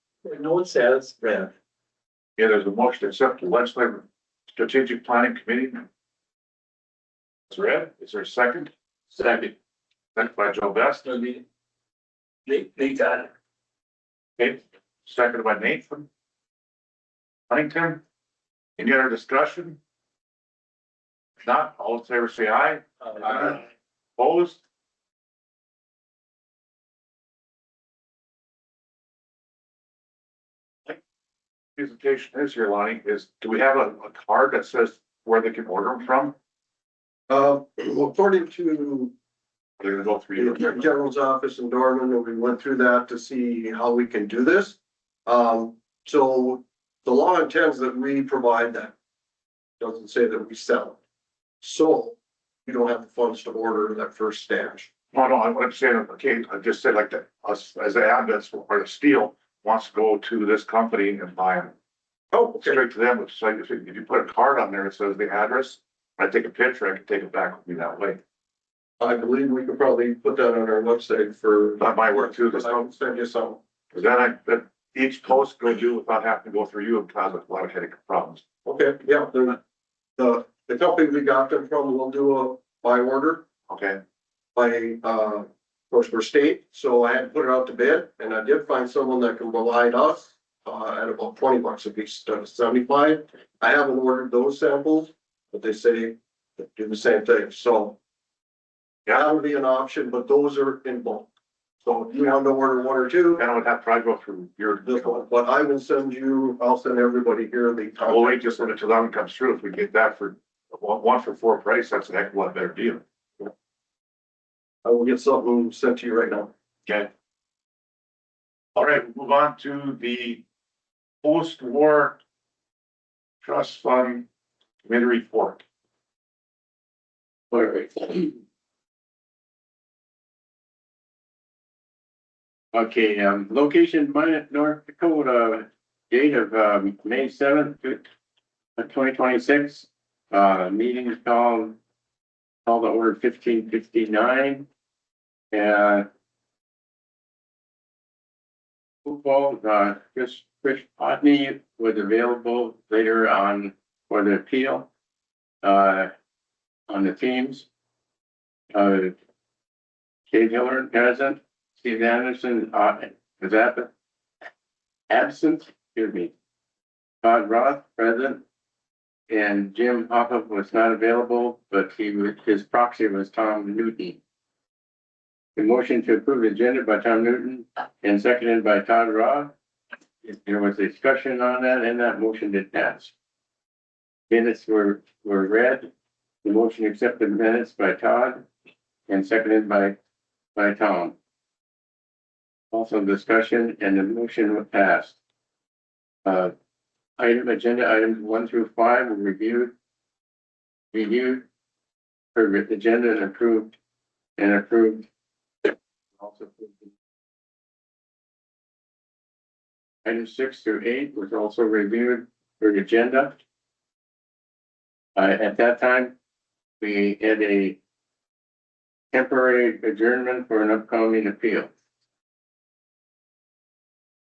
notes as read. Yeah, there's a motion to accept the legislative strategic planning committee. It's read. Is there a second? Second. Second by Joe Best. They got it. Okay, seconded by Nathan Huntington. Any other discussion? If not, all in favor say aye. Aye. Opposed? Presentation is here, Lonnie, is, do we have a card that says where they can order them from? According to They're gonna go through the you. Attorney General's office in Dorman, and we went through that to see how we can do this. So the law intends that we provide that. Doesn't say that we sell it. So we don't have the funds to order that first stash. No, I'm saying, okay, I just said like that, us as the address or the steel wants to go to this company and buy them. Oh, okay. Straight to them, it's like, if you put a card on there, it says the address, I take a picture, I can take it back with me that way. I believe we could probably put that on our website for. That might work too, Because I can send you some. because then each post go do without having to go through you and cause a lot of headache problems. Okay, yeah, the company we got them from will do a by order Okay, by, of course, we're state, so I had to put it out to bid, and I did find someone that can provide us at about $20 a piece, instead of 75. I haven't ordered those samples, but they say they do the same thing, so yeah, that would be an option, but those are in bulk. So if you want to order one or two, then I would have to probably go through your. but I will send you, I'll send everybody here the. We'll wait just until that one comes through. If we get that for one for $4 price, that's a heck of a lot better deal. I will get something sent to you right now. Okay. All right, we'll move on to the post-war trust fund committee report. All right. Okay, location Minot, North Dakota, date of May 7th, 2026. Meeting is called to order 15:59. Football, Chris Potney was available later on for the appeal on the teams. Dave Hiller present. Steve Anderson is absent, excuse me. Todd Roth present. And Jim Hopper was not available, but his proxy was Tom Newton. The motion to approve the agenda by Tom Newton and seconded by Todd Roth. There was discussion on that and that motion did pass. Minutes were read. The motion accepted minutes by Todd and seconded by Tom. Also discussion and the motion was passed. Agenda items 1 through 5 were reviewed for agenda and approved. Also approved. Items 6 through 8 was also reviewed for the agenda. At that time, we had a temporary adjournment for an upcoming appeal.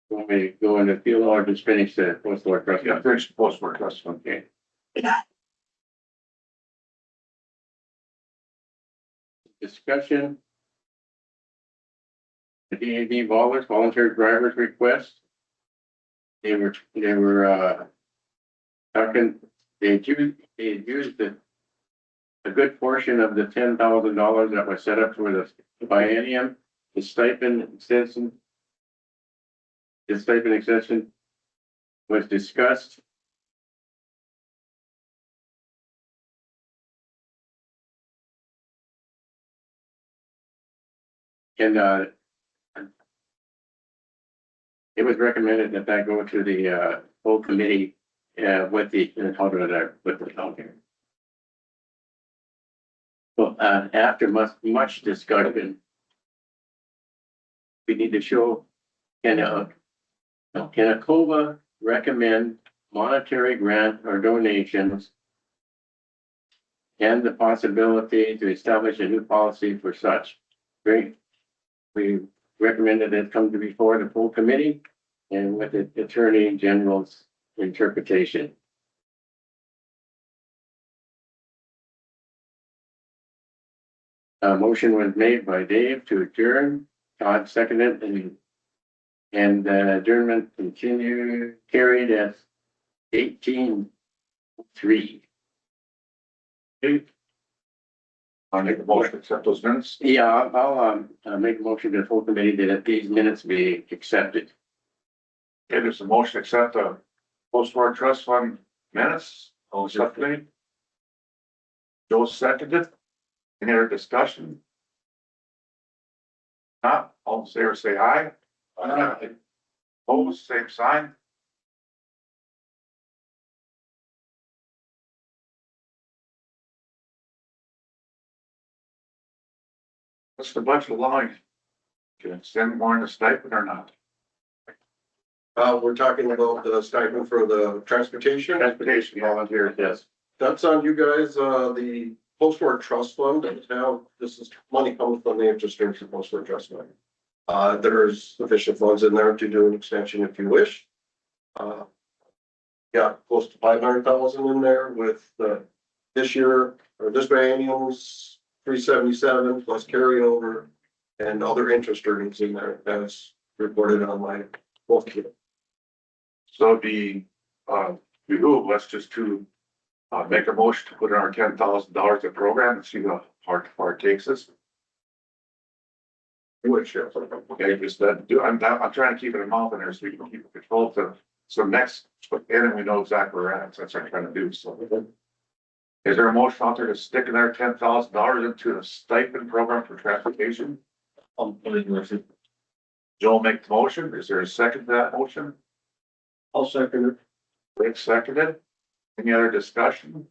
Want me to go into appeal or just finish the post-work trust? Yeah, finish the post-work trust. Okay. Discussion. The DAV Ballers volunteer drivers request. They were talking, they used a good portion of the $10,000 that was set up for the biennium, the stipend extension. The stipend extension was discussed. And it was recommended that go to the full committee with the town here. Well, after much discussion, we need to show can ACOVA recommend monetary grant or donations and the possibility to establish a new policy for such. Great. We recommended it come to before the full committee and with the Attorney General's interpretation. A motion was made by Dave to adjourn. Todd seconded and adjournment carried at 18:03. I'll make a motion to accept those minutes. Yeah, I'll make a motion to the full committee that these minutes be accepted. Okay, there's a motion to accept the post-work trust fund minutes. I'll accept it. Joe seconded. Any other discussion? Not, all in favor say aye. Aye. Opposed, same sign. What's the budget allowing? Can it extend more in the stipend or not? We're talking about the stipend for the transportation. Transportation volunteers, yes. That's on you guys, the post-work trust fund, and now this is money coming from the interest rates of post-work trust fund. There's sufficient funds in there to do an extension if you wish. Yeah, close to 500,000 in there with this year, or this biennial's 377 plus carryover and other interest earnings in there as reported on my book here. So the, let's just make a motion to put in our $10,000 in program and see how far it takes us. Which, yeah. Okay, just I'm trying to keep it in mouth in there so we can keep it controlled so next, and we know exactly where we're at, so that's what I'm trying to do, so. Is there a motion out there to stick in there $10,000 into a stipend program for transportation? Joel make the motion, is there a second to that motion? I'll second it. Rick seconded. Any other discussion?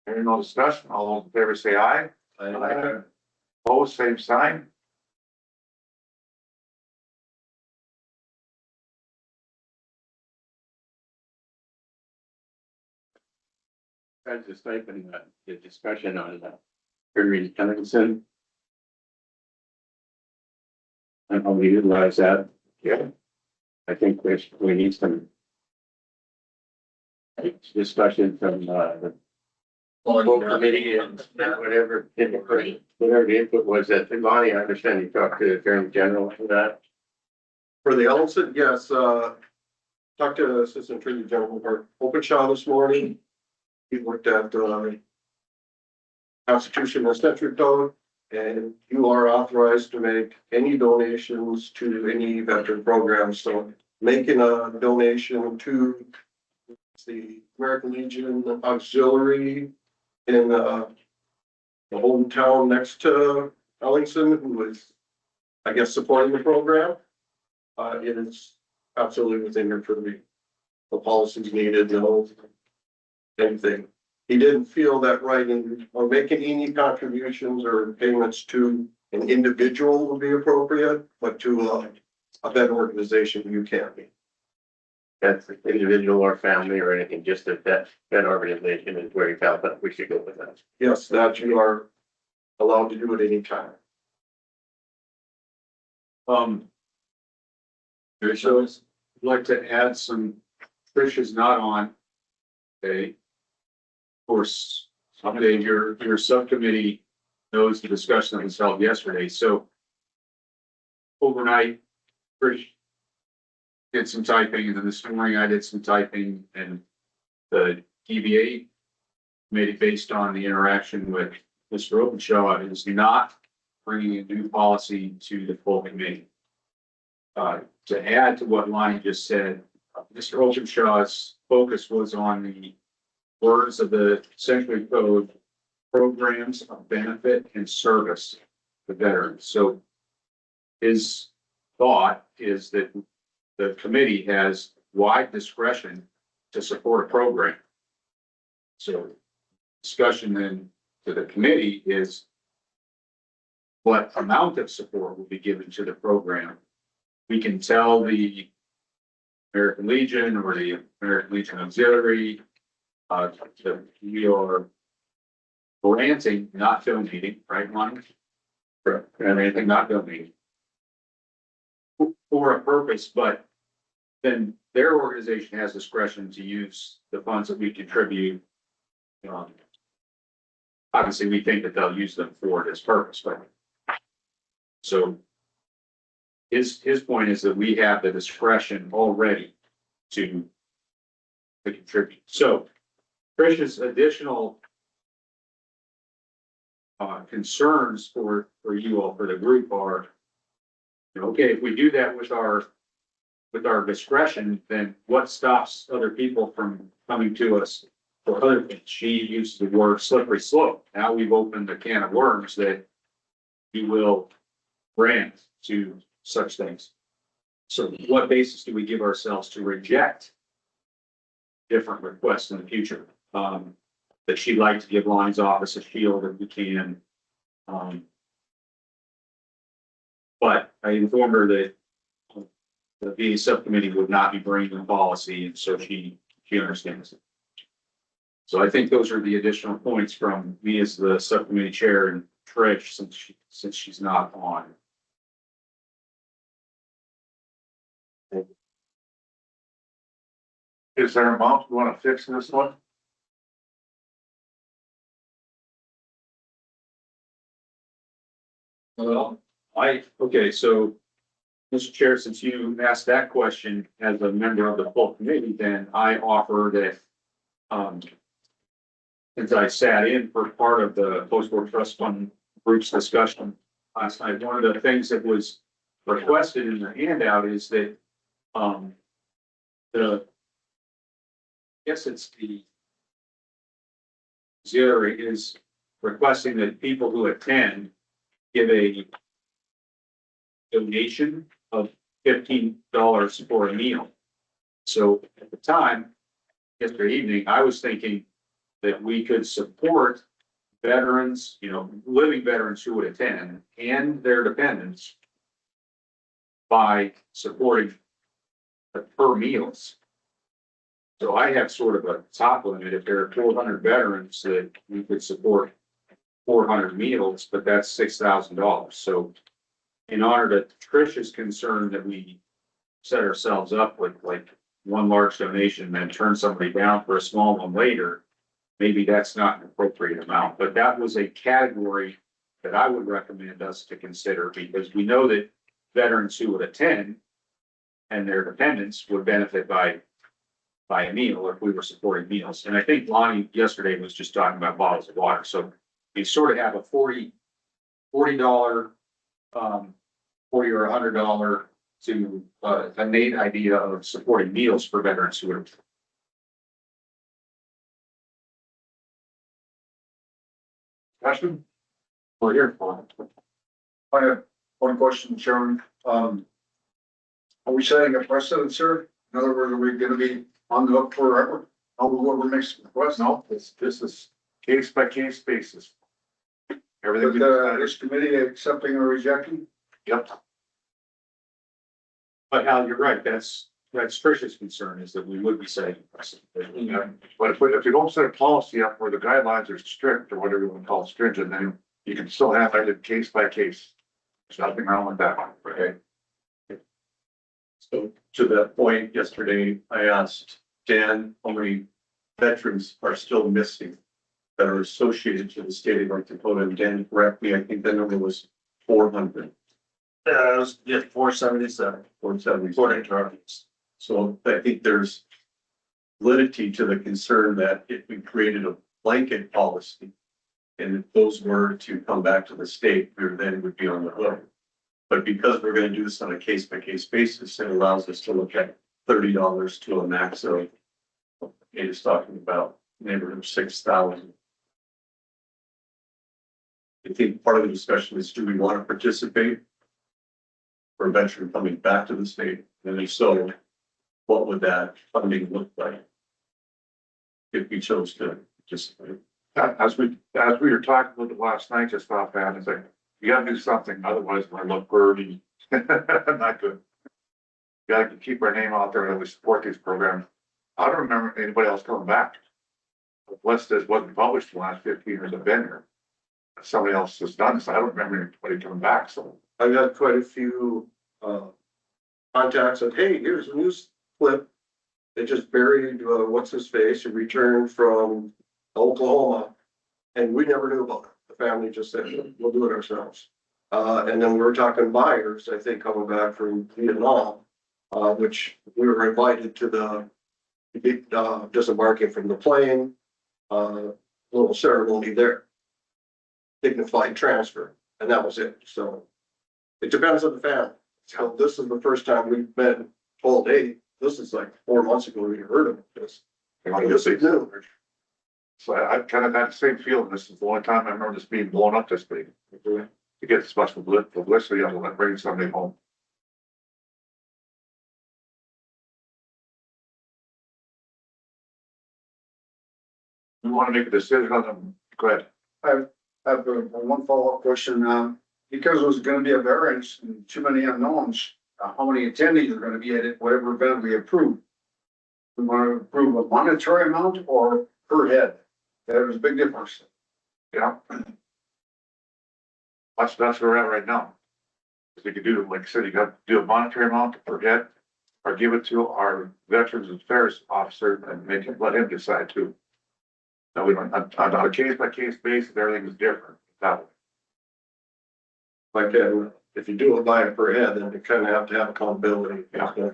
Hearing no discussion, all those in favor say aye. Aye. Opposed, same sign. That's the stipend, the discussion on Henry Cunningham. And how we utilize that. Yeah. I think we need some discussion from the full committee and whatever the input was that Lonnie, I understand you talked to the Attorney General for that. For the Ellison, yes, talked to Assistant Attorney General Openshaw this morning. He looked at, kind Constitution and Statute Code, and you are authorized to make any donations to any veteran program. So making a donation to the American Legion Auxiliary in the hometown next to Ellingson, who is, I guess, supporting the program. It is absolutely within your purview. The policies needed, no anything. He didn't feel that writing or making any contributions or payments to an individual would be appropriate, but to a better organization, you can be. That's individual or family or anything, just that organization is where you felt that we should go with that. Yes, that you are allowed to do at any time. So I'd like to add some, Trish is not on. Okay. Of course, someday your subcommittee knows the discussion that was held yesterday, so overnight, Trish did some typing, and then this morning I did some typing, and the DBA committee, based on the interaction with Mr. Openshaw, is not bringing a new policy to the full committee. To add to what Lonnie just said, Mr. Openshaw's focus was on the words of the Century Code, programs of benefit and service to veterans. So his thought is that the committee has wide discretion to support a program. So discussion then to the committee is what amount of support will be given to the program. We can tell the American Legion or the American Legion Auxiliary that we are granting, not donating, right, Lonnie? Correct. And anything not donating for a purpose, but then their organization has discretion to use the funds that we contribute. Obviously, we think that they'll use them for this purpose, but so his point is that we have the discretion already to contribute. So Trish's additional concerns for you all, for the group, are, okay, if we do that with our discretion, then what stops other people from coming to us for other things? She used the word slippery slope. Now we've opened a can of worms that you will grant to such things. So what basis do we give ourselves to reject different requests in the future? That she'd like to give Lonnie's office a shield if we can. But I informed her that the VA subcommittee would not be bringing the policy, and so she understands it. So I think those are the additional points from me as the subcommittee chair, and Trish, since she's not on. Is there a amount you want to fix this one? Well, okay, so Mr. Chair, since you asked that question as a member of the full committee, then I offer that, since I sat in for part of the post-war trust fund group's discussion last night, one of the things that was requested in the handout is that, I guess it's the auxiliary is requesting that people who attend give a donation of $15 for a meal. So at the time, yesterday evening, I was thinking that we could support veterans, living veterans who would attend and their dependents by supporting the per meals. So I have sort of a top limit. If there are 400 veterans, that we could support 400 meals, but that's $6,000. So in honor to Trish's concern that we set ourselves up with like one large donation and then turn somebody down for a small one later, maybe that's not an appropriate amount. But that was a category that I would recommend us to consider, because we know that veterans who would attend and their dependents would benefit by a meal if we were supporting meals. And I think Lonnie yesterday was just talking about bottles of water. So you sort of have a $40 $40 or $100 to, a main idea of supporting meals for veterans who are. Question? We're here for it. I have one question, Sharon. Are we setting a precedent, sir? In other words, are we gonna be on the hook forever? Whoever makes the request? No, this is case by case basis. Everything. With we this committee accepting or rejecting? Yep. But Al, you're right, that's Trish's concern is that we would be setting a precedent. Yeah, but if you don't set a policy up where the guidelines are strict or whatever you want to call it, stringent, then you can still have it case by case. There's nothing wrong with that, right? So to that point, yesterday, I asked Dan how many veterans are still missing that are associated to the state of North Dakota, and Dan correct me, I think the number was 400. Yeah, 477. 470. According to our. So I think there's validity to the concern that if we created a blanket policy and if those were to come back to the state, we then would be on the hook. But because we're going to do this on a case by case basis, it allows us to look at $30 to a max of, it is talking about neighborhood of 6,000. I think part of the discussion is, do we want to participate for a veteran coming back to the state? And if so, what would that funding look like if we chose to participate? As we were talking about it last night, just off that, it's like, you gotta do something, otherwise we're gonna look dirty. Not good. You gotta keep our name out there that we support these programs. I don't remember anybody else coming back. The list that wasn't published in the last 15 years I've been here. Somebody else has done this. I don't remember anybody coming back, so. I've got quite a few, contacts of, hey, here's a news clip. They just buried, what's his face, who returned from Oklahoma. And we never knew about it. The family just said, we'll do it ourselves. And then we were talking buyers, I think, coming back from Vietnam, which we were invited to the disembarking from the plane, little ceremony there. Dignified transfer, and that was it. So it depends on the family. So this is the first time we've been told, hey, this is like 4 months ago we heard of this. This is new. So I kind of had the same feeling. This is the only time I remember this being blown up this big. To get this much publicity, I'm gonna bring somebody home. We want to make a decision on them. Go ahead. I have one follow-up question. Because it was gonna be a variance and too many unknowns, how many attendees are gonna be at it, whatever event we approve? We wanna approve a monetary amount or per head? There's a big difference. Yeah. That's where we're at right now. If you could do, like I said, you got to do a monetary amount per head, or give it to our Veterans Affairs officer and let him decide too. No, we don't, on a case by case basis, everything is different that way. Like, if you do it by it per head, then you kind of have to have accountability. Yeah. So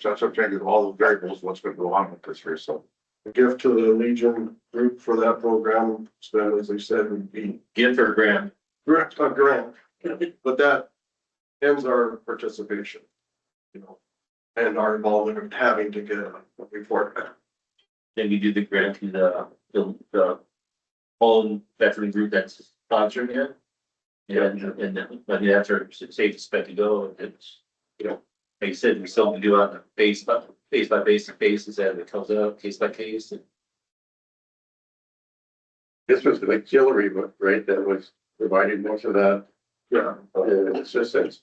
that's what I'm saying, is all the variables, what's going to go on with this here, so. A gift to the Legion group for that program, spend, as they said, would be Gift or grant? a grant, but that ends our participation, you know, and our involvement of having to get a report back. Then we do the grant to the home veteran group that's sponsoring it. And but that's our safe spec to go. It's, you know, like you said, we still do it on a base by basic basis as it comes out, case by case. This was the auxiliary book, right, that was providing most of that. Yeah. Assistance.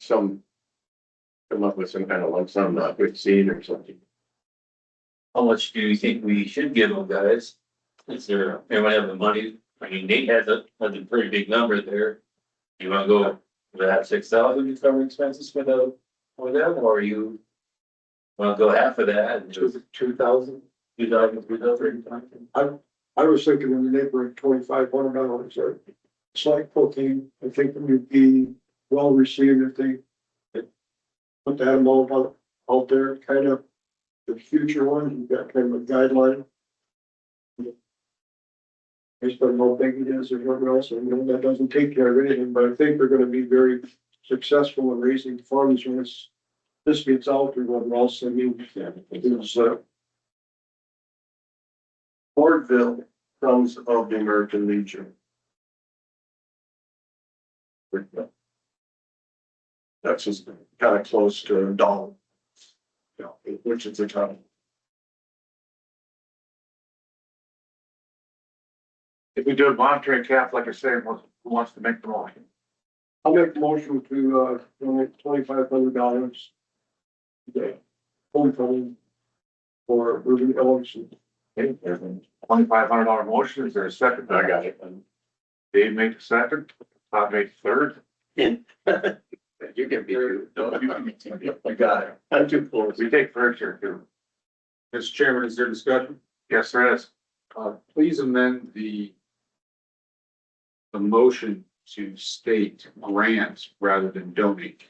Some come up with some kind of lump sum, not with seed or something. How much do you think we should give them, guys? Is there, anyone have the money? I mean, Nate has a pretty big number there. You wanna go for that 6,000 to cover expenses for them, or you wanna go half of that and just 2,000. 2,000, 3,000? I was thinking in the neighborhood $2,500, or it's like cooking. I think it would be well received if they put that amount out there, kind of the future one, you've got kind of a guideline. Based on how big it is or whatever else, and that doesn't take care of anything, but I think they're gonna be very successful in raising funds once this gets out or whatever else. I mean, it's, Fordville Sons of the American Legion. That's just kind of close to a dollar. Yeah, which is a ton. If we do a monitoring cap, like I said, who wants to make the motion? I'll make the motion to, donate $2,500. The homecoming for Ruben Ellison. Okay, there's a $2,500 motion. Is there a second? I got it. Dave made the second, Todd made the third. You can be. No, you got it. I'm too close. We take first here too. Mr. Chairman, is there discussion? Yes, there is. Please amend the motion to state grant rather than donate.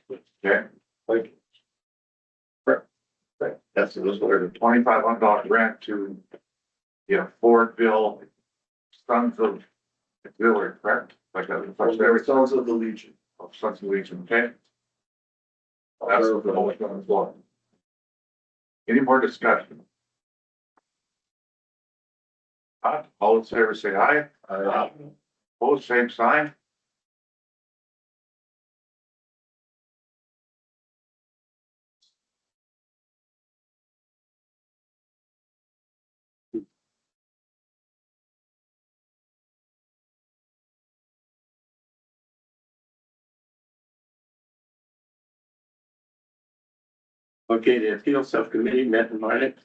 Okay. Like. That's the $2,500 grant to, Fordville Sons of Auxiliary, correct? Like that. Sons of the Legion. Of Sons of the Legion, okay? That's what the motion on the floor. Any more discussion? All in favor, say aye. Aye. Opposed, same sign. Okay, the appeal subcommittee met in Minot,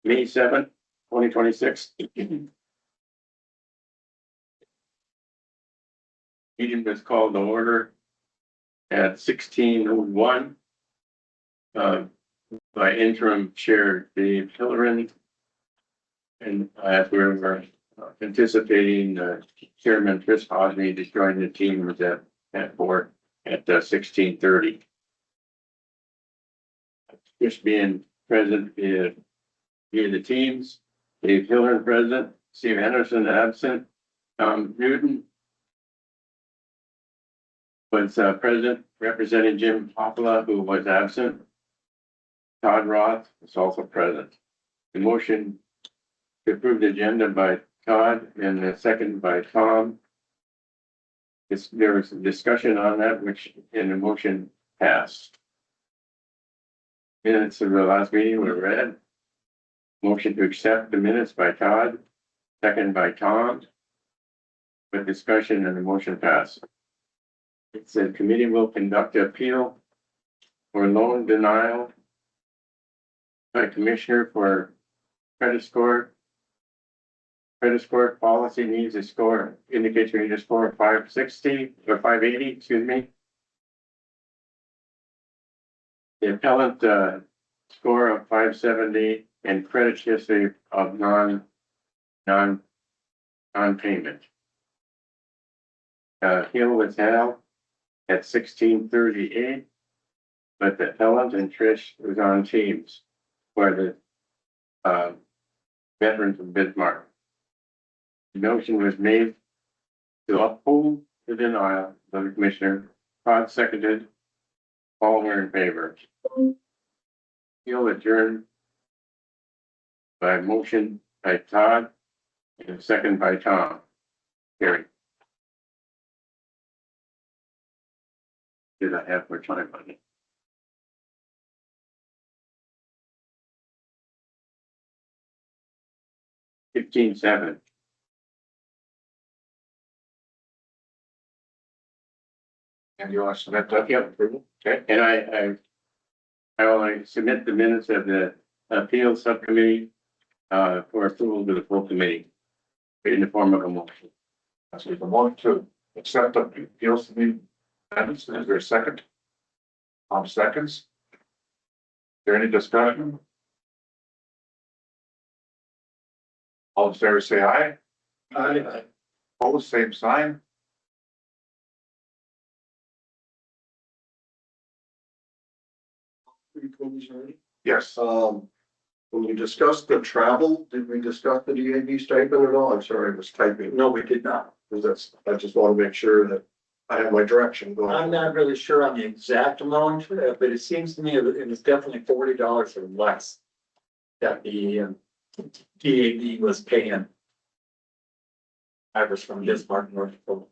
May 7th, 2026. Meeting was called to order at 16:01 by interim chair Dave Hilleran. And as we were anticipating, Chairman Chris Hodney to join the team was at board at 16:30. Chris being present via the teams, Dave Hiller present, Steve Henderson absent, Tom Newton was present, representing Jim Popala, who was absent. Todd Roth was also present. The motion to approve the agenda by Todd and the second by Tom. There was a discussion on that, which in the motion passed. Minutes of the last meeting were read. Motion to accept the minutes by Todd, second by Tom. With discussion and the motion passed. It said committee will conduct appeal for loan denial by commissioner for credit score. Credit score policy needs a score, indicates we need a score of 560 or 580, excuse me. The appellant score of 570 and credit history of non-payment. Hill was held at 1638, but the appellant and Trish was on teams for the veterans of Bismarck. The motion was made to uphold the denial of the commissioner. Todd seconded. All were in favor. Appeal adjourned by motion by Todd and second by Tom. Carried. Did I have more time on it? 15:07. And you want to submit that? Yep. Approval? Okay. And I will submit the minutes of the appeal subcommittee for approval to the full committee in the form of a motion. So the motion to accept the appeals to the minutes, is there a second? Seconds. Is there any discussion? All in favor, say aye. Aye. Opposed, same sign. DAB committees already? Yes, When you discussed the travel, did we discuss the DAB stipend at all? I'm sorry, I was typing. No, we did not. Because I just want to make sure that I have my direction going. I'm not really sure on the exact amount, but it seems to me it was definitely $40 or less that the DAB was paying. I was from Bismarck, North Dakota.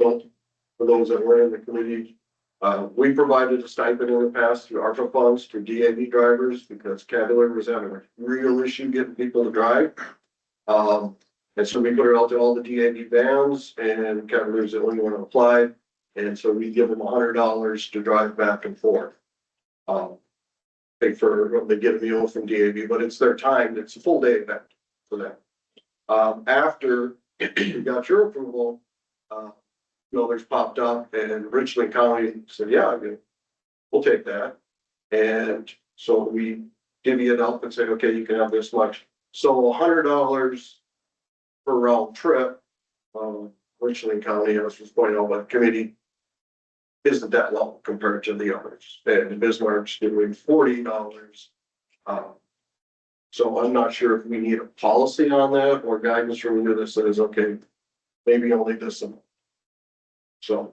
So, for those that were in the committee, we provided a stipend in the past through ARPA funds to DAB drivers because Cavalier was having a real issue getting people to drive. And so we put it out to all the DAB vans and Cavalier's the only one who applied. And so we give them $100 to drive back and forth. Pay for, they get a meal from DAB, but it's their time. It's a full day event for them. After you got your approval, others popped up and Richland County said, yeah, we'll take that. And so we divvy it up and say, okay, you can have this much. So $100 per round trip, Richland County, I was just pointing out, but committee isn't that low compared to the others. And Bismarck's doing $40. So I'm not sure if we need a policy on that or guidance from you that says, okay, maybe only this amount. So.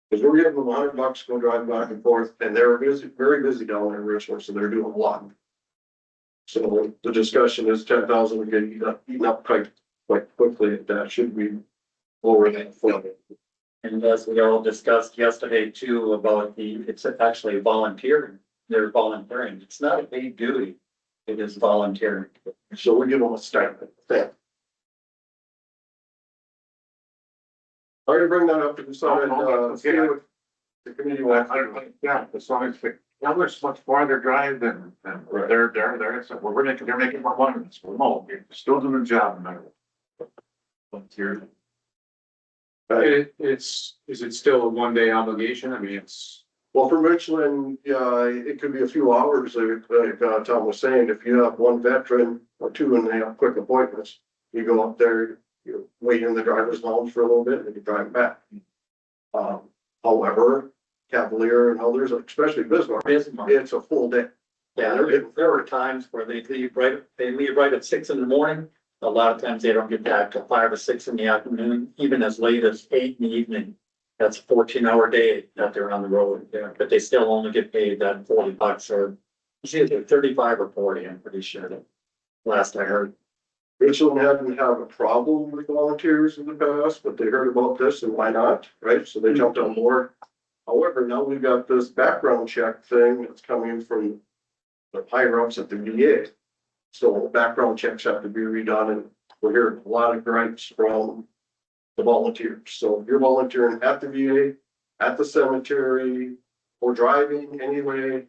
Because we're giving them $100 to go drive back and forth, and they're busy, very busy down there in Richmond, so they're doing a lot. So the discussion is 10,000 we get eaten up quite quickly. That should be lower than for And as we all discussed yesterday too, about it's actually volunteering. They're volunteering. It's not a paid duty. It is volunteering. So we give them a stipend. I'm gonna bring that up to decide, see what the committee wants. yeah, as long as it's much farther drive than Right. they're, so they're making more money than us. Remote, you're still doing the job, no matter what. Volunteer. Is it still a one-day obligation? I mean, it's. Well, for Richland, yeah, it could be a few hours, like Tom was saying, if you have one veteran or two and they have quick appointments, you go up there, you wait in the driver's lounge for a little bit and you drive back. However, Cavalier and others, especially Bismarck, it's a full day. Yeah, there were times where they leave right at 6 a.m. A lot of times they don't get back till 5 or 6 p.m, even as late as 8 p.m. That's a 14-hour day that they're on the road, yeah, but they still only get paid that $40 or it's either 35 or 40, I'm pretty sure. Last I heard. Richland hadn't had a problem with volunteers in the past, but they heard about this and why not, right? So they jumped on board. However, now we've got this background check thing that's coming from the higher ups at the VA. So background checks have to be redone and we're hearing a lot of gripes from the volunteers. So if you're volunteering at the VA, at the cemetery, or driving anyway,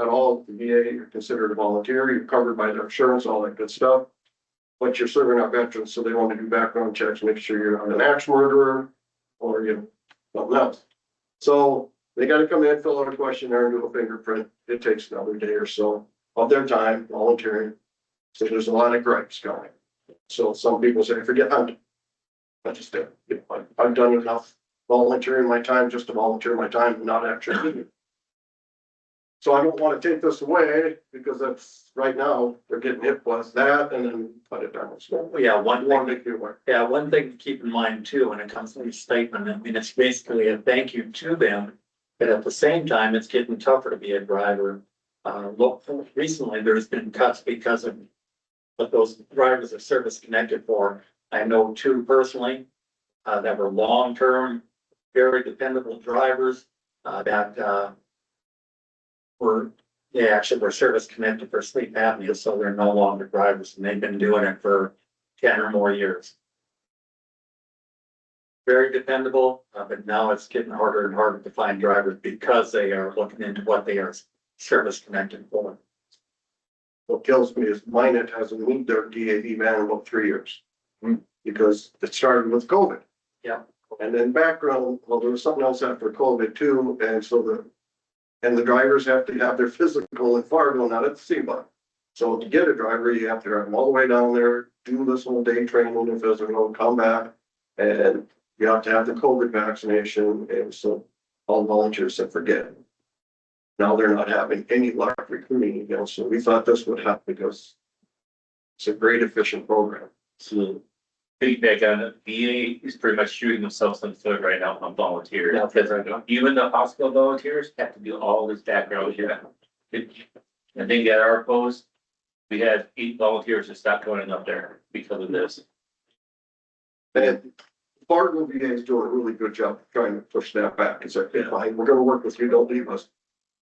at all, the VA, you're considered a volunteer, you're covered by their insurance, all that good stuff. But you're serving our veterans, so they want to do background checks, make sure you're not an axe murderer or something else. So they got to come in, fill out a questionnaire, and do a fingerprint. It takes another day or so of their time volunteering. So there's a lot of gripes going. So some people say, forget hunting. I just do. I've done enough volunteering my time just to volunteer my time and not actually. So I don't want to take this away because that's right now they're getting hit with that and then cut it down. So Yeah, one make you aware. one thing to keep in mind too, when it comes to these statement, I mean, it's basically a thank you to them. But at the same time, it's getting tougher to be a driver. Recently, there's been cuts because of what those drivers are service connected for. I know two personally, that were long-term, very dependable drivers, that they actually were service connected for sleep apnea, so they're no longer drivers, and they've been doing it for 10 or more years. Very dependable, but now it's getting harder and harder to find drivers because they are looking into what they are service connected for. What kills me is Minot hasn't moved their DAV van in about 3 years. Because it started with COVID. Yeah. And then background, well, there was something else after COVID too, and so the drivers have to have their physical in Fargo, not at the CBUN. So to get a driver, you have to drive them all the way down there, do this whole day training and physical, come back, and you have to have the COVID vaccination, and so all volunteers said forget it. Now they're not having any luck recruiting again, so we thought this would happen because it's a great efficient program. So feedback on it, VA is pretty much shooting themselves in the foot right now on volunteers. Because even the hospital volunteers have to do all this background check. I think at our post, we had 8 volunteers that stopped going up there because of this. And Fargo VA is doing a really good job trying to push that back. It's like, fine, we're gonna work with you, don't leave us.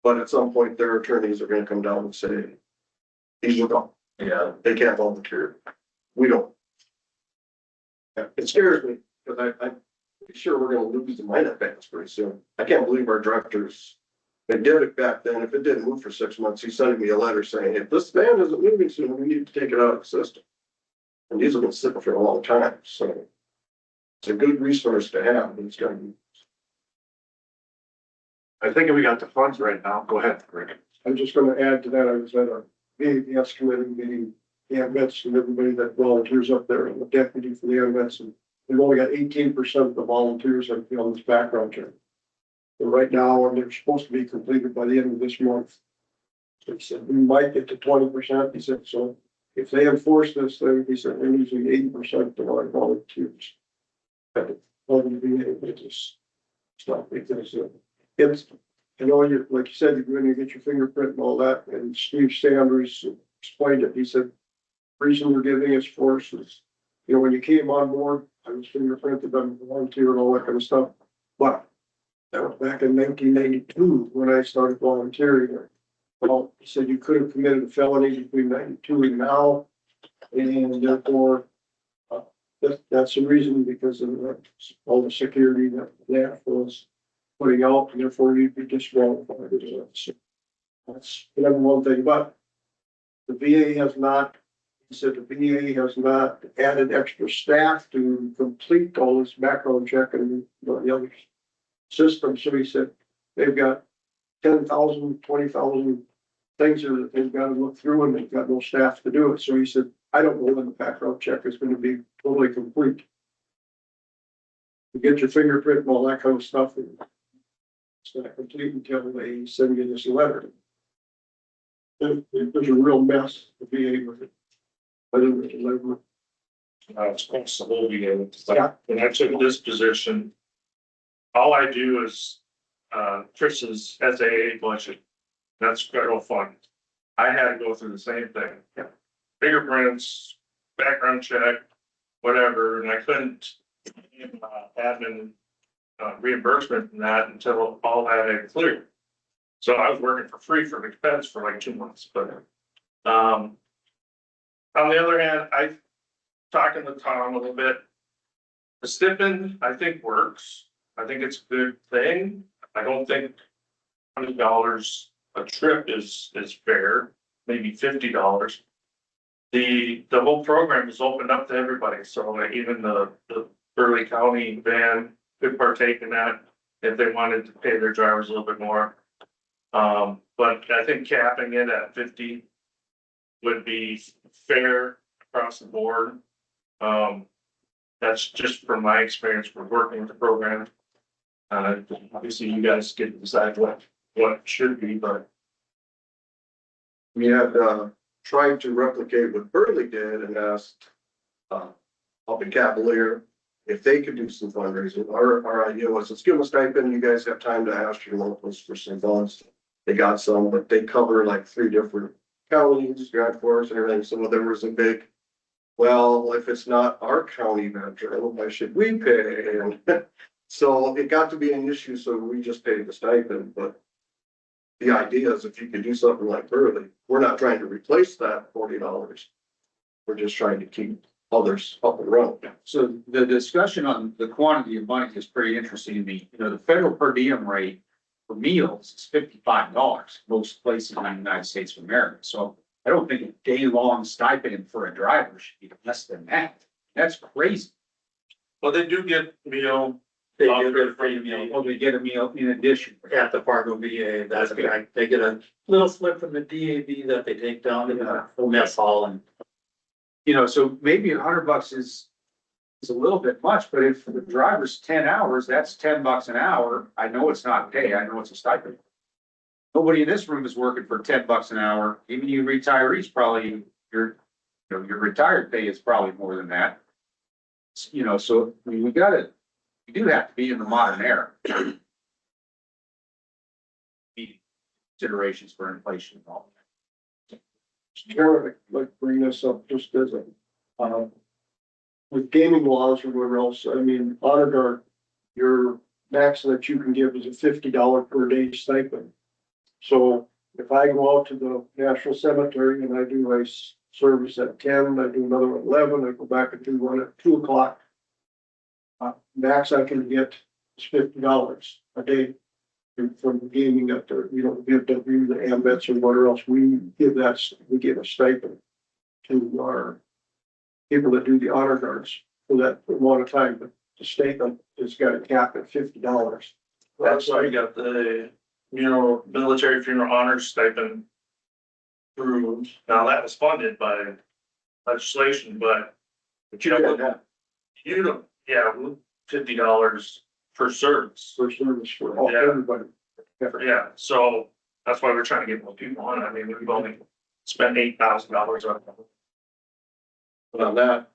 But at some point, their attorneys are gonna come down and say, these are gone. Yeah. They can't volunteer. We don't. Yeah, it scares me, because I'm sure we're gonna lose the Minot bands pretty soon. I can't believe our directors, they did it back then. If it didn't move for 6 months, he sent me a letter saying, if this band isn't moving soon, we need to take it out of the system. And these have been sitting for a long time, so it's a good resource to have, but it's gonna be. I think we got the funds right now. Go ahead, Rick. I'm just gonna add to that, I was at a VAS committee meeting, the AMVets and everybody that volunteers up there, and the deputy for the AMVets, and we've only got 18% of the volunteers that are on this background check. So right now, and they're supposed to be completed by the end of this month. So he said, we might get to 20%, he said, so if they enforce this thing, he said, they're losing 80% of our volunteers. But it's not because it's, you know, you, like you said, you go in and get your fingerprint and all that, and Steve Sanders explained it. He said, reason we're giving us force is, you know, when you came on board, I was fingerprinted, I'm a volunteer and all that kind of stuff. But that was back in 1992 when I started volunteering. Well, he said you could have committed a felony between 92 and now, and therefore that's the reason, because of all the security that NAF was putting out, and therefore you'd be disqualified. So that's the number one thing, but the VA has not, he said the VA has not added extra staff to complete all this background check and the other systems. So he said they've got 10,000, 20,000 things that they've got to look through, and they've got no staff to do it. So he said, I don't know when the background check is going to be totally complete. You get your fingerprint and all that kind of stuff, and it's not complete until they send you this letter. There's a real mess to be able to. It's across the whole VA. Like, when I took this position, all I do is, Chris's SAA budget. That's federal fund. I had to go through the same thing. Fingerprints, background check, whatever, and I couldn't admin reimbursement from that until all that had cleared. So I was working for free for the expense for like 2 months, but on the other hand, I talking to Tom a little bit. The stipend, I think, works. I think it's a good thing. I don't think $100 a trip is fair, maybe $50. The whole program is opened up to everybody, so like even the Burley County van could partake in that if they wanted to pay their drivers a little bit more. But I think capping it at 50 would be fair across the board. That's just from my experience with working with the program. Obviously you guys get to decide what it should be, but. We had tried to replicate what Burley did and asked up in Cavalier if they could do some fundraising. Our idea was, let's give them a stipend. You guys have time to ask your locals for some funds. They got some, but they cover like 3 different counties, Grand Forks and everything. So there was a big, well, if it's not our county venture, why should we pay? And so it got to be an issue. So we just paid the stipend, but the idea is if you could do something like Burley, we're not trying to replace that $40. We're just trying to keep others up and running. So the discussion on the quantity of money is pretty interesting to me. You know, the federal per diem rate for meals is $55, most places in the United States of America. So I don't think a day-long stipend for a driver should be less than that. That's crazy. Well, they do get meal. They do get a free meal. Oh, they get a meal in addition. At the Fargo VA, that's good. They get a little slip from the DAV that they take down to the mess hall, and You know, so maybe $100 is it's a little bit much, but if the driver's 10 hours, that's $10 an hour. I know it's not pay, I know it's a stipend. Nobody in this room is working for $10 an hour. Even you retirees, probably your retired pay is probably more than that. You know, so I mean, we do have to be in the modern era. Considerations for inflation and all. Chair, I'd like to bring this up just as a, with gaming laws or whatever else, I mean, honor guard, your max that you can give is a $50 per day stipend. So if I go out to the National Cemetery and I do a service at 10, I do another at 11, I go back and do one at 2 o'clock. Max I can get is $50 a day from gaming up there. We don't give W, the AMVets or whatever else. We give a stipend to our people that do the honor guards for that amount of time, but the statement has got a cap at $50. That's why you got the, military funeral honors stipend approved. Now that was funded by legislation, but you don't, yeah, $50 per service. For service for all, Yeah. everybody. Yeah, so that's why we're trying to get more people on. I mean, we've only spent $8,000 on it. But on that,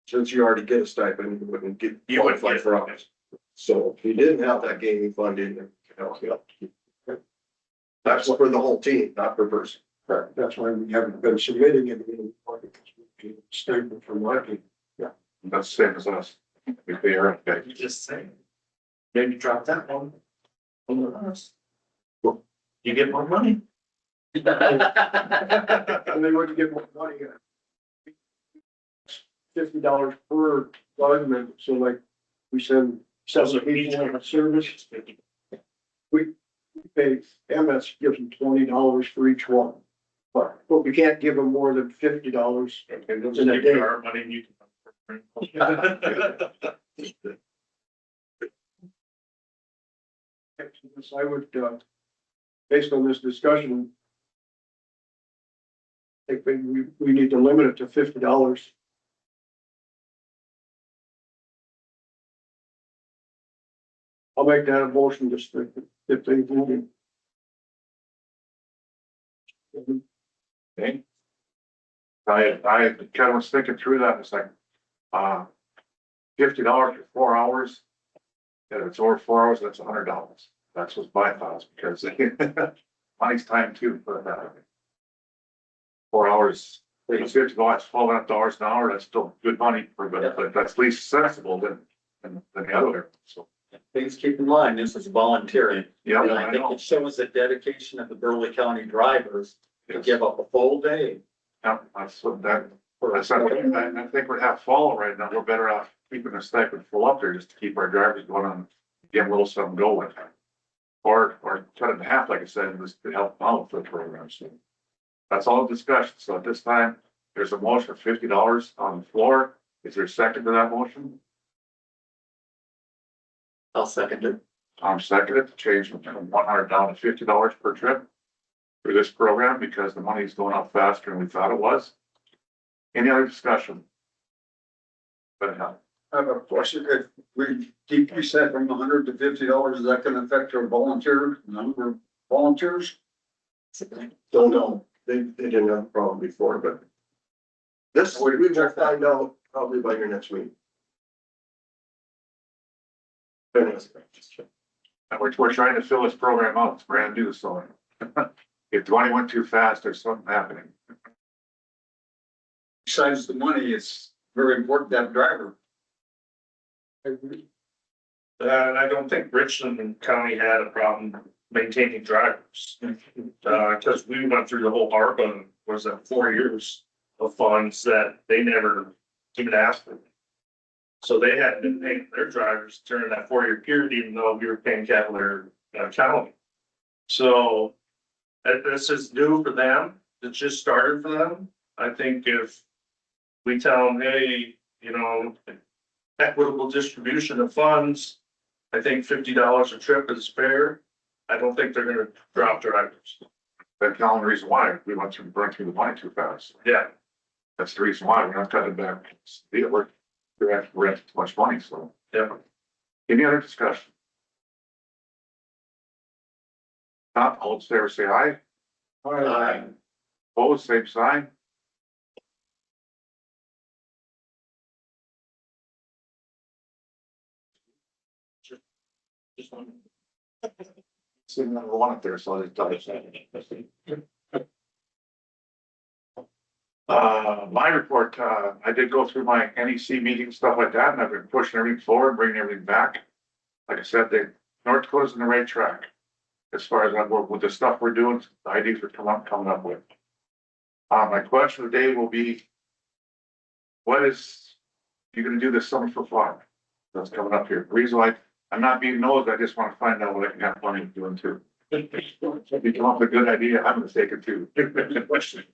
since you already get a stipend, you wouldn't get. You wouldn't get it. For us. So if you didn't have that gaming funding, it could help you out. That's for the whole team, not per person. Correct. That's why we haven't been submitting any because we get a stipend from working. That's the same as us. We pay our own pay. You just say, maybe drop that one. On us. You get more money. And they wouldn't get more money. $50 per guardman, so like we send seven people on a service, we pay, MS gives them $20 for each one. But we can't give them more than $50 in a day. Our money and you can. I would, based on this discussion, I think we need to limit it to $50. I'll make that a motion just to, if they move. Okay. I kind of was thinking through that, it's like, $50 for 4 hours. If it's over 4 hours, that's $100. That's what's my thoughts, because money's time too, for that. 4 hours, it's $50, $12.5 an hour, that's still good money for, but that's least sensible than the other, so. Please keep in mind, this is voluntary. Yeah, And I I think know. it shows the dedication of the Burley County drivers to give up a full day. Yeah, that's what that, I think we're half full right now. We're better off keeping the stipend full up there just to keep our drivers going on, get a little something going. Or cut it in half, like I said, just to help them out for the program. So that's all discussion. So at this time, there's a motion for $50 on the floor. Is there a second to that motion? I'll second it. I'm seconded to change from 100 down to $50 per trip for this program because the money's going up faster than we thought it was. Any other discussion? But I have a question. If we decrease that from $100 to $50, is that gonna affect our number of volunteers? Don't know. They didn't have a problem before, but this, we will find out probably by your next meeting. we're trying to fill this program out. It's brand new, so if the money went too fast, there's something happening. Besides the money, it's very important to have a driver. And I don't think Richland County had a problem maintaining drivers. Cause we went through the whole ARPA, was that 4 years of funds that they never even asked for. So they hadn't been paying their drivers during that 4-year period, even though we were paying Cavalier County. So this is new for them. It just started for them. I think if we tell them, hey, equitable distribution of funds, I think $50 a trip is fair. I don't think they're gonna drop drivers. That's the only reason why we went through, burn through the money too fast. Yeah. That's the reason why we're not cutting back. we're at too much money, so. Yeah. Any other discussion? Not all in favor, say aye. Aye. Opposed, same sign. Just one. See number one up there, so I just double check. My report, I did go through my NEC meeting, stuff like that, and I've been pushing everything forward, bringing everything back. Like I said, North Dakota's in the right track. As far as I work with the stuff we're doing, the ideas we're coming up with. My question today will be, what is you gonna do this summer for fun? That's coming up here. The reason why I'm not being nosy, I just wanna find out what I can have fun doing too. If you come up with a good idea, I'm gonna take it too. Question.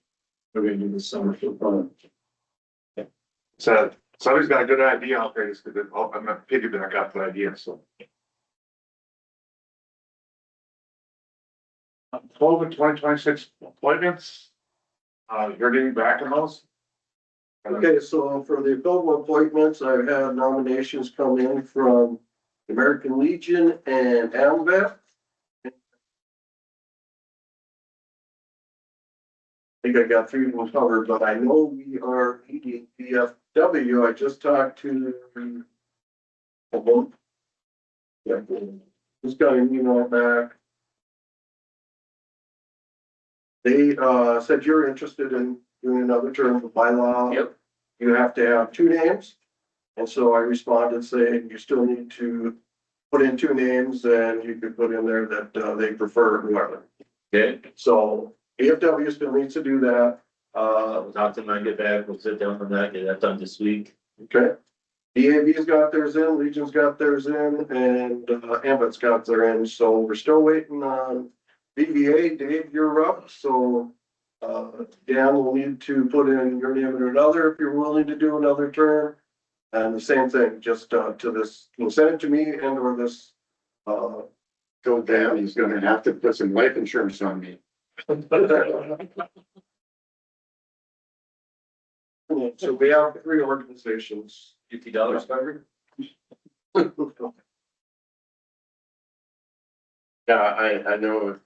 We're gonna do this summer for fun. So somebody's got a good idea out there, just because I'm gonna piggyback off the idea, so. COVID 2026 appointments. You're getting back on those? Okay, so for the ACOVA appointments, I've had nominations come in from American Legion and AMVET. I think I got 3 more covered, but I know we are needing VFW. I just talked to yeah, just got an email back. They said you're interested in doing another term of bylaw. Yep. You have to have 2 names. And so I responded saying you still need to put in 2 names and you could put in there that they prefer whoever. Okay, So VFW still needs to do that. I'll talk to them when I get back, we'll sit down on that, get that done this week. Okay. DAV's got theirs in, Legion's got theirs in, and AMVET's got theirs in. So we're still waiting on VVA. Dave, you're up. So Dan will need to put in your name and another if you're willing to do another term. And the same thing, just to this, you can send it to me and or this. So Dan, he's gonna have to put some life insurance on me. So we have 3 organizations. $50 covered? Yeah, I know,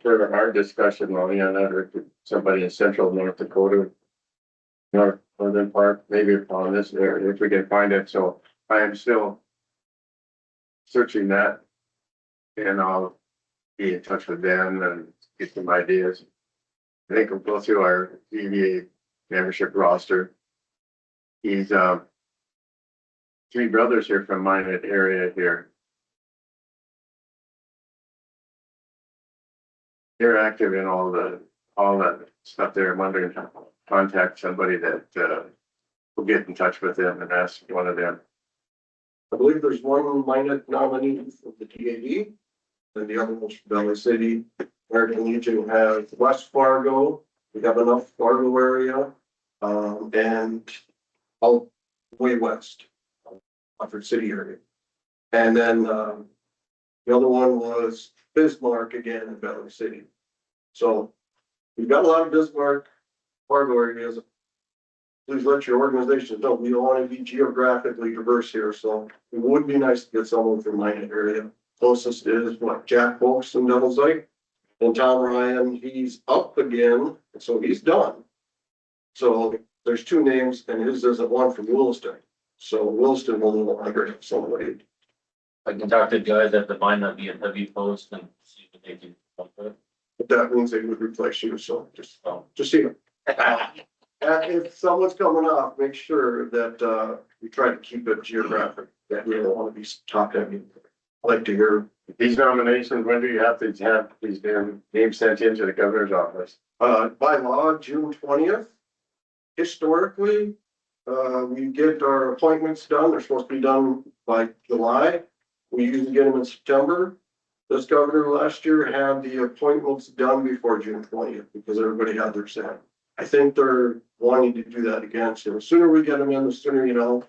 for our discussion, well, yeah, another, somebody in central North Dakota. Northern part, maybe on this area, if we can find it, so I am still searching that. And I'll be in touch with Dan and get some ideas. I think we'll go through our DVA membership roster. He's 3 brothers here from Minot area here. They're active in all that stuff there. I'm wondering how to contact somebody that will get in touch with them and ask one of them. I believe there's 1 Minot nominee from the DAV, and the other one's from Valley City. American Legion has West Fargo. We have enough Fargo area, and all way west, Hartford City area. And then the other one was Bismarck again in Valley City. So we've got a lot of Bismarck, Fargo areas. Please let your organizations know we don't want to be geographically diverse here, so it would be nice to get someone from my area. Closest is what, Jack Folks in Devil's Lake, and Tom Ryan, he's up again, so he's done. So there's 2 names, and his isn't one from Williston, so Williston will no longer have somebody. I can talk to guys that the might not be a heavy post and see what they can. come up with. But that means they would replace you, so just see. If someone's coming off, make sure that you try to keep it geographic, that we don't want to be top heavy. I like to hear These nominations, when do you have to have these damn names sent into the governor's office? by law, June 20th. Historically, we get our appointments done. They're supposed to be done by July. We usually get them in September. This governor last year had the appointments done before June 20th because everybody had their say. I think they're wanting to do that again. So the sooner we get them in, the sooner you know.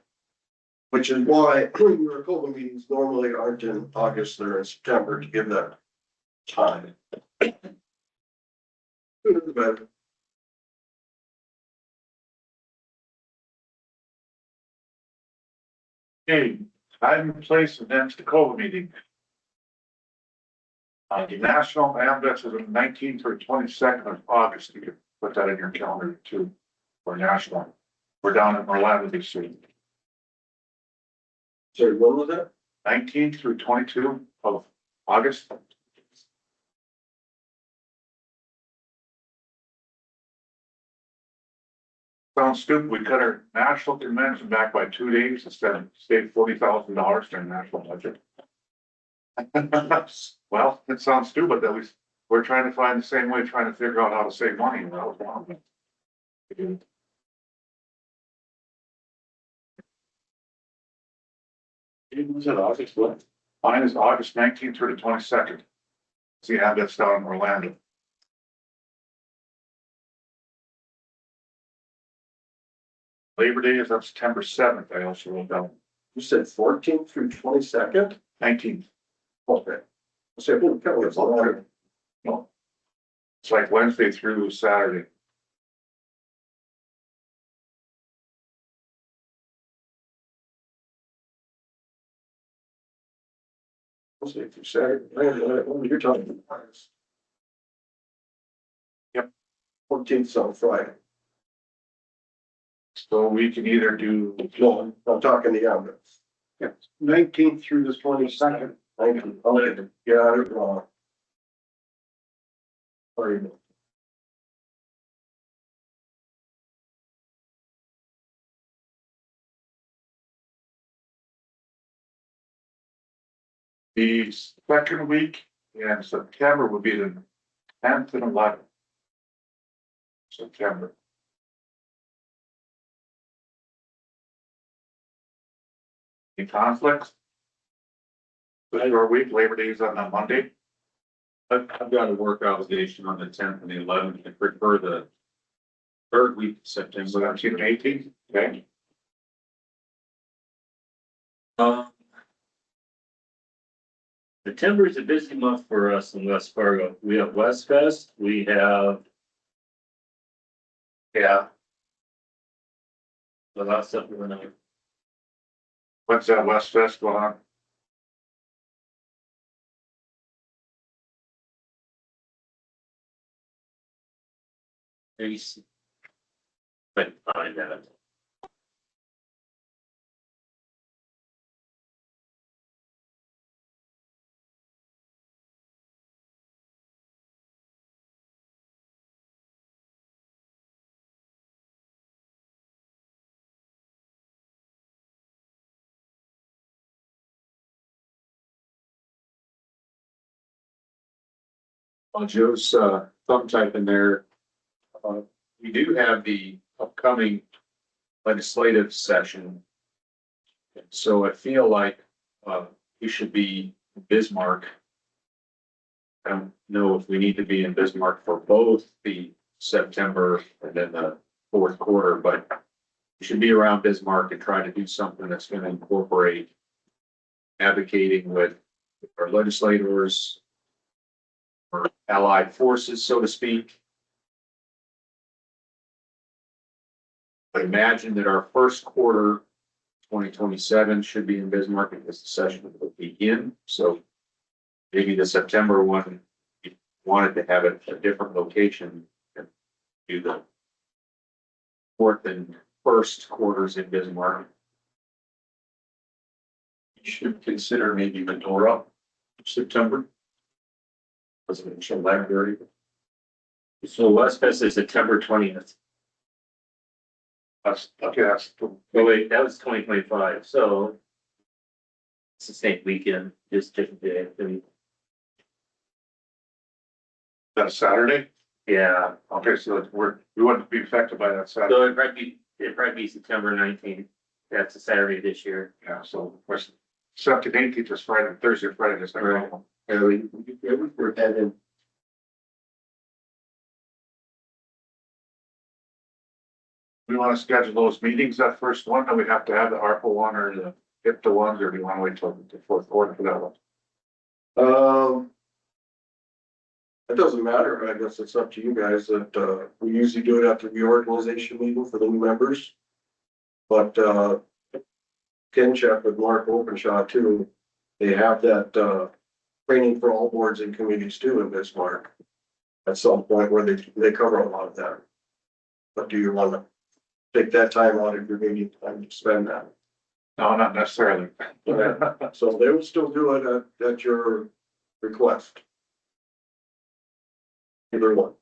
Which is why your ACOVA meetings normally aren't in August, they're in September to give that time. Sooner the better. Okay, time and place of next ACOVA meeting. The national ambulance is the 19th or 22nd of August. You can put that in your calendar too, for national. We're down in Orlando this year. Sorry, when was that? 19th through 22 of August. Sounds stupid. We cut our national convention back by 2 days instead of save $40,000 during national budget. Well, it sounds stupid that we're trying to find the same way, trying to figure out how to save money. And that was one of them. Was it August what? Mine is August 19th through the 22nd. See how that's down in Orlando. Labor Day is on September 7th. I also wrote down You said 14th through 22nd? 19th. Okay. So, holy cow, it's a lot. No. It's like Wednesday through Saturday. Wednesday through Saturday. You're talking. Yep. 14th on Friday. So we can either do, No, I'm talking the ambulance. 19th through the 22nd. 19th. Okay, yeah, I was wrong. Sorry. the second week in September would be the 10th and 11th. September. Any conflicts? This our week, Labor Day is on a Monday. I've got a work obligation on the 10th and the 11th. I prefer the third week of September. 17th and 18th, okay? September is a busy month for us in West Fargo. We have West Fest, we have. Yeah. A lot of stuff going on. When's that West Fest going on? Maybe. But find that. On Joe's thumb type in there, we do have the upcoming legislative session. So I feel like we should be in Bismarck. I don't know if we need to be in Bismarck for both the September and then the fourth quarter, but we should be around Bismarck and try to do something that's going to incorporate advocating with our legislators, or allied forces, so to speak. I imagine that our first quarter 2027 should be in Bismarck because the session will begin. So maybe the September one, we wanted to have it a different location and do the fourth and first quarters in Bismarck. You should consider maybe Medora, September. Presidential library. So West Fest is September 20th. That's, okay, that's, Oh wait, that was 2025, so. It's the same weekend, just different day. that's Saturday? Yeah, Okay, so we wouldn't be affected by that Saturday. so it'd probably be September 19th. That's a Saturday this year. Yeah, so we're 17th, 18th is Friday, Thursday, Friday, is that right? Yeah, we're heading. We want to schedule those meetings, that first one, that we have to have the ARPA one or the HIPTA ones, or do you want to wait till the fourth quarter for that one? It doesn't matter. I guess it's up to you guys that, we usually do it at the reorganization meeting for the new members. But, can skin check with Mark Openshaw too. They have that, training for all boards and committees too in Bismarck. At some point where they cover a lot of that. But do you wanna take that time out of your meeting time to spend that? No, not necessarily. So they will still do it at your request. Either one.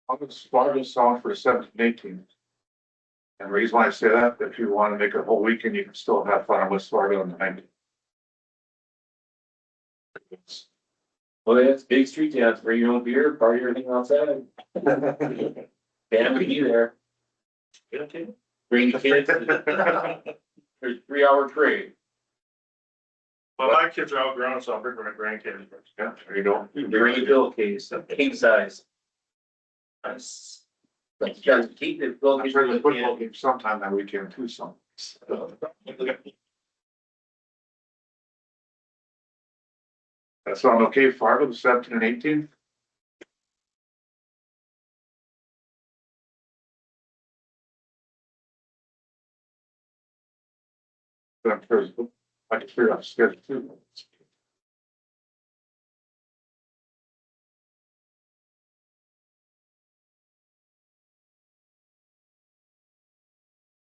I'll just start this off for the 17th, 18th. And the reason why I say that, if you want to make it a whole weekend, you can still have fun with Fargo on the 19th. Well, that's big street dance, bring your own beer, party everything outside. Band will be there. Bring the kids. There's 3 hour trade. Well, my kids are all grown, so I'll bring my grandkids. Yeah, there you go. Bring a pillowcase, a king size. Nice. Like you guys keep the I'm pillowcase. sure the football game sometime that weekend too, so. That sound okay, Fargo, the 17th and 18th? I'm sure, I can figure out the schedule too.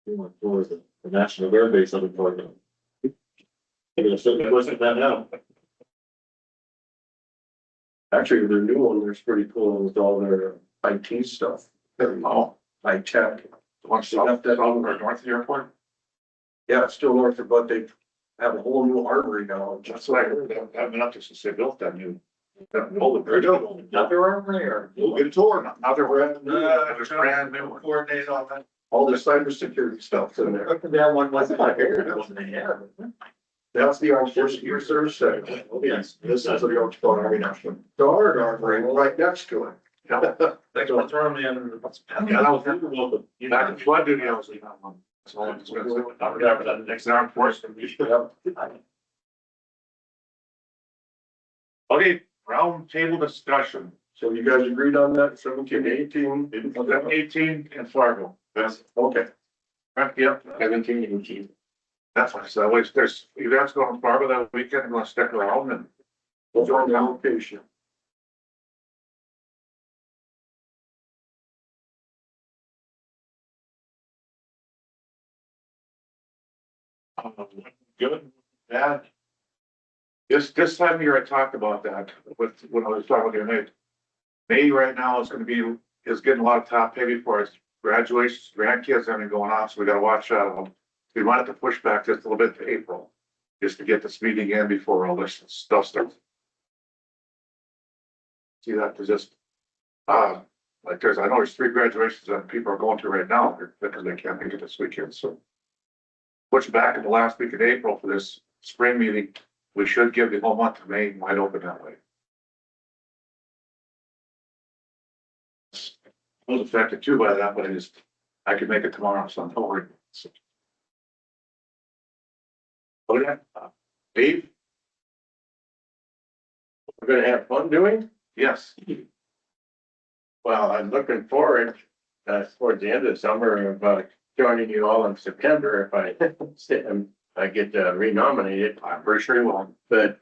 The National Guard base up in Florida. Maybe certainly wasn't that now. Actually, their new one, there's pretty cool with all their IT stuff. Oh, High tech. one south, or north of the airport? Yeah, it's still north of, but they have a whole new armory now. That's what I heard. I've been up there since they built that new. All the bridge. Another armory or? We'll get a tour. Another brand new, there's brand new. Coordinate on that. All the cybersecurity stuff's in there. That one wasn't my favorite, that wasn't there. That's the Armed Forces Reserve Center. Yes. This is the Oklahoma Army National Guard armory right next to it. Thanks for throwing me under the bus. Yeah, that was welcome. You back in flood duty, I was leaving on one. That's all I'm expensive. I'll be for that next armed force. Okay, round table discussion. So you guys agreed on that, 17, 18? 18 in Fargo. That's Okay. right. Yep. 17 and 18. That's what I said. Always, there's, you guys go to Fargo that weekend, I'm gonna stick around and. We'll join the location. Good, bad. This time of year, I talked about that with, when I was talking with you, Nate. May right now is gonna be, is getting a lot of top heavy for us. Graduations, grandkids, everything going on, so we gotta watch out. We might have to push back just a little bit to April, just to get this meeting in before all this stuff starts. See that, there's just, like there's, I know there's 3 graduations that people are going to right now, because they can't make it this weekend, so. Push back in the last week of April for this spring meeting, we should give the whole month of May wide open that way. I was affected too by that, but I could make it tomorrow, so I'm not worried. Okay, Dave? We're gonna have fun doing? Yes. Well, I'm looking forward, towards the end of the summer of, joining you all in September if I get renominated. I'm pretty sure you will. But,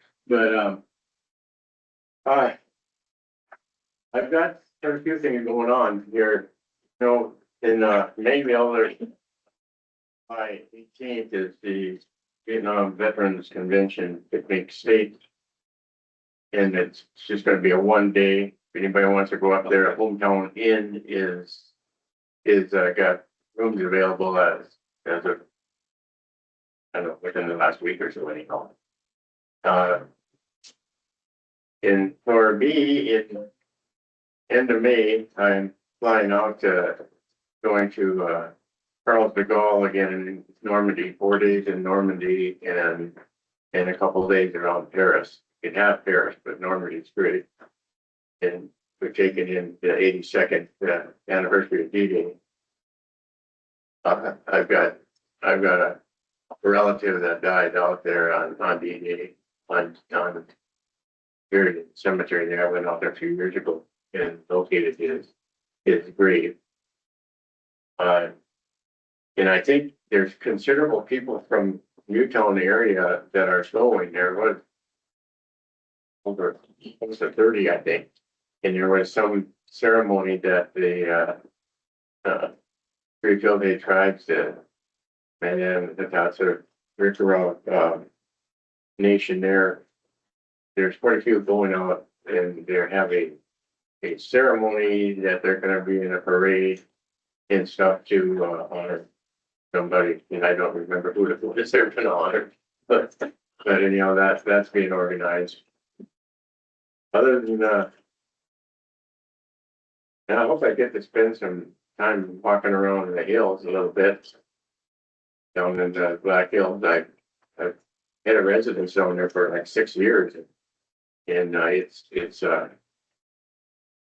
I've got a few things going on here. You know, in, Mayville, there's July 18th is the Vietnam Veterans Convention picnic state. And it's just gonna be a 1 day. If anybody wants to go up there, Hometown Inn is got rooms available as of, I don't know, within the last week or so anyhow. And for me, in end of May, I'm flying out going to Charles de Gaulle again in Normandy, 4 days in Normandy and a couple of days around Paris. You can have Paris, but Normandy's great. And we're taking in the 82nd anniversary of D-Day. I've got a relative that died out there on D-Day on buried in the cemetery there. I went out there a few years ago and located his grave. And I think there's considerable people from Newtown area that are going. There was over close to 30, I think. And there was some ceremony that the Three-Field tribes did. And then that's a Ritual nation there. There's quite a few going out and they're having a ceremony that they're gonna be in a parade and stuff to honor somebody, and I don't remember who it is they're gonna honor, but anyhow, that's being organized. Other than and I hope I get to spend some time walking around in the hills a little bit. Down in the Black Hills, I had a residence down there for like 6 years. And it's a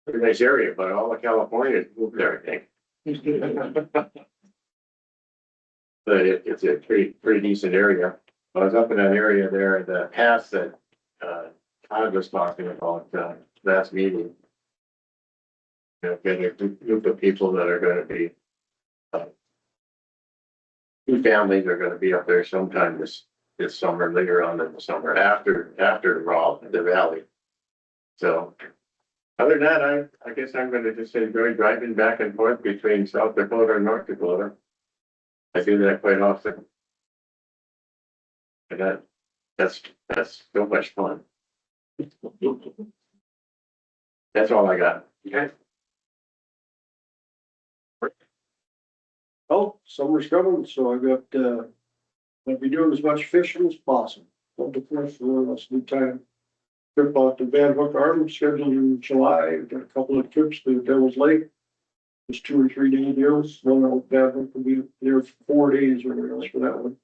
pretty nice area, but all of California moved there, I think. But it's a pretty decent area. I was up in that area there, the pass that Todd was talking about last meeting. You know, getting a group of people that are gonna be two families are gonna be up there sometime this summer, later on in the summer, after the valley. So other than that, I guess I'm gonna just enjoy driving back and forth between South Dakota and North Dakota. I do that quite often. And that's so much fun. That's all I got. Okay. Oh, summer's coming, so I got, I'll be doing as much fishing as possible. Well, the first one, let's do time. Trip out to Van Hook Arm scheduled in July. Got a couple of trips to Devil's Lake. Just 2 or 3 day deals. One out Van Hook will be there for 4 days or whatever else for that one.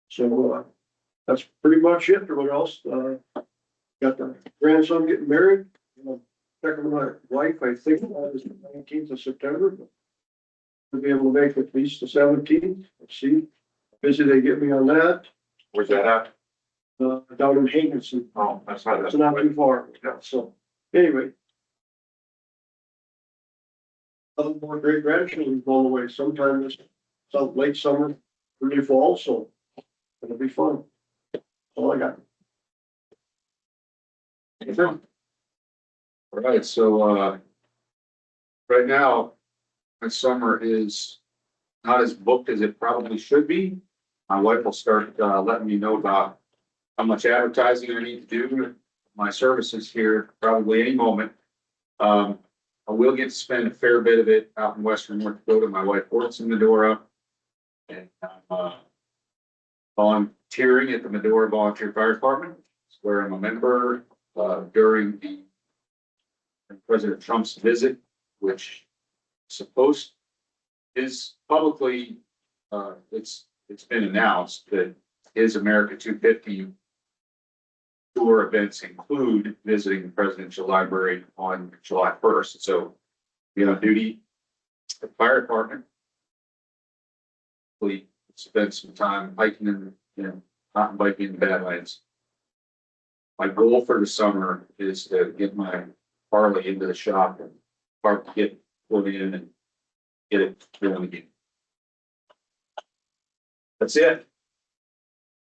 So, that's pretty much it. Or what else? Got the grandson getting married. Checking with my wife, I think that is the 19th of September. We'll be able to make at least the 17th. Let's see. Busy they get me on that. Where's that at? Down in Hankinson. Oh, that's not. It's not too far. Yeah, so anyway. Other more great grandchildren going away sometime this late summer, early fall, so it'll be fun. All I got. All right, so, right now, my summer is not as booked as it probably should be. My wife will start, letting me know about how much advertising I need to do, my services here, probably any moment. I will get to spend a fair bit of it out in western North Dakota. My wife works in Medora. And I'm, volunteering at the Medora Volunteer Fire Department, where I'm a member, during the President Trump's visit, which is publicly, it's been announced that his America 250 tour events include visiting the Presidential Library on July 1st. So, on duty at the fire department. We spent some time hiking in, mountain biking in the Badlands. My goal for the summer is to get my Harley into the shop and get put in and get it going again. That's it.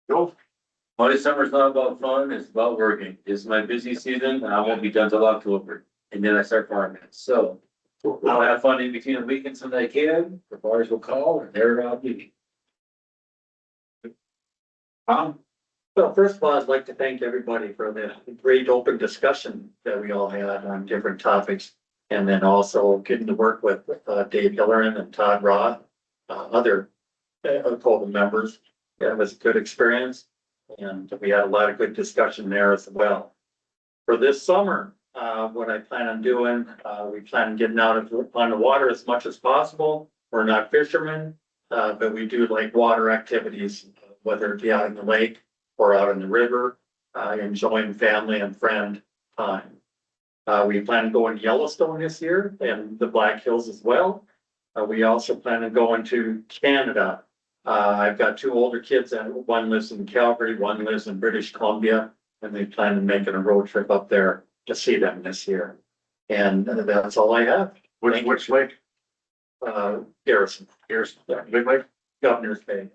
Cool. My summer's not about fun, it's about working. It's my busy season, and I won't be done till October, and then I start farming. So I'll have fun in between the weekends when I can. The bars will call, and there I'll be. Well, first of all, I'd like to thank everybody for the great open discussion that we all had on different topics. And then also getting to work with Dave Hillerin and Todd Roth, other ACOVA members. It was a good experience. And we had a lot of good discussion there as well. For this summer, what I plan on doing, we plan on getting out on the water as much as possible. We're not fishermen, but we do like water activities, whether it be out in the lake or out in the river, enjoying family and friend time. We plan on going to Yellowstone this year and the Black Hills as well. We also plan on going to Canada. I've got 2 older kids and one lives in Calgary, one lives in British Columbia. And they plan on making a road trip up there to see them this year. And that's all I have. Which lake? Garrison, Here's, Big Lake? Governor's Bay.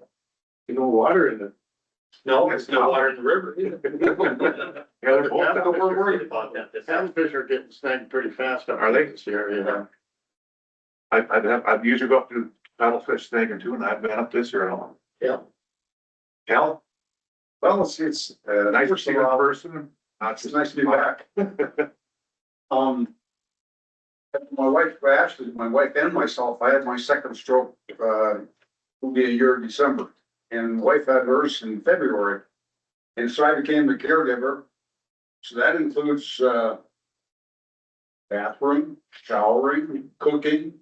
You know, water in it. No, it's no water in the river. Yeah, they're both That's down what we're there. worried about that. this year. Catfish are getting snagged pretty fast up Are they? this area. I've usually go up to paddlefish snagging too, and I've been up this year. Yeah. Cal, Well, it's, nice to see you in person. it's nice to be back. My wife, actually, my wife and myself, I had my second stroke, will be a year in December. And my wife had hers in February. And so I became the caregiver. So that includes, bathroom, showering, cooking,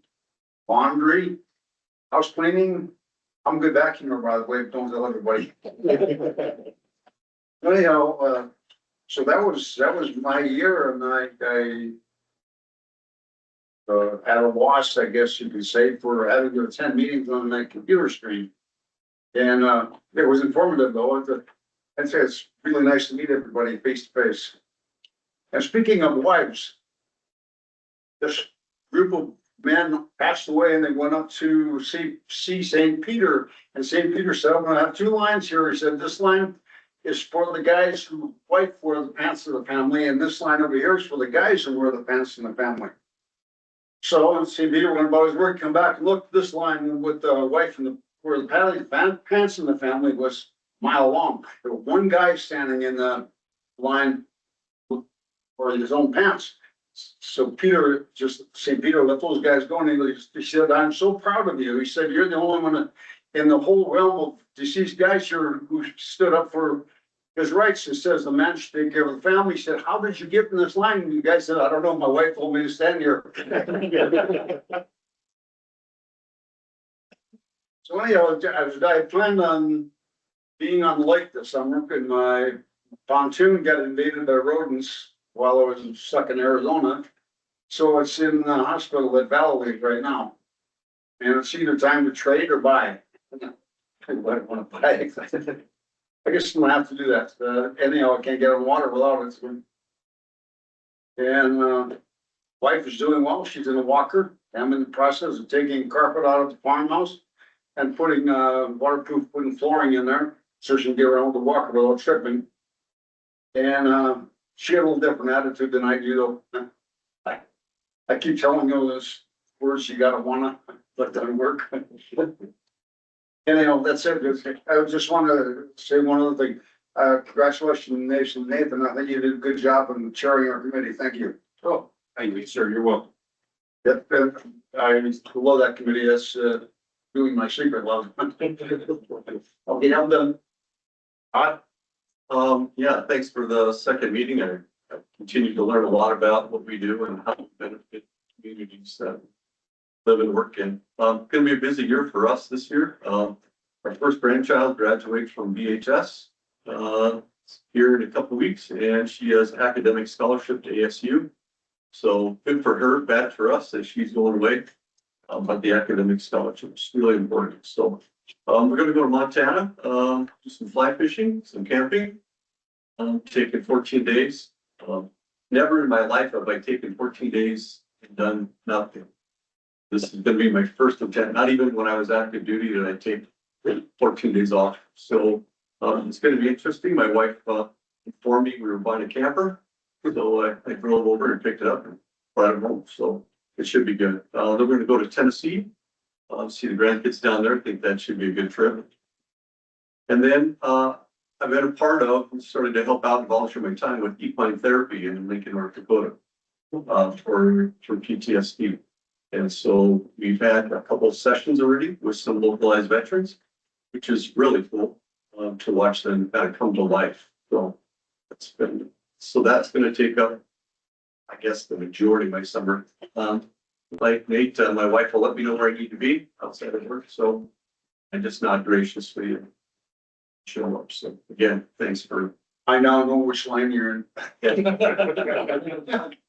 laundry, house cleaning. I'm a good vacuumer, by the way, don't tell everybody. Anyhow, so that was my year, and I at a loss, I guess you could say, for having to attend meetings on my computer screen. And it was informative though. I'd say it's really nice to meet everybody face to face. And speaking of wives, this group of men passed away and they went up to see St. Peter. And St. Peter said, I'm gonna have two lines here. He said, this line is for the guys who wife wear the pants of the family, and this line over here is for the guys who wear the pants in the family. So St. Peter went about his work, come back and looked, this line with the wife and the, where the pants in the family was a mile long. There was one guy standing in the line for his own pants. So St. Peter let those guys go, and he said, I'm so proud of you. He said, you're the only one in the whole realm of deceased guys here who stood up for his rights. It says the man should take care of the family. He said, how did you get in this line? And the guy said, I don't know. My wife told me to stand here. So anyhow, I planned on being on the lake this summer, and my pontoon got invaded by rodents while I was stuck in Arizona. So it's in the hospital at Valley Lake right now. And it's either time to trade or buy. I want to buy it. I guess I'm gonna have to do that. Anyhow, I can't get on water without it. And wife is doing well. She's in a walker. I'm in the process of taking carpet out of the farmhouse and putting waterproof wooden flooring in there so she can get around the walker without tripping. And she had a little different attitude than I do, though. I keep telling you those words you gotta wanna let them work. Anyhow, that's it. I just want to say one other thing. Congratulations, Nathan. I think you did a good job in chairing our committee. Thank you. Oh, thank you, sir. You're welcome. Yep, I love that committee. That's doing my secret love. Okay, I'm done. Yeah, thanks for the second meeting. I continue to learn a lot about what we do and how we benefit communities that live and work in. Gonna be a busy year for us this year. Our first grandchild graduates from BHS here in a couple of weeks, and she has academic scholarship to ASU. So good for her, bad for us that she's going away. But the academic scholarship is really important. So we're gonna go to Montana, do some fly fishing, some camping. Taking 14 days. Never in my life have I taken 14 days and done nothing. This is gonna be my first attempt. Not even when I was active duty did I take 14 days off. So it's gonna be interesting. My wife informed me we were buying a camper. So I drove over and picked it up and brought it home. So it should be good. Then we're gonna go to Tennessee. See the grandkids down there. I think that should be a good trip. And then I've been a part of and started to help out and volunteer my time with equine therapy in Lincoln, North Dakota for PTSD. And so we've had a couple of sessions already with some localized veterans, which is really cool to watch them kind of come to life. So that's going to take up, I guess, the majority of my summer. Like Nate, my wife will let me know where I need to be outside of work. So I just nod graciously and show up. So again, thanks for. I now know which line you're in. He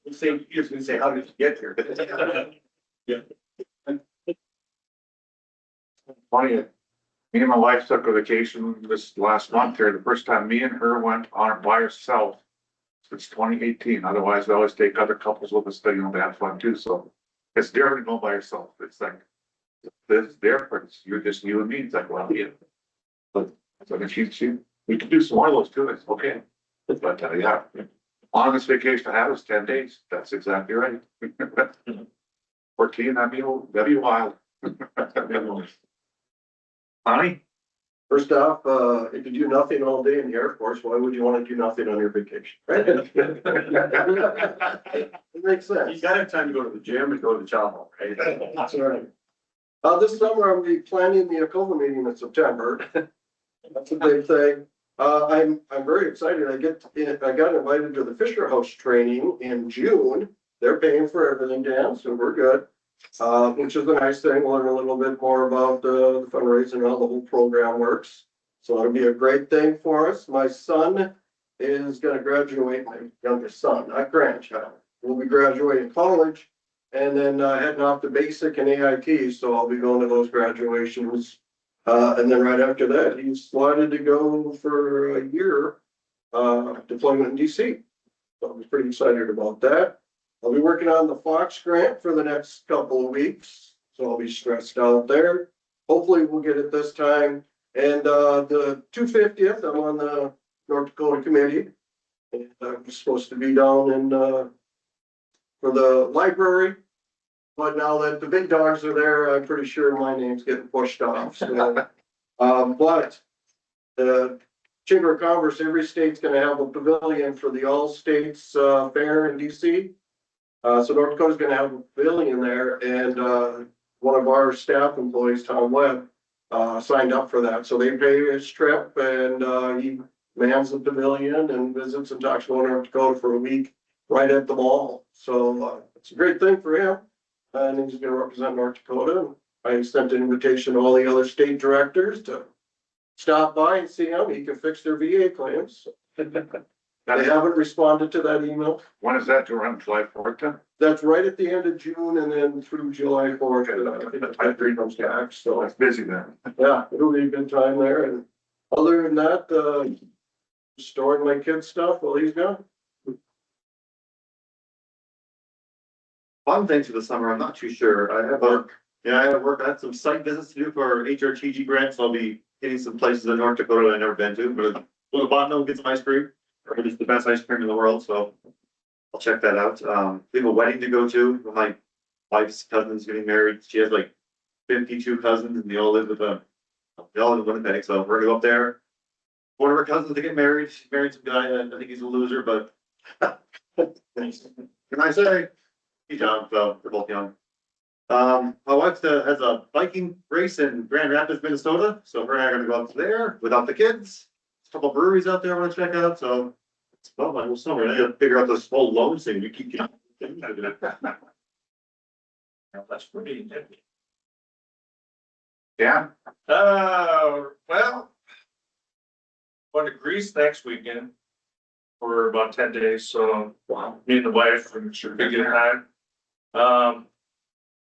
was gonna say, how did you get here? Funny, Me and my wife took a vacation this last month here, the first time me and her went on it by herself since 2018. Otherwise, we always take other couples with us, to have fun too, so. It's different to go by yourself. It's like, this is different. You're just you and me. It's like, well, yeah. But, so then we could do some more of those too. It's okay. But, yeah, longest vacation I had was 10 days. That's exactly right. 14, that'd be wild. Honey? First off, if you do nothing all day in the Air Force, why would you want to do nothing on your vacation? Right? It makes sense. You gotta have time to go to the gym and go to the chow hall, right? That's right. This summer I'll be planning the ACOVA meeting in September. That's a big thing. I'm very excited. I got invited to the Fisher House training in June. They're paying for everything, Dan, so we're good. Which is a nice thing. Learn a little bit more about the fundraising, how the whole program works. So it'll be a great thing for us. My son is gonna graduate, my youngest son, not grandchild. Will be graduating college and then heading off to basic and AIT. So I'll be going to those graduations. And then right after that, he's slotted to go for a year deployment in DC. So I'm pretty excited about that. I'll be working on the Fox grant for the next couple of weeks, so I'll be stressed out there. Hopefully we'll get it this time. And the 250th, I'm on the North Dakota committee. And I'm supposed to be down in for the library. But now that the big dogs are there, I'm pretty sure my name's getting pushed off. So, but the Chamber of Commerce, every state's gonna have a pavilion for the All States Fair in DC. So North Dakota's gonna have a pavilion there, and one of our staff employees, Tom Webb, signed up for that. So they pay his trip, and he mans the pavilion and visits and talks about North Dakota for a week right at the mall. So it's a great thing for him, and he's gonna represent North Dakota. I sent an invitation to all the other state directors to stop by and see him. He can fix their VA claims. They haven't responded to that email. When is that to run, July 4th then? That's right at the end of June and then through July 4th. I think comes back, so It's busy then. yeah, it'll be a good time there. And other than that, storing my kid's stuff while he's gone. Fun things for the summer, I'm not too sure. I have work. Yeah, I have work. I have some site visits to do for HRTG grants. I'll be hitting some places in North Dakota that I've never been to, but go to Botno, get some ice cream. It's the best ice cream in the world, so I'll check that out. We have a wedding to go to. My wife's cousin's getting married. She has like 52 cousins, and they all live they all live in Winnipeg, so we're gonna go up there. One of her cousins to get married. She married some guy, I think he's a loser, but can I say? He's young, so they're both young. My wife has a biking race in Grand Rapids, Minnesota, so her and I are gonna go up there without the kids. A couple breweries out there I want to check out, so it's well, my whole summer. I gotta figure out this whole loan thing. We keep getting. That's pretty nifty. Yeah, Well. Going to Greece next weekend for about 10 days, so me and the wife should be a good time.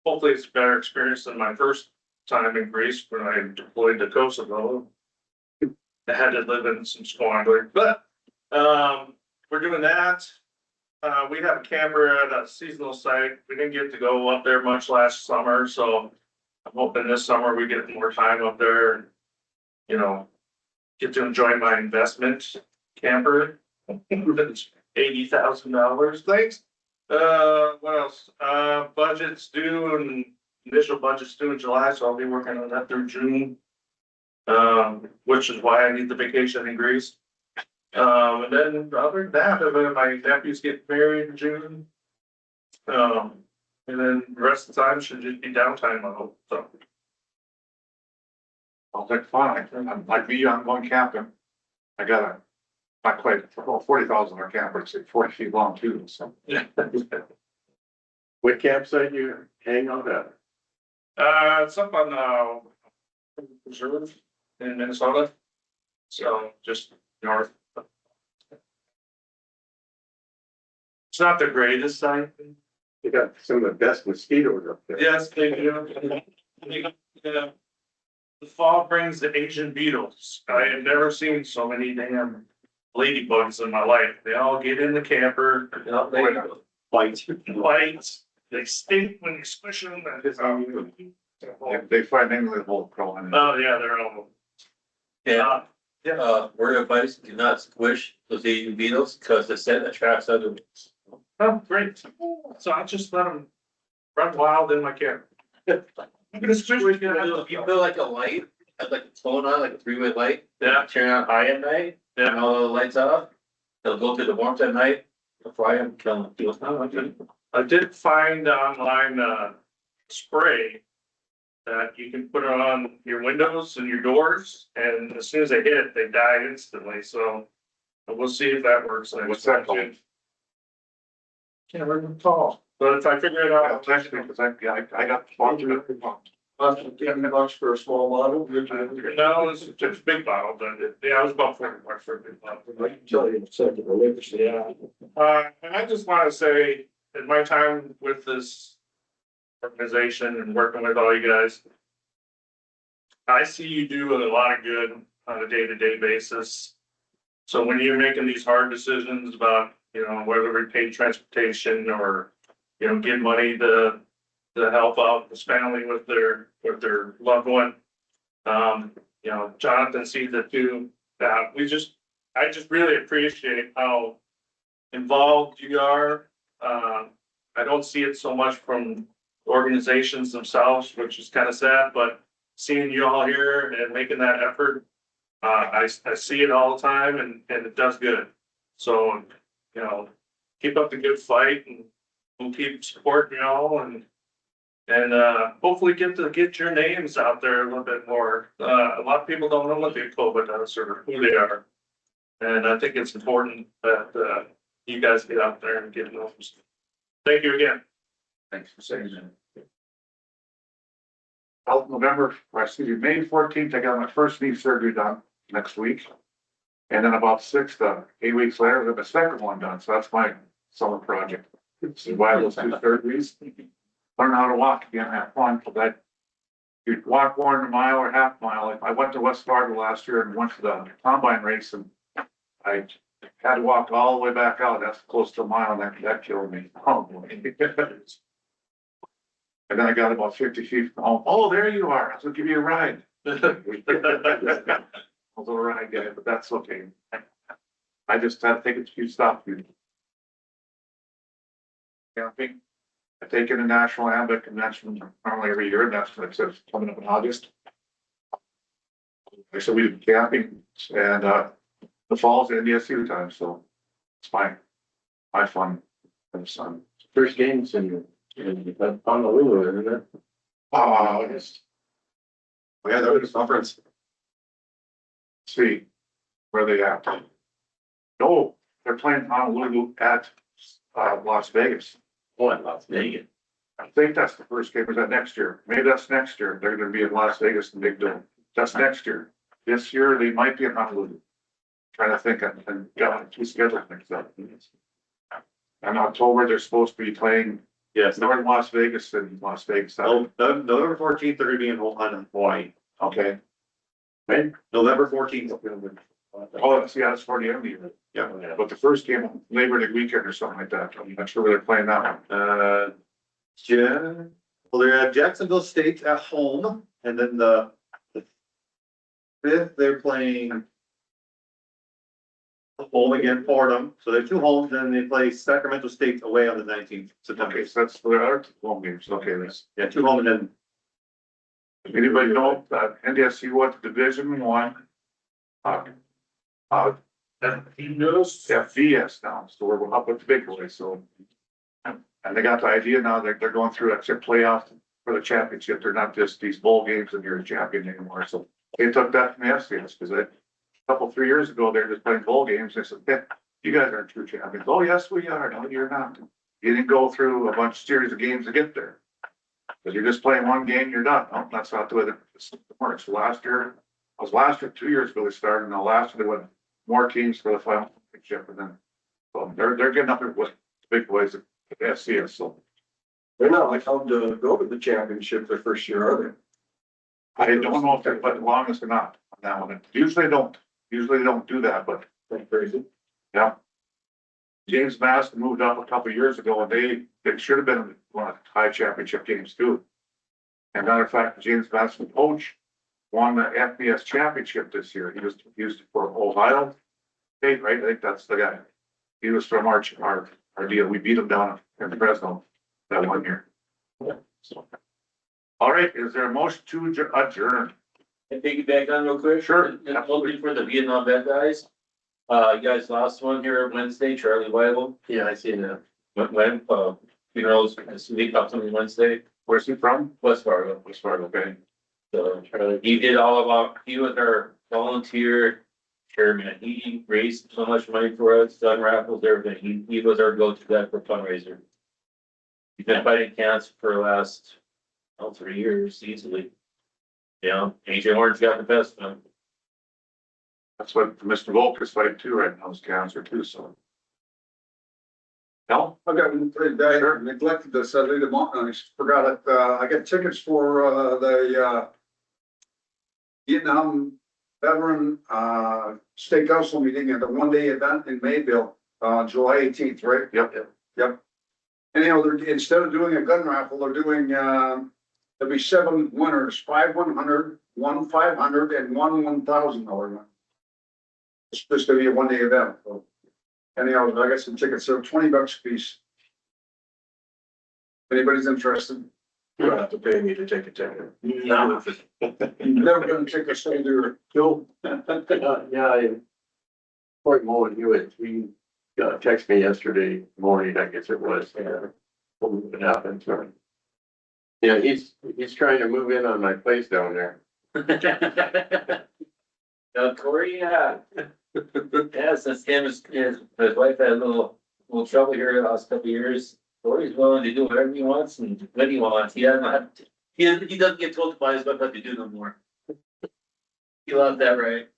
Hopefully it's a better experience than my first time in Greece when I deployed to Kosovo. I had to live in some squandering, but we're doing that. We have a camper at a seasonal site. We didn't get to go up there much last summer, so I'm hoping this summer we get more time up there and, get to enjoy my investment camper. That's $80,000. Thanks. What else? Budget's due and initial budget's due in July, so I'll be working on that through June. Which is why I need the vacation in Greece. And then other than that, my nephew's getting married in June. And then the rest of the time should just be downtime, I hope, so. I'll take fine. Like me, I'm going camping. I got not quite, well, 40,000 on camper, it's like 40 feet long too, so. What campsite you hang out at? It's up on, Reserve in Minnesota. So just north. It's not the greatest site. You got some of the best mosquitoes up there. Yes, they do. Yeah. The fall brings the Asian beetles. I have never seen so many damn ladybugs in my life. They all get in the camper, Fight. bites, they stink when you squish them. They find anything that won't crawl in. Oh, yeah, they're all. Word of advice, do not squish those Asian beetles, because the scent attracts other ones. Oh, great. So I just let them run wild in my camper. I'm gonna squish it. You put like a light, have like a tone on, like a three-way light. Yeah. Turn on high at night, Yeah. and all the lights off. They'll go through the warmth at night, they'll fry them, kill them. Beetles. Oh, okay. I did find online, spray that you can put on your windows and your doors, and as soon as they hit, they die instantly, so we'll see if that works. What's that called? Can't remember the call, but if I figure it I'll out. text you, because I got the sponsor. $10 for a small model. No, it's just a big bottle, but yeah, it was about $40 for a big bottle. I can tell you in a second, I'll make it. Yeah, and I just wanna say, in my time with this organization and working with all you guys, I see you do a lot of good on a day-to-day basis. So when you're making these hard decisions about, whether we pay transportation or, give money to help out this family with their loved one. Jonathan sees it too, that I just really appreciate how involved you are. I don't see it so much from organizations themselves, which is kind of sad, but seeing you all here and making that effort, I see it all the time and it does good. So, keep up the good fight and we'll keep supporting y'all and hopefully get your names out there a little bit more. A lot of people don't know what the ACOVA does or who they are. And I think it's important that you guys get out there and get those. Thank you again. Thanks for saying that. May 14th, I got my first knee surgery done next week. And then about 6 to 8 weeks later, I got my second one done. So that's my summer project. See why those 2 surgeries. Learn how to walk again, have fun. So you walk more than a mile or half mile. I went to West Fargo last year and went to the combine race and I had to walk all the way back out. That's close to a mile and that killed me. Oh, boy. And then I got about 50 feet from home. Oh, there you are. I'll give you a ride. I was a ride guy, but that's okay. I just had to take a few stops. Camping. I take in a national ambulance convention normally every year. That's what it says coming up in August. So we did camping and the fall's NDSU time, so it's my fun and the sun. First games in Honolulu, isn't it? August. Oh, yeah, that was a conference. See, where they at? No, they're playing Honolulu at Las Vegas. Oh, in Las Vegas. I think that's the first game. Is that next year? Maybe that's next year. They're gonna be in Las Vegas in Big Dome. That's next year. This year, they might be in Honolulu. Trying to think and got two schedule things up. In October, they're supposed to be playing Yes, North Las Vegas and Las Vegas. November 14th, they're gonna be in Hawaii. Okay. Maybe. November 14th. Oh, that's for the end of the year. Yeah. But the first game, Labor Day weekend or something like that. I'm not sure where they're playing that one. Well, they're at Jacksonville State at home, and then the 5th, they're playing home again, Fordham. So they're 2 homes, then they play Sacramento State away on the 19th September. Okay, so that's, there are 2 home games. Okay, this. Yeah, 2 home and then Anybody know that NDSU went to Division One? FVS now, so we're up with the big boys, so. And they got the idea now that they're going through a playoff for the championship. They're not just these bowl games and you're a champion anymore, so they took that from the FCS, because a couple, 3 years ago, they were just playing bowl games. They said, "Hey, you guys aren't true champions." "Oh, yes, we are." "No, you're not. You didn't go through a bunch of series of games to get there. Because you're just playing one game, you're done." No, that's not the way that it works. Last year, 2 years ago, they started, and the last year they went more teams for the final championship, and then, so they're getting up there with the big boys at the FCS, so. They're not like how to go to the championship their first year, are I don't know if they're put longest or not on that one. Usually they don't do that, but Crazy. yeah. James Madison moved up a couple of years ago and they should have been one of the high championship games too. And matter of fact, James Madison coach won the FBS championship this year. He was used for Ohio State, right? I think that's the guy. He was from our deal. We beat him down in Fresno that 1 year. So, all right, is there a motion to adjourn? And piggyback on real quick. Sure. And hopefully for the Vietnam vet guys. You guys lost one here Wednesday, Charlie Weibel. Yeah, I seen that. When, funerals this week, upcoming Wednesday, Where's he from? West Fargo. West Fargo, okay. So Charlie, he did all of our, he was our volunteer chairman. He raised so much money for us, done raffles, everything. He was our go-to guy for fundraiser. He's been fighting cancer for the last, 3 years easily. Yeah, AJ Orange got the best of him. That's what Mr. Volk is fighting too right now, is cancer too, so. No? I got, I neglected this, I laid them on, I forgot it, I got tickets for, the, Vietnam veteran, state council meeting at the one-day event in Mayville, July 18th, right? Yep. Anyhow, they're, instead of doing a gun raffle, they're doing, there'll be 7 winners, 5 100, 1 500, and 1 $1,000 one. It's just gonna be a one-day event, so. Anyhow, I got some tickets, they're $20 a piece. If anybody's interested, You don't have to pay me to take a ticket. No. you're never gonna take a soldier. Cool. Yeah, Fort Mullen, he texted me yesterday morning, I guess it was, what happened to him. Yeah, he's trying to move in on my place down there. Corey, yeah. Yeah, since his wife had a little trouble here the last couple of years, Corey's willing to do whatever he wants and when he wants. He doesn't get told by his wife what to do no more. He loves that, right?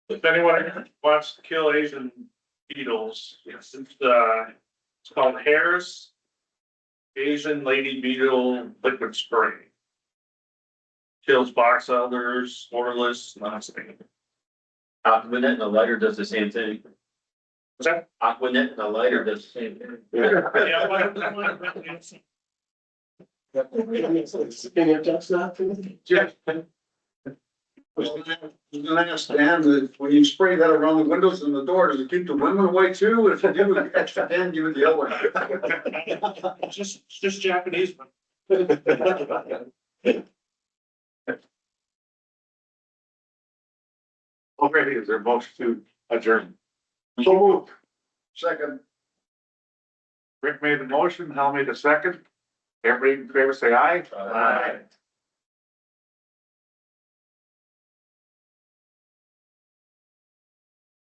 If anyone wants to kill Asian beetles, it's called Harris Asian Lady Beetle Liquid Spray. Kills box elders, orlists, nothing. Aquanet and a lighter does the same thing. What's that? Aquanet and a lighter does the same thing. Can you touch that? Jeff. I was gonna ask Dan, that when you spray that around the windows and the door, does it keep the women away too? If you do, an extra hand, give it the other one. Just Japanese. Already, is there a motion to adjourn? So moved. Second. Rick made the motion, Hal made the second. Everybody in favor say aye. Aye.